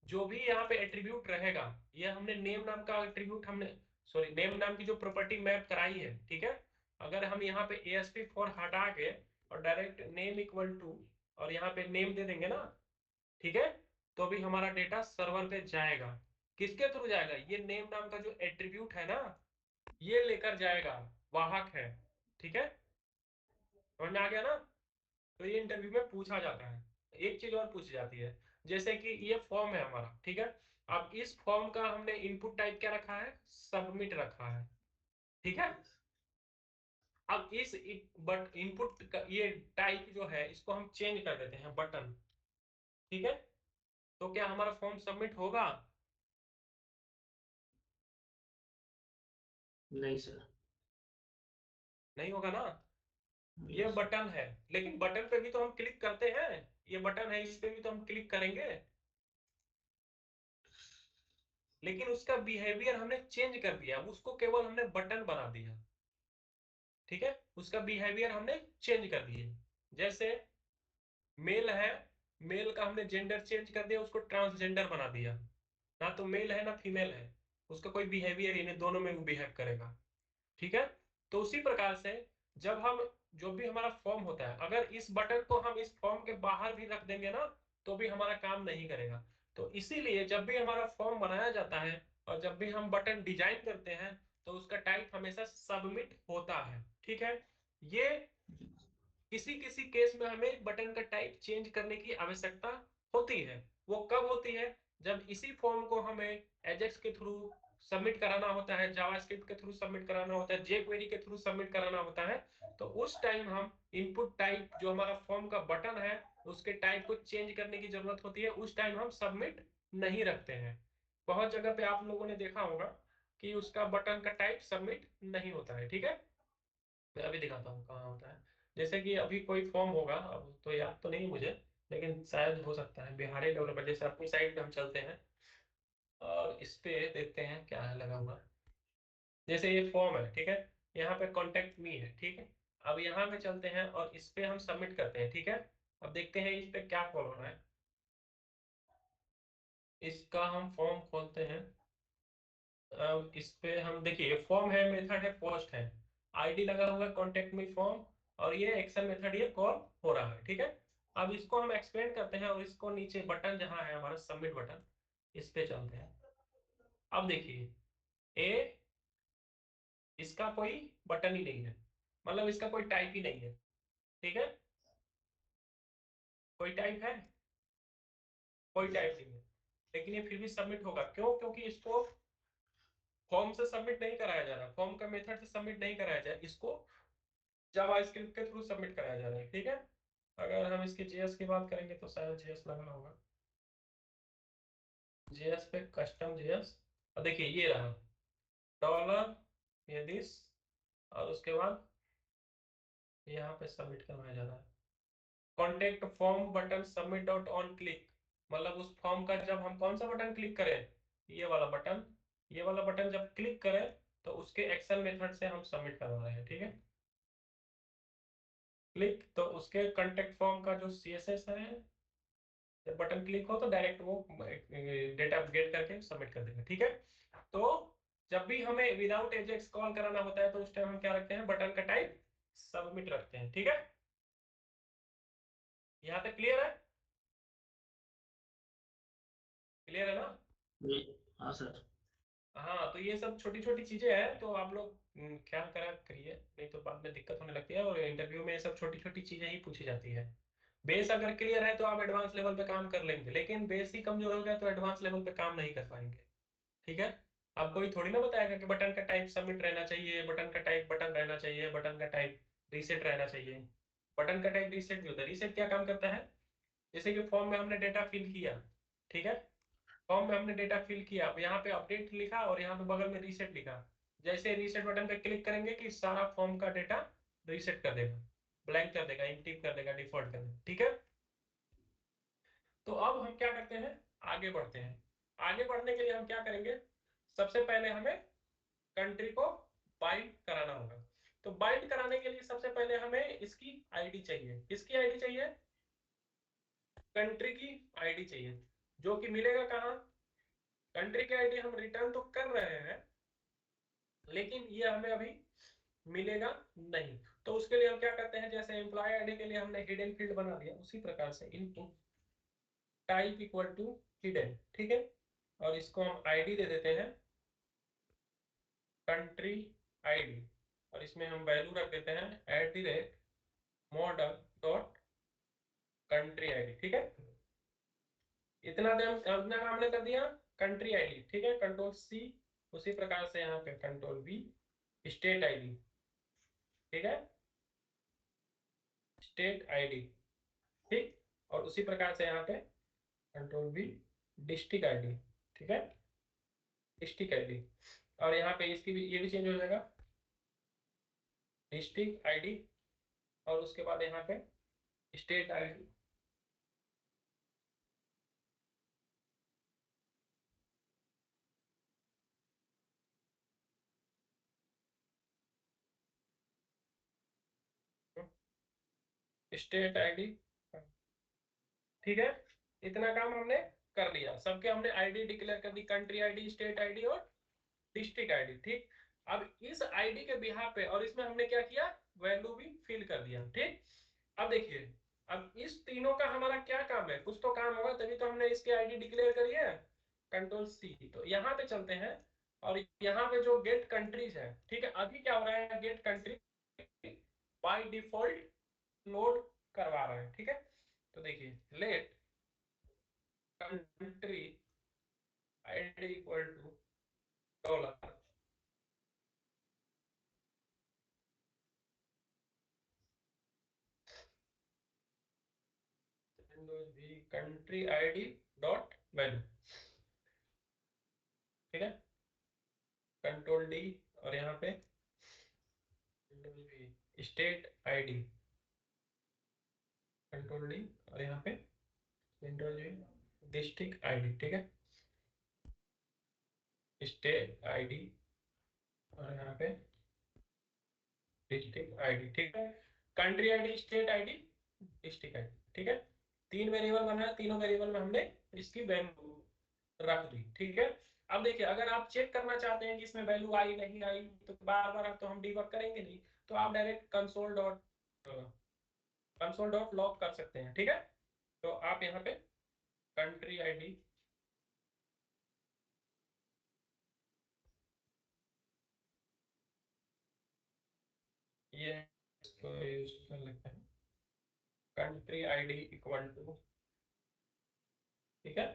जो भी यहाँ पे एट्रीब्यूट रहेगा, ये हमने नेम नाम का एट्रीब्यूट, हमने सॉरी नेम नाम की जो प्रॉपर्टी मैप कराई है, ठीक है। अगर हम यहाँ पे ASP4 हटा के और डायरेक्ट नेम इक्वल टू और यहाँ पे नेम दे देंगे ना, ठीक है, तो अभी हमारा डेटा सर्वर पे जाएगा। किसके थ्रू जाएगा? ये नेम नाम का जो एट्रीब्यूट है ना, ये लेकर जाएगा, वाहक है, ठीक है, समझ में आ गया ना? तो ये इंटरव्यू में पूछा जाता है। एक चीज और पूछी जाती है, जैसे कि ये फॉर्म है हमारा, ठीक है। अब इस फॉर्म का हमने इनपुट टाइप क्या रखा है? सबमिट रखा है, ठीक है। अब इस बट इनपुट का ये टाइप जो है इसको हम चेंज कर देते हैं बटन, ठीक है। तो क्या हमारा फॉर्म सबमिट होगा? नहीं सर। नहीं होगा ना। ये Yes. बटन है, लेकिन बटन पे भी तो हम क्लिक करते हैं, ये बटन है, इस पे भी तो हम क्लिक करेंगे, लेकिन उसका बिहेवियर हमने चेंज कर दिया, उसको केवल हमने बटन बना दिया, ठीक है। उसका बिहेवियर हमने चेंज कर दिया। जैसे मेल है, मेल का हमने जेंडर चेंज कर दिया, उसको ट्रांसजेंडर बना दिया, ना तो मेल है ना फीमेल है, उसका कोई बिहेवियर ही नहीं, दोनों में वो बिहेव करेगा, ठीक है। तो उसी प्रकार से जब हम जो भी हमारा फॉर्म होता है, अगर इस बटन को हम इस फॉर्म के बाहर भी रख देंगे ना तो भी हमारा काम नहीं करेगा। तो इसीलिए जब भी हमारा फॉर्म बनाया जाता है और जब भी हम बटन डिजाइन करते हैं तो उसका टाइप हमेशा सबमिट होता है, ठीक है। ये किसी किसी केस में हमें बटन का टाइप चेंज करने की आवश्यकता होती है। वो कब होती है? जब इसी फॉर्म को हमें एजेक्स के थ्रू सबमिट कराना होता है, जावास्क्रिप्ट के थ्रू सबमिट कराना होता है, जेक्वेरी के थ्रू सबमिट कराना होता है, तो उस टाइम हम इनपुट टाइप जो हमारा फॉर्म का बटन है उसके टाइप को चेंज करने की जरूरत होती है, उस टाइम हम सबमिट नहीं रखते हैं। बहुत जगह पे आप लोगों ने देखा होगा कि उसका बटन का टाइप सबमिट नहीं होता है, ठीक है। मैं अभी दिखाता हूँ कहाँ होता है। जैसे कि अभी कोई फॉर्म होगा, अब तो याद तो नहीं मुझे, लेकिन शायद हो सकता है बिहारी डेवलपर, जैसे अपनी साइड पे हम चलते हैं और इस पे देखते हैं क्या है लगा हुआ। जैसे ये फॉर्म है, ठीक है, यहाँ पे कॉन्टेक्ट मी है, ठीक है। अब यहाँ पे चलते हैं और इस पे हम सबमिट करते हैं, ठीक है। अब देखते हैं इस पे क्या कॉल हो रहा है। इसका हम फॉर्म खोलते हैं। अब इस पे हम देखिए फॉर्म है, मेथड है, पोस्ट है, आईडी लगा हुआ है, कॉन्टेक्ट मी फॉर्म, और ये एक्शन मेथड ये कॉल हो रहा है, ठीक है। अब इसको हम एक्सपेंड करते हैं और इसको नीचे बटन जहां है हमारा सबमिट बटन, इस पे चलते हैं। अब देखिए ए, इसका कोई बटन ही नहीं है, मतलब इसका कोई टाइप ही नहीं है, ठीक है। कोई टाइप है? कोई टाइप नहीं है, लेकिन ये फिर भी सबमिट होगा। क्यों? क्योंकि इसको फॉर्म से सबमिट नहीं कराया जा रहा, फॉर्म का मेथड से सबमिट नहीं कराया जाए, इसको जावास्क्रिप्ट के थ्रू सबमिट कराया जा रहा है, ठीक है। अगर हम इसके जेएस की बात करेंगे तो शायद जेएस लगा होगा, जेएस पे कस्टम जेएस, और देखिए ये रहा डॉलर ये दिस, और उसके बाद यहाँ पे सबमिट करवाया जा रहा है। Contact form button submit dot on click, मतलब उस फॉर्म का जब हम कौन सा बटन क्लिक करें, ये वाला बटन, ये वाला बटन जब क्लिक करें तो उसके एक्शन मेथड से हम सबमिट करवा रहे हैं, ठीक है। क्लिक, तो उसके कॉन्टेक्ट फॉर्म का जो सीएसएस है, जब बटन क्लिक हो तो डायरेक्ट वो डेटा गेट करके सबमिट कर देगा, ठीक है। तो जब भी हमें विदाउट एजेक्स कॉल कराना होता है तो उस टाइम हम क्या रखते हैं? बटन का टाइप सबमिट रखते हैं, ठीक है। यहाँ तक क्लियर है? क्लियर है ना? हाँ सर। हाँ, तो ये सब छोटी छोटी चीजें हैं, तो आप लोग ख्याल करा करिए, नहीं तो बाद में दिक्कत होने लगती है, और इंटरव्यू में ये सब छोटी छोटी चीजें ही पूछी जाती है। बेस अगर क्लियर है तो आप एडवांस लेवल पे काम कर लेंगे, लेकिन बेस ही कमजोर हो गया तो एडवांस लेवल पे काम नहीं कर पाएंगे, ठीक है। अब कोई थोड़ी ना बताएगा कि बटन का टाइप सबमिट रहना चाहिए, बटन का टाइप बटन रहना चाहिए, बटन का टाइप रीसेट रहना चाहिए, बटन का टाइप रीसेट भी होता है। रीसेट क्या काम करता है, जैसे कि फॉर्म में हमने डेटा फिल किया, ठीक है, फॉर्म में हमने डेटा फिल किया, अब यहाँ पे अपडेट लिखा और यहाँ पे बगल में रीसेट लिखा, जैसे रीसेट बटन पे क्लिक करेंगे कि सारा फॉर्म का डेटा रीसेट कर देगा, ब्लैंक कर देगा, इनएक्टिव कर देगा, डिफॉल्ट कर देगा, ठीक है। तो अब हम क्या करते हैं, आगे बढ़ते हैं। आगे बढ़ने के लिए हम क्या करेंगे, सबसे पहले हमें कंट्री को बाइंड कराना होगा। तो बाइंड कराने के लिए सबसे पहले हमें इसकी आईडी चाहिए। किसकी आईडी चाहिए, कंट्री की आईडी चाहिए, जो कि मिलेगा कहाँ, कंट्री की आईडी हम रिटर्न तो कर रहे हैं लेकिन ये हमें अभी मिलेगा नहीं। तो उसके लिए हम क्या करते हैं, जैसे एम्प्लॉय आईडी के लिए हमने हिडन फील्ड बना दिया, उसी प्रकार से input type equal to hidden, ठीक है, और इसको हम आईडी दे देते हैं कंट्री आईडी, और इसमें हम वैल्यू रख देते हैं @model डॉट कंट्री आईडी, ठीक है। इतना काम हमने कर दिया कंट्री आईडी, ठीक है, कंट्रोल सी, उसी प्रकार से यहाँ पे कंट्रोल वी स्टेट आईडी, ठीक है, स्टेट आईडी, ठीक, और उसी प्रकार से यहाँ पे कंट्रोल वी डिस्ट्रिक्ट आईडी, ठीक है, डिस्ट्रिक्ट आईडी, और यहाँ पे इसकी भी ये भी चेंज हो जाएगा डिस्ट्रिक्ट आईडी, और उसके बाद यहाँ पे स्टेट आईडी, स्टेट आईडी, ठीक है। इतना काम हमने कर लिया, सबके हमने आईडी डिक्लेयर कर दी, कंट्री आईडी, स्टेट आईडी और डिस्ट्रिक्ट आईडी, ठीक। अब इस आईडी के बिहाफ पे, और इसमें हमने क्या किया, वैल्यू भी फिल कर दिया, ठीक। अब देखिए, अब इस तीनों का हमारा क्या काम है, कुछ तो काम होगा, तभी तो हमने इसके आईडी डिक्लेयर करी है, कंट्रोल सी। तो यहाँ पे चलते हैं, और यहाँ पे जो गेट कंट्रीज है, ठीक है, अभी क्या हो रहा है, get country by default load करवा रहा है, ठीक है। तो देखिए, let country ID equal to $, country ID dot value, ठीक है, कंट्रोल डी, और यहाँ पे स्टेट आईडी, कंट्रोल डी, और यहाँ पे डिस्ट्रिक्ट आईडी, ठीक है, स्टेट आईडी, और यहाँ पे डिस्ट्रिक्ट आईडी, ठीक है, country ID, state ID, district ID, ठीक है। 3 वेरिएबल बनाया, तीनों वेरिएबल में हमने इसकी वैल्यू रख दी, ठीक है। अब देखिए, अगर आप चेक करना चाहते हैं कि इसमें वैल्यू आई नहीं आई, तो बार बार तो हम डीबग करेंगे नहीं, तो आप डायरेक्ट कंसोल डॉट लॉग कर सकते हैं, ठीक है। तो आप यहाँ पे कंट्री आईडी, ये इसको यूज कर लेते हैं, कंट्री आईडी इक्वल टू, ठीक है,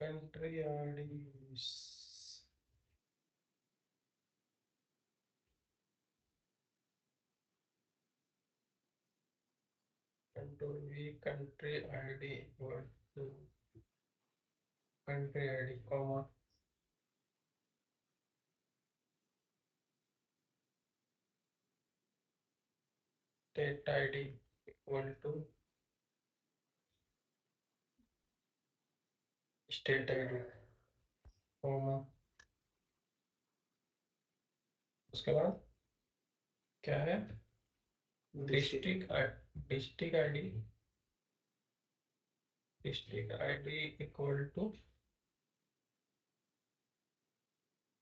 country ID control V country ID equal to country ID comma state ID equal to state ID comma, उसके बाद क्या है, district ID, district ID equal to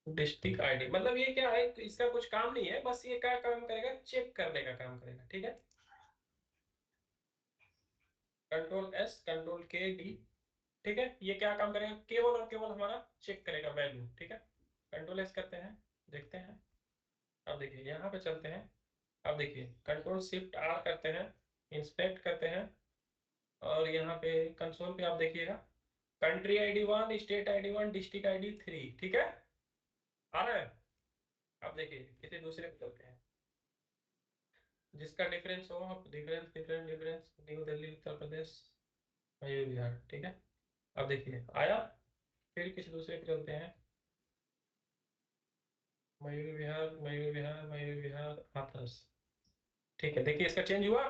district ID. मतलब ये क्या है, इसका कुछ काम नहीं है, बस ये क्या काम करेगा, चेक करने का काम करेगा, ठीक है। कंट्रोल एस, कंट्रोल के डी, ठीक है, ये क्या काम करेगा, केवल और केवल हमारा चेक करेगा वैल्यू। ठीक है, कंट्रोल एस करते हैं, देखते हैं। अब देखिए यहाँ पे चलते हैं, अब देखिए कंट्रोल शिफ्ट आर करते हैं, इंस्पेक्ट करते हैं, और यहाँ पे कंसोल पे आप देखिएगा country ID 1, state ID 1, district ID 3। ठीक है, आ रहा है। अब देखिए किसी दूसरे पे चलते हैं जिसका डिफरेंस हो, difference difference difference, New Delhi Uttar Pradesh, Mayur Vihar. ठीक है, अब देखिए आया। फिर किसी दूसरे पे चलते हैं, मयूर विहार मयूर विहार मयूर विहार हाथरस। ठीक है, देखिए इसका चेंज हुआ,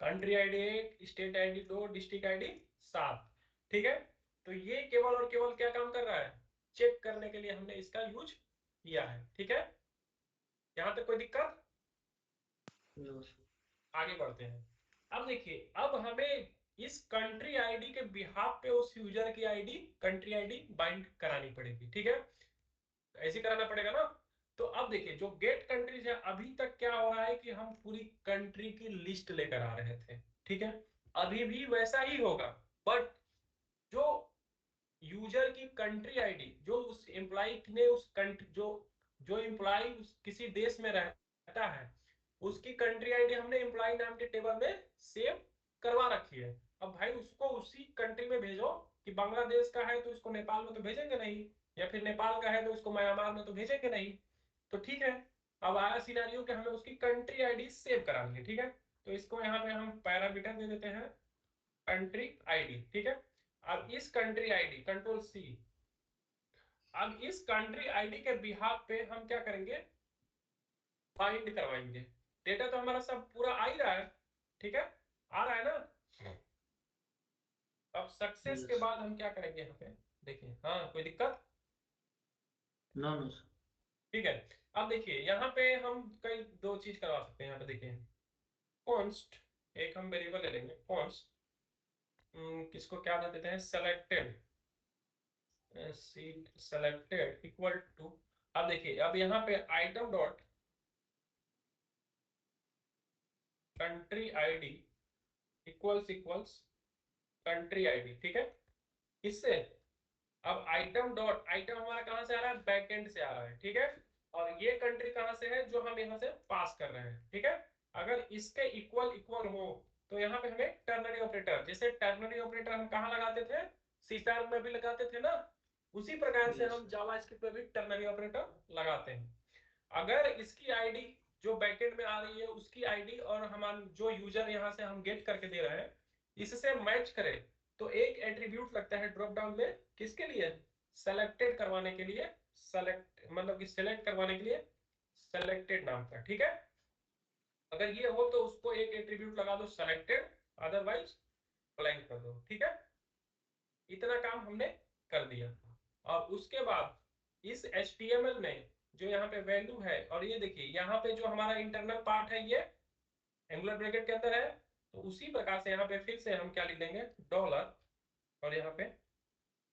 country ID 1, state ID 2, district ID 7। ठीक है, तो ये केवल और केवल क्या काम कर रहा है, चेक करने के लिए हमने इसका यूज किया है। ठीक है, यहाँ तक कोई दिक्कत? No, sir. आगे बढ़ते हैं। अब देखिए, अब हमें इस कंट्री आईडी के बिहाफ पे उस यूजर की आईडी, कंट्री आईडी बाइंड करानी पड़ेगी। ठीक है, ऐसे कराना पड़ेगा ना। तो अब देखिए जो गेट कंट्रीज है, अभी तक क्या हो रहा है कि हम पूरी कंट्री की लिस्ट लेकर आ रहे थे। ठीक है, अभी भी वैसा ही होगा, बट जो यूजर की कंट्री आईडी, जो उस एम्प्लॉय ने उस कंट्री, जो जो एम्प्लॉय किसी देश में रहता है, उसकी कंट्री आईडी हमने एम्प्लॉय नाम के टेबल में सेव करवा रखी है। अब भाई उसको उसी कंट्री में भेजो, कि बांग्लादेश का है तो इसको नेपाल में तो भेजेंगे नहीं, या फिर नेपाल का है तो इसको म्यांमार में तो भेजेंगे नहीं। तो ठीक है, अब आया सिनेरियो कि हमें उसकी कंट्री आईडी सेव करानी है। ठीक है, तो इसको यहाँ पे हम पैरामीटर दे देते हैं कंट्री आईडी। ठीक है, अब इस कंट्री आईडी, कंट्रोल सी, अब इस कंट्री आईडी के बिहाफ पे हम क्या करेंगे, बाइंड करवाएंगे। डेटा तो हमारा सब पूरा आ ही रहा है। ठीक है, आ रहा है ना। अब सक्सेस के Yes. बाद हम क्या करेंगे, यहाँ पे देखिए, हाँ कोई दिक्कत? No, no, sir. ठीक है, अब देखिए यहाँ पे हम कई दो चीज करवा सकते हैं। यहाँ पे देखिए कॉन्स्ट, एक हम वेरिएबल ले लेंगे कॉन्स्ट, किसको क्या दे देते हैं, selected, seat selected equal to, अब देखिए अब यहाँ पे item dot country ID equals equals country ID. ठीक है, इससे अब आइटम डॉट, आइटम हमारा कहां से आ रहा है, बैकएंड से आ रहा है। ठीक है, और ये कंट्री कहां से है, जो हम यहाँ से पास कर रहे हैं। ठीक है, अगर इसके इक्वल इक्वल हो तो यहाँ पे हमें टर्नरी ऑपरेटर, जैसे टर्नरी ऑपरेटर हम कहाँ लगाते थे, सी शार्प में भी लगाते थे ना, उसी प्रकार से Yes, हम sir. जावास्क्रिप्ट में भी टर्नरी ऑपरेटर लगाते हैं। अगर इसकी आईडी जो बैकएंड में आ रही है, उसकी आईडी और हमारा जो यूजर यहाँ से हम गेट करके दे रहे हैं, इससे मैच करे, तो एक एट्रीब्यूट लगता है ड्रॉप डाउन में, किसके लिए, सेलेक्टेड करवाने के लिए, सेलेक्ट मतलब कि सेलेक्ट करवाने के लिए सेलेक्टेड नाम का। ठीक है, अगर ये हो तो उसको एक एट्रीब्यूट लगा दो सेलेक्टेड, अदरवाइज ब्लैंक कर दो। ठीक है, इतना काम हमने कर दिया। और उसके बाद इस HTML में जो यहाँ पे वैल्यू है, और ये देखिए यहाँ पे जो हमारा इंटरनल पार्ट है, ये एंगुलर ब्रैकेट के अंदर है, तो उसी प्रकार से यहाँ पे फिर से हम क्या लिख देंगे, डॉलर, और यहाँ पे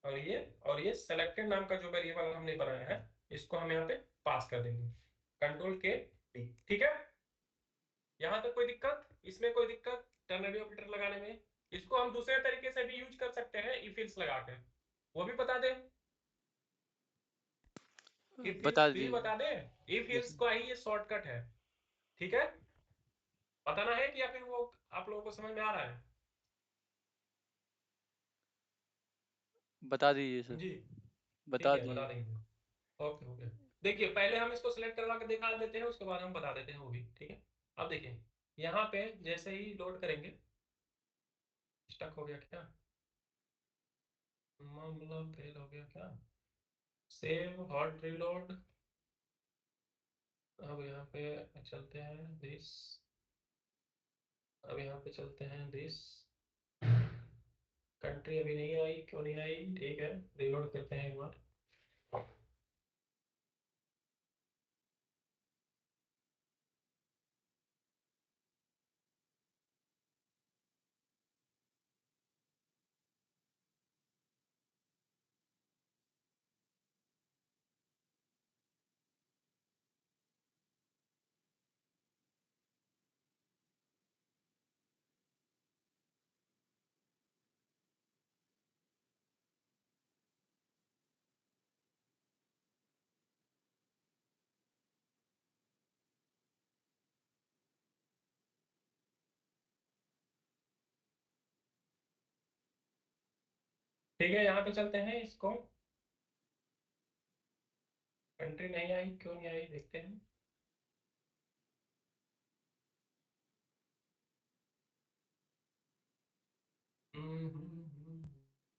और ये सेलेक्टेड नाम का जो वेरिएबल हमने बनाया है, इसको हम यहाँ पे पास कर देंगे, कंट्रोल के डी। ठीक है, यहाँ तक कोई दिक्कत, इसमें कोई दिक्कत टर्नरी ऑपरेटर लगाने में? इसको हम दूसरे तरीके से भी यूज कर सकते हैं, इफ एल्स लगा के, वो भी बता दें, इफ बता एल्स भी दीजिए। बता दें। If yes. एल्स का ही ये शॉर्टकट है। ठीक है, बताना है कि या फिर वो आप लोगों को समझ में आ रहा है? बता दीजिए सर। जी, ठीक बता है, बता दीजिए। देंगे। ओके ओके, देखिए पहले हम इसको सिलेक्ट करवा के दिखा देते हैं, उसके बाद हम बता देते हैं वो भी। ठीक है, अब देखिए यहाँ पे जैसे ही लोड करेंगे, स्टक हो गया क्या, मामला फेल हो गया क्या, सेव हॉट रीलोड। अब यहाँ पे चलते हैं दिस, अब यहाँ पे चलते हैं दिस, कंट्री अभी नहीं आई, क्यों नहीं आई, ठीक है, रीलोड करते हैं एक बार। ठीक है, यहाँ पे चलते हैं इसको। कंट्री नहीं आई, क्यों नहीं आई देखते हैं।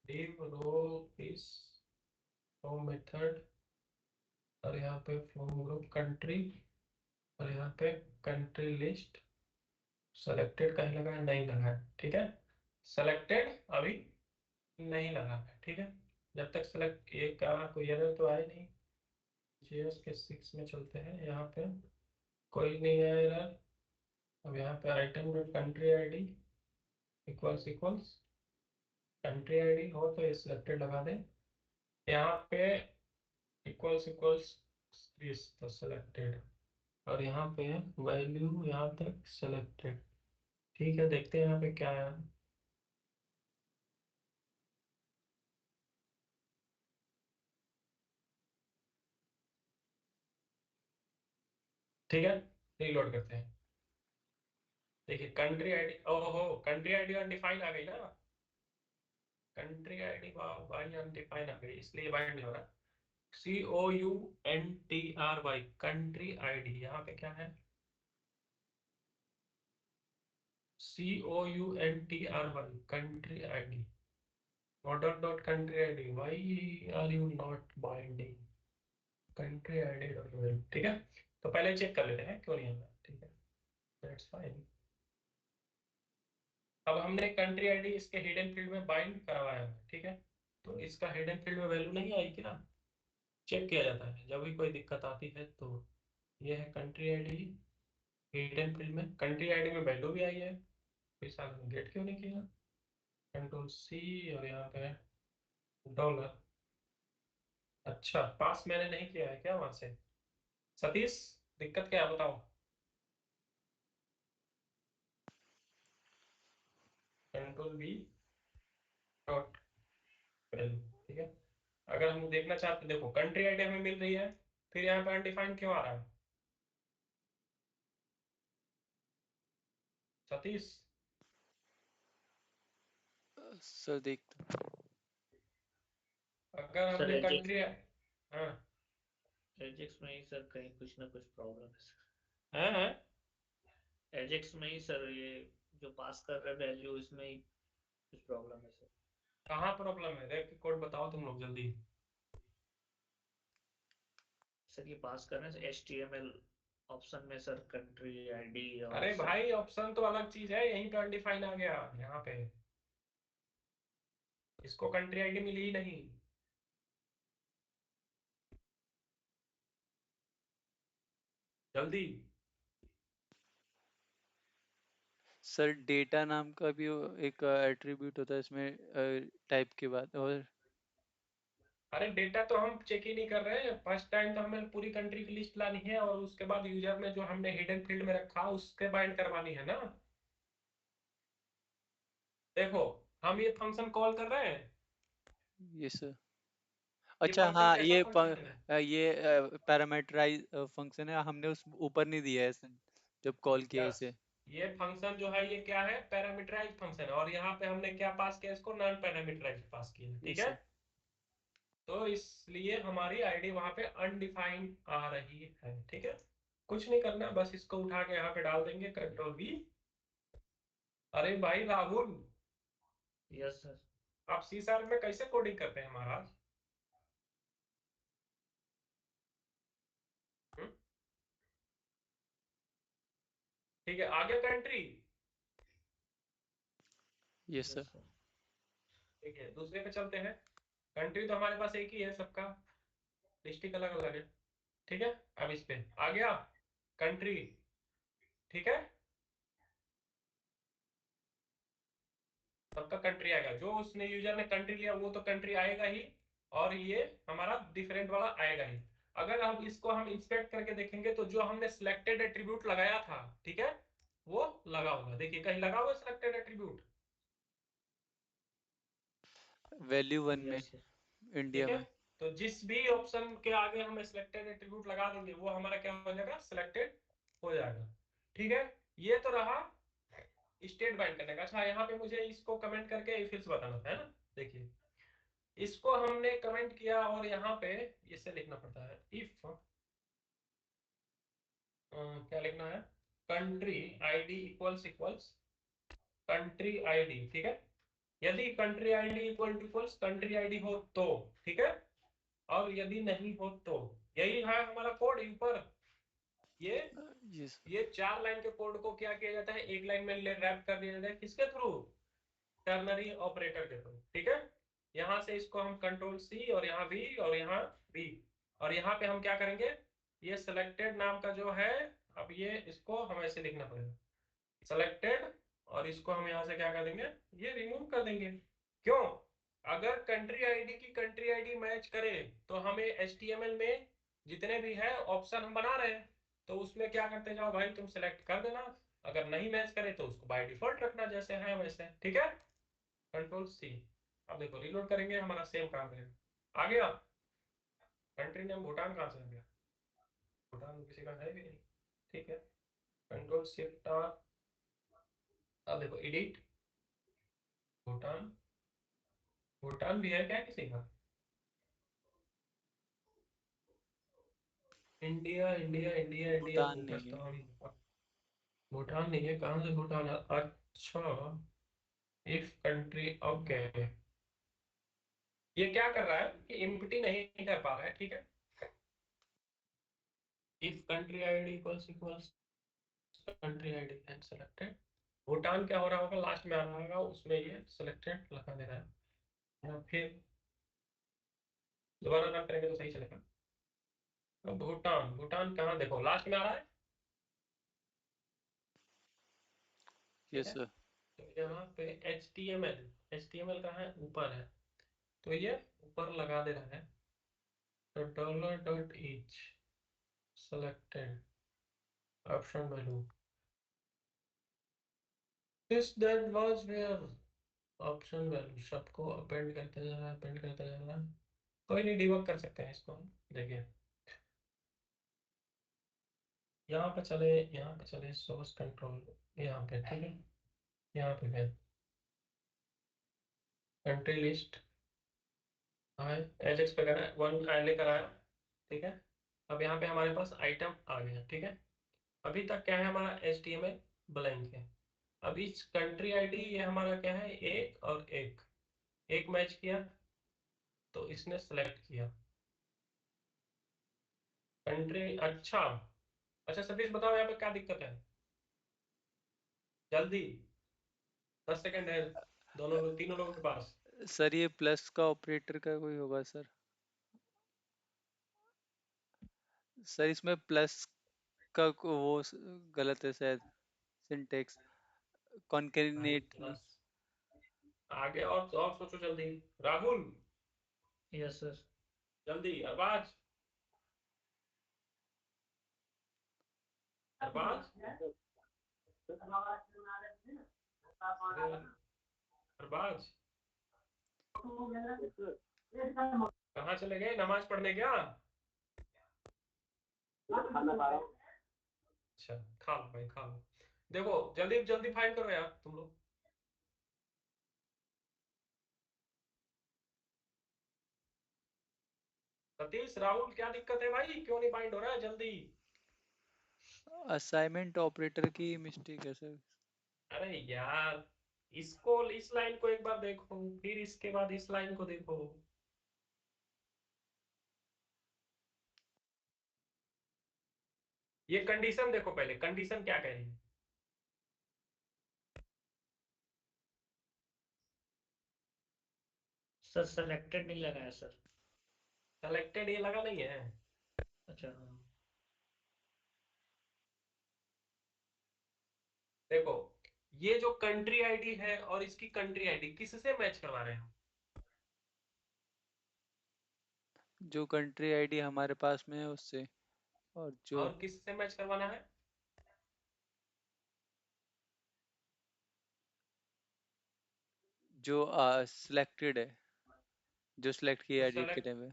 लीव रो इस मेथड, और यहाँ पे फ्रॉम ग्रुप कंट्री, और यहाँ पे कंट्री लिस्ट। सेलेक्टेड कहीं लगा है? नहीं लगा है, ठीक है। सेलेक्टेड अभी नहीं लगा है, ठीक है। जब तक सेलेक्ट, ये क्या कोई एरर तो आए नहीं। जेएस के 6 में चलते हैं, यहाँ पे कोई नहीं है एरर। अब यहाँ पे item dot country ID equals equals country ID हो तो ये सिलेक्टेड लगा दें। यहाँ पे इक्वल्स इक्वल्स दिस तो सिलेक्टेड, और यहाँ पे वैल्यू यहाँ तक सिलेक्टेड। ठीक है, देखते हैं यहाँ पे क्या है। ठीक है, रीलोड करते हैं। देखिए कंट्री आईडी, ओहो कंट्री आईडी अनडिफाइंड आ गई ना। कंट्री आईडी वाई अनडिफाइंड आ गई, इसलिए बाइंड नहीं हो रहा। COUNTRY कंट्री आईडी, यहाँ पे क्या है? COUNTRY country ID, model dot country ID. Why are you not binding country ID dot. ठीक है, तो पहले चेक कर लेते हैं क्यों नहीं आ रहा। ठीक है, दैट्स फाइन। अब हमने कंट्री आईडी इसके हिडन फील्ड में बाइंड करवाया है, ठीक है। तो इसका हिडन फील्ड में वैल्यू नहीं आएगी ना, चेक किया जाता है जब भी कोई दिक्कत आती है। तो ये है कंट्री आईडी, हिडन फील्ड में कंट्री आईडी में वैल्यू भी आई है। इस साल में गेट क्यों नहीं किया? कंट्रोल सी, और यहाँ पे डॉलर। अच्छा, पास मैंने नहीं किया है क्या वहां से? सतीश, दिक्कत क्या है बताओ। कंट्रोल बी डॉट वैल्यू, ठीक है। अगर हम देखना चाहते हैं, देखो कंट्री आईडी हमें मिल रही है, फिर यहाँ पे अनडिफाइंड क्यों आ रहा है सतीश? सर देखता अगर सर हमने कंट्री, हाँ एजेक्स में ही सर कहीं कुछ ना कुछ प्रॉब्लम है सर। है एजेक्स में ही सर ये जो पास कर रहे वैल्यू इसमें ही कुछ प्रॉब्लम है सर। कहाँ प्रॉब्लम है? देख के कोड बताओ तुम लोग जल्दी। सर ये पास कर रहे हैं HTML ऑप्शन में सर कंट्री आईडी और अरे सर भाई ऑप्शन तो अलग चीज है, यहीं पे अनडिफाइन आ गया यहाँ पे। इसको कंट्री आईडी मिली ही नहीं। जल्दी। सर डेटा नाम का भी एक एट्रीब्यूट होता है इसमें टाइप के बाद। और अरे डेटा तो हम चेक ही नहीं कर रहे हैं, फर्स्ट टाइम तो हमें पूरी कंट्री की लिस्ट लानी है, और उसके बाद यूजर में जो हमने हिडन फील्ड में रखा उसके बाइंड करवानी है ना। देखो, हम ये फंक्शन कॉल कर रहे हैं। ये सर, ये अच्छा फंक्शन हाँ, कैसा फंक्शन है? ये पैरामीटराइज फंक्शन है, हमने उस ऊपर नहीं दिया है सर जब कॉल किया यस, इसे। ये फंक्शन जो है ये क्या है? पैरामीटराइज फंक्शन है, और यहाँ पे हमने क्या पास किया? इसको नॉन पैरामीटराइज पास किया है, ये ठीक है। सर, तो इसलिए हमारी आईडी वहां पे अनडिफाइंड आ रही है, ठीक है। कुछ नहीं करना, बस इसको उठा के यहाँ पे डाल देंगे, कंट्रोल वी। अरे भाई राहुल, यस सर। आप सी शार्प में कैसे कोडिंग करते हैं महाराज? हम्म? ठीक है, आगे कंट्री। ये यस सर। सर। ठीक है, दूसरे पे चलते हैं। कंट्री तो हमारे पास एक ही है सबका, डिस्ट्रिक्ट अलग अलग है, ठीक है। अब इस पे आ गया कंट्री, ठीक है। सबका कंट्री आएगा, जो उसने यूजर ने कंट्री लिया वो तो कंट्री आएगा ही, और ये हमारा डिफरेंट वाला आएगा ही। अगर हम इसको हम इंस्पेक्ट करके देखेंगे तो जो हमने सिलेक्टेड एट्रीब्यूट लगाया था, ठीक है, वो लगा होगा। देखिए कहीं लगा हुआ सिलेक्टेड एट्रीब्यूट, वैल्यू 1 में यस सर। इंडिया ठीक है। में। तो जिस भी ऑप्शन के आगे हमें सिलेक्टेड एट्रीब्यूट लगा देंगे वो हमारा क्या हो जाएगा? सिलेक्टेड हो जाएगा, ठीक है। ये तो रहा स्टेट बाइंड करने का। अच्छा, यहाँ पे मुझे इसको कमेंट करके फिर से बताना था, है ना। देखिए इसको हमने कमेंट किया और यहाँ पे इसे लिखना पड़ता है इफ क्या लिखना है, country ID equals equals country ID, ठीक है। यदि country ID equals country ID हो तो, ठीक है, और यदि नहीं हो तो, यही है हमारा कोड ऊपर। ये यस ये 4 लाइन के कोड को क्या किया जाता है, एक लाइन में रैप कर दिया जाता है, किसके थ्रू, टर्नरी ऑपरेटर के थ्रू, ठीक है। यहाँ से इसको हम कंट्रोल सी और यहाँ भी और यहाँ भी, और यहाँ पे हम क्या करेंगे, ये सिलेक्टेड नाम का जो है, अब ये इसको हम ऐसे लिखना पड़ेगा सेलेक्टेड, और इसको हम यहाँ से क्या कर देंगे, ये रिमूव कर देंगे। क्यों, अगर कंट्री आईडी की कंट्री आईडी मैच करे तो हमें HTML में जितने भी है ऑप्शन हम बना रहे हैं, तो उसमें क्या करते जाओ भाई, तुम सेलेक्ट कर देना, अगर नहीं मैच करे तो उसको बाय डिफॉल्ट रखना जैसे है वैसे, ठीक है। कंट्रोल सी, अब देखो रिलोड करेंगे, हमारा सेम काम करेगा। आ गया, कंट्री नेम भूटान कहाँ से आ गया, भूटान किसी का है भी नहीं, ठीक है। कंट्रोल शिफ्ट आर, अब देखो एडिट, भूटान, भूटान भी है क्या किसी का, India India India India Bhutan नहीं है। भूटान नहीं है, कहाँ से भूटान है, अच्छा, इफ कंट्री, ओके। ये क्या कर रहा है कि एम्प्टी नहीं कर पा रहा है, ठीक है। If country ID equals country ID and selected, Bhutan क्या हो रहा होगा, लास्ट में आ रहा होगा, उसमें ये सेलेक्टेड लगा दे रहा है, या फिर दोबारा रन करेंगे तो सही चलेगा। तो भूटान, भूटान कहाँ, देखो लास्ट में आ रहा है, ठीक यस है। सर। तो यहाँ पे HTML कहाँ है, ऊपर है, तो ये ऊपर लगा दे रहा है। तो $.each selected option value, this that was where option value सबको अपेंड करते जा रहा है, अपेंड करते जा रहा है। कोई नहीं, डिबग कर सकते हैं इसको हम, देखिए यहाँ पे चले, यहाँ पे चले सोर्स कंट्रोल, यहाँ पे ठीक है, यहाँ पे है कंट्री लिस्ट, एजेक्स वगैरह 1 लेकर आया, ठीक है। अब यहाँ पे हमारे पास आइटम आ गया, ठीक है। अभी तक क्या है, हमारा HTML ब्लैंक है। अब इस कंट्री आईडी ये हमारा क्या है, एक और एक, एक मैच किया तो इसने सेलेक्ट किया कंट्री, अच्छा। अच्छा सतीश बताओ यहाँ पे क्या दिक्कत है, जल्दी, 10 सेकंड है दोनों लोग, तीनों लोगों के पास। सर ये प्लस का ऑपरेटर का कोई होगा सर। सर इसमें प्लस का गलत है शायद, सिंटेक्स भाई कॉन्केनेट में। प्लस आगे, और सोचो जल्दी, राहुल यस सर। जल्दी, अरबाज, अरबाज, अरबाज कहाँ चले गए, नमाज पढ़ने क्या, खाना खा रहा हूँ। अच्छा खा लो भाई खा लो, देखो जल्दी जल्दी फाइंड करो यार तुम लोग। सतीश राहुल क्या दिक्कत है भाई, क्यों नहीं फाइंड हो रहा है जल्दी। असाइनमेंट ऑपरेटर की मिस्टेक है सर। अरे यार, इसको, इस लाइन को एक बार देखो, फिर इसके बाद इस लाइन को देखो। ये कंडीशन देखो पहले, कंडीशन क्या कह रही है, सर सेलेक्टेड नहीं लगाया सर। सेलेक्टेड ये लगा नहीं है। अच्छा हाँ। देखो ये जो कंट्री आईडी है और इसकी कंट्री आईडी किससे मैच करवा रहे हैं, जो कंट्री आईडी हमारे पास में है उससे, और जो और किससे मैच करवाना है, जो सिलेक्टेड है, जो सिलेक्ट तो किया एडिट के सेलेक्ट, टाइम में।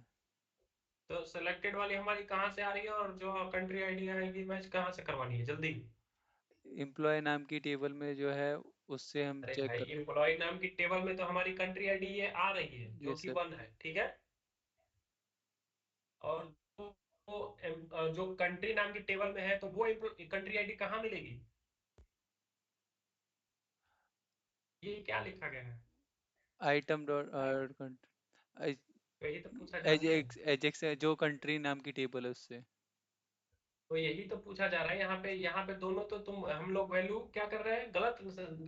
तो सेलेक्टेड वाली हमारी कहाँ से आ रही है, और जो कंट्री आईडी आएगी मैच कहाँ से करवानी है जल्दी। एम्प्लॉय नाम की टेबल में जो है उससे हम अरे चेक भाई, कर। एम्प्लॉय नाम की टेबल में तो हमारी कंट्री आईडी ये आ रही है, जो यस कि सर। 1 है, ठीक है। और जो कंट्री नाम की टेबल में है, तो वो कंट्री आईडी कहाँ मिलेगी? ये क्या लिखा गया है? आइटम डॉट तो यही तो पूछा जा रहा है। एजेक्स जो कंट्री नाम की टेबल है उससे। तो यही तो पूछा जा रहा है यहाँ पे दोनों तो हम लोग वैल्यू क्या कर रहे हैं, गलत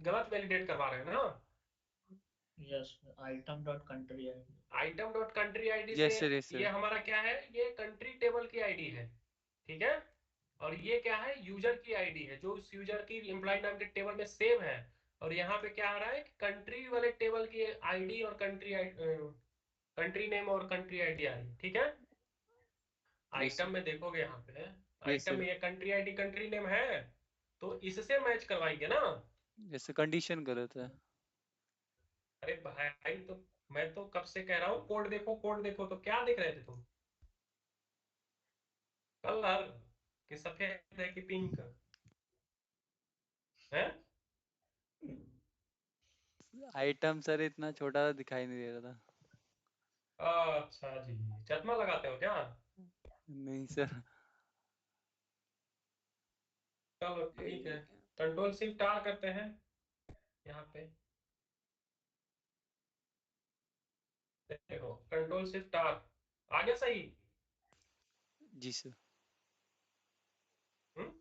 गलत वैलिडेट करवा रहे हैं ना। यस, आइटम डॉट कंट्री है। आइटम डॉट कंट्री आईडी से यस सर, यस ये सर। हमारा क्या है, ये कंट्री टेबल की आईडी है, ठीक है। और ये क्या है, यूजर की आईडी है, जो उस यूजर की एम्प्लॉय नाम के टेबल में सेव है। और यहाँ पे क्या आ रहा है कि कंट्री वाले टेबल की आईडी और कंट्री नेम और कंट्री आईडी आ रही है, ठीक है। यस आइटम सर, में देखोगे यहाँ पे, यस आइटम सर। में ये कंट्री आईडी कंट्री नेम है, तो इससे मैच करवाएंगे ना। यस, कंडीशन गलत है। अरे भाई, तो मैं तो कब से कह रहा हूँ कोड देखो कोड देखो, तो क्या देख रहे थे तुम? कलर कि सफेद है कि पिंक है? आइटम सर इतना छोटा दिखाई नहीं दे रहा था। अच्छा जी, चश्मा लगाते हो क्या? नहीं सर। चलो ठीक है, कंट्रोल शिफ्ट आर करते हैं यहाँ पे। देखो, कंट्रोल शिफ्ट आर आ गया सही। जी सर। हम्म?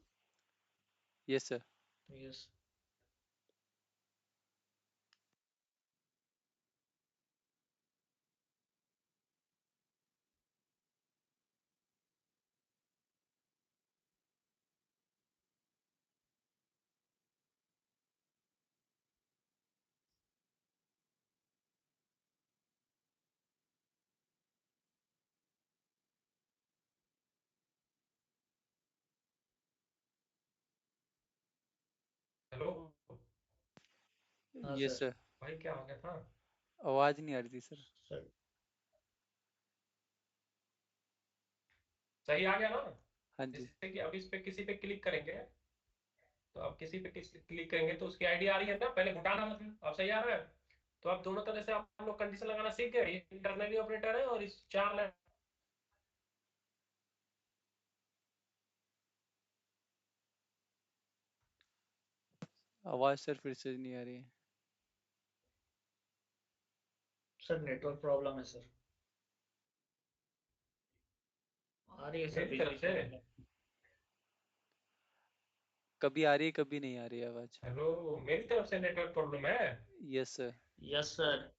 Yes sir. यस। हेलो हाँ यस सर। सर। भाई, क्या हो गया था? आवाज नहीं आ रही थी सर। सर सही आ गया ना? हाँ जी। जैसे कि अब इस पे किसी पे क्लिक करेंगे, तो अब किसी पे क्लिक करेंगे तो उसकी आईडी आ रही है ना, पहले घुटाना मतलब, अब सही आ रहा है। तो अब दोनों तरह से आप लोग कंडीशन लगाना सीख गए, ये इंटरनली ऑपरेटर है और इस 4 लाइन। आवाज सर फिर से नहीं आ रही है। सर नेटवर्क प्रॉब्लम है सर। आ रही है सर मेरी बीच तरफ बीच से? में। कभी आ रही है कभी नहीं आ रही है आवाज। हेलो, मेरी तरफ से नेटवर्क प्रॉब्लम है? Yes sir. Yes sir.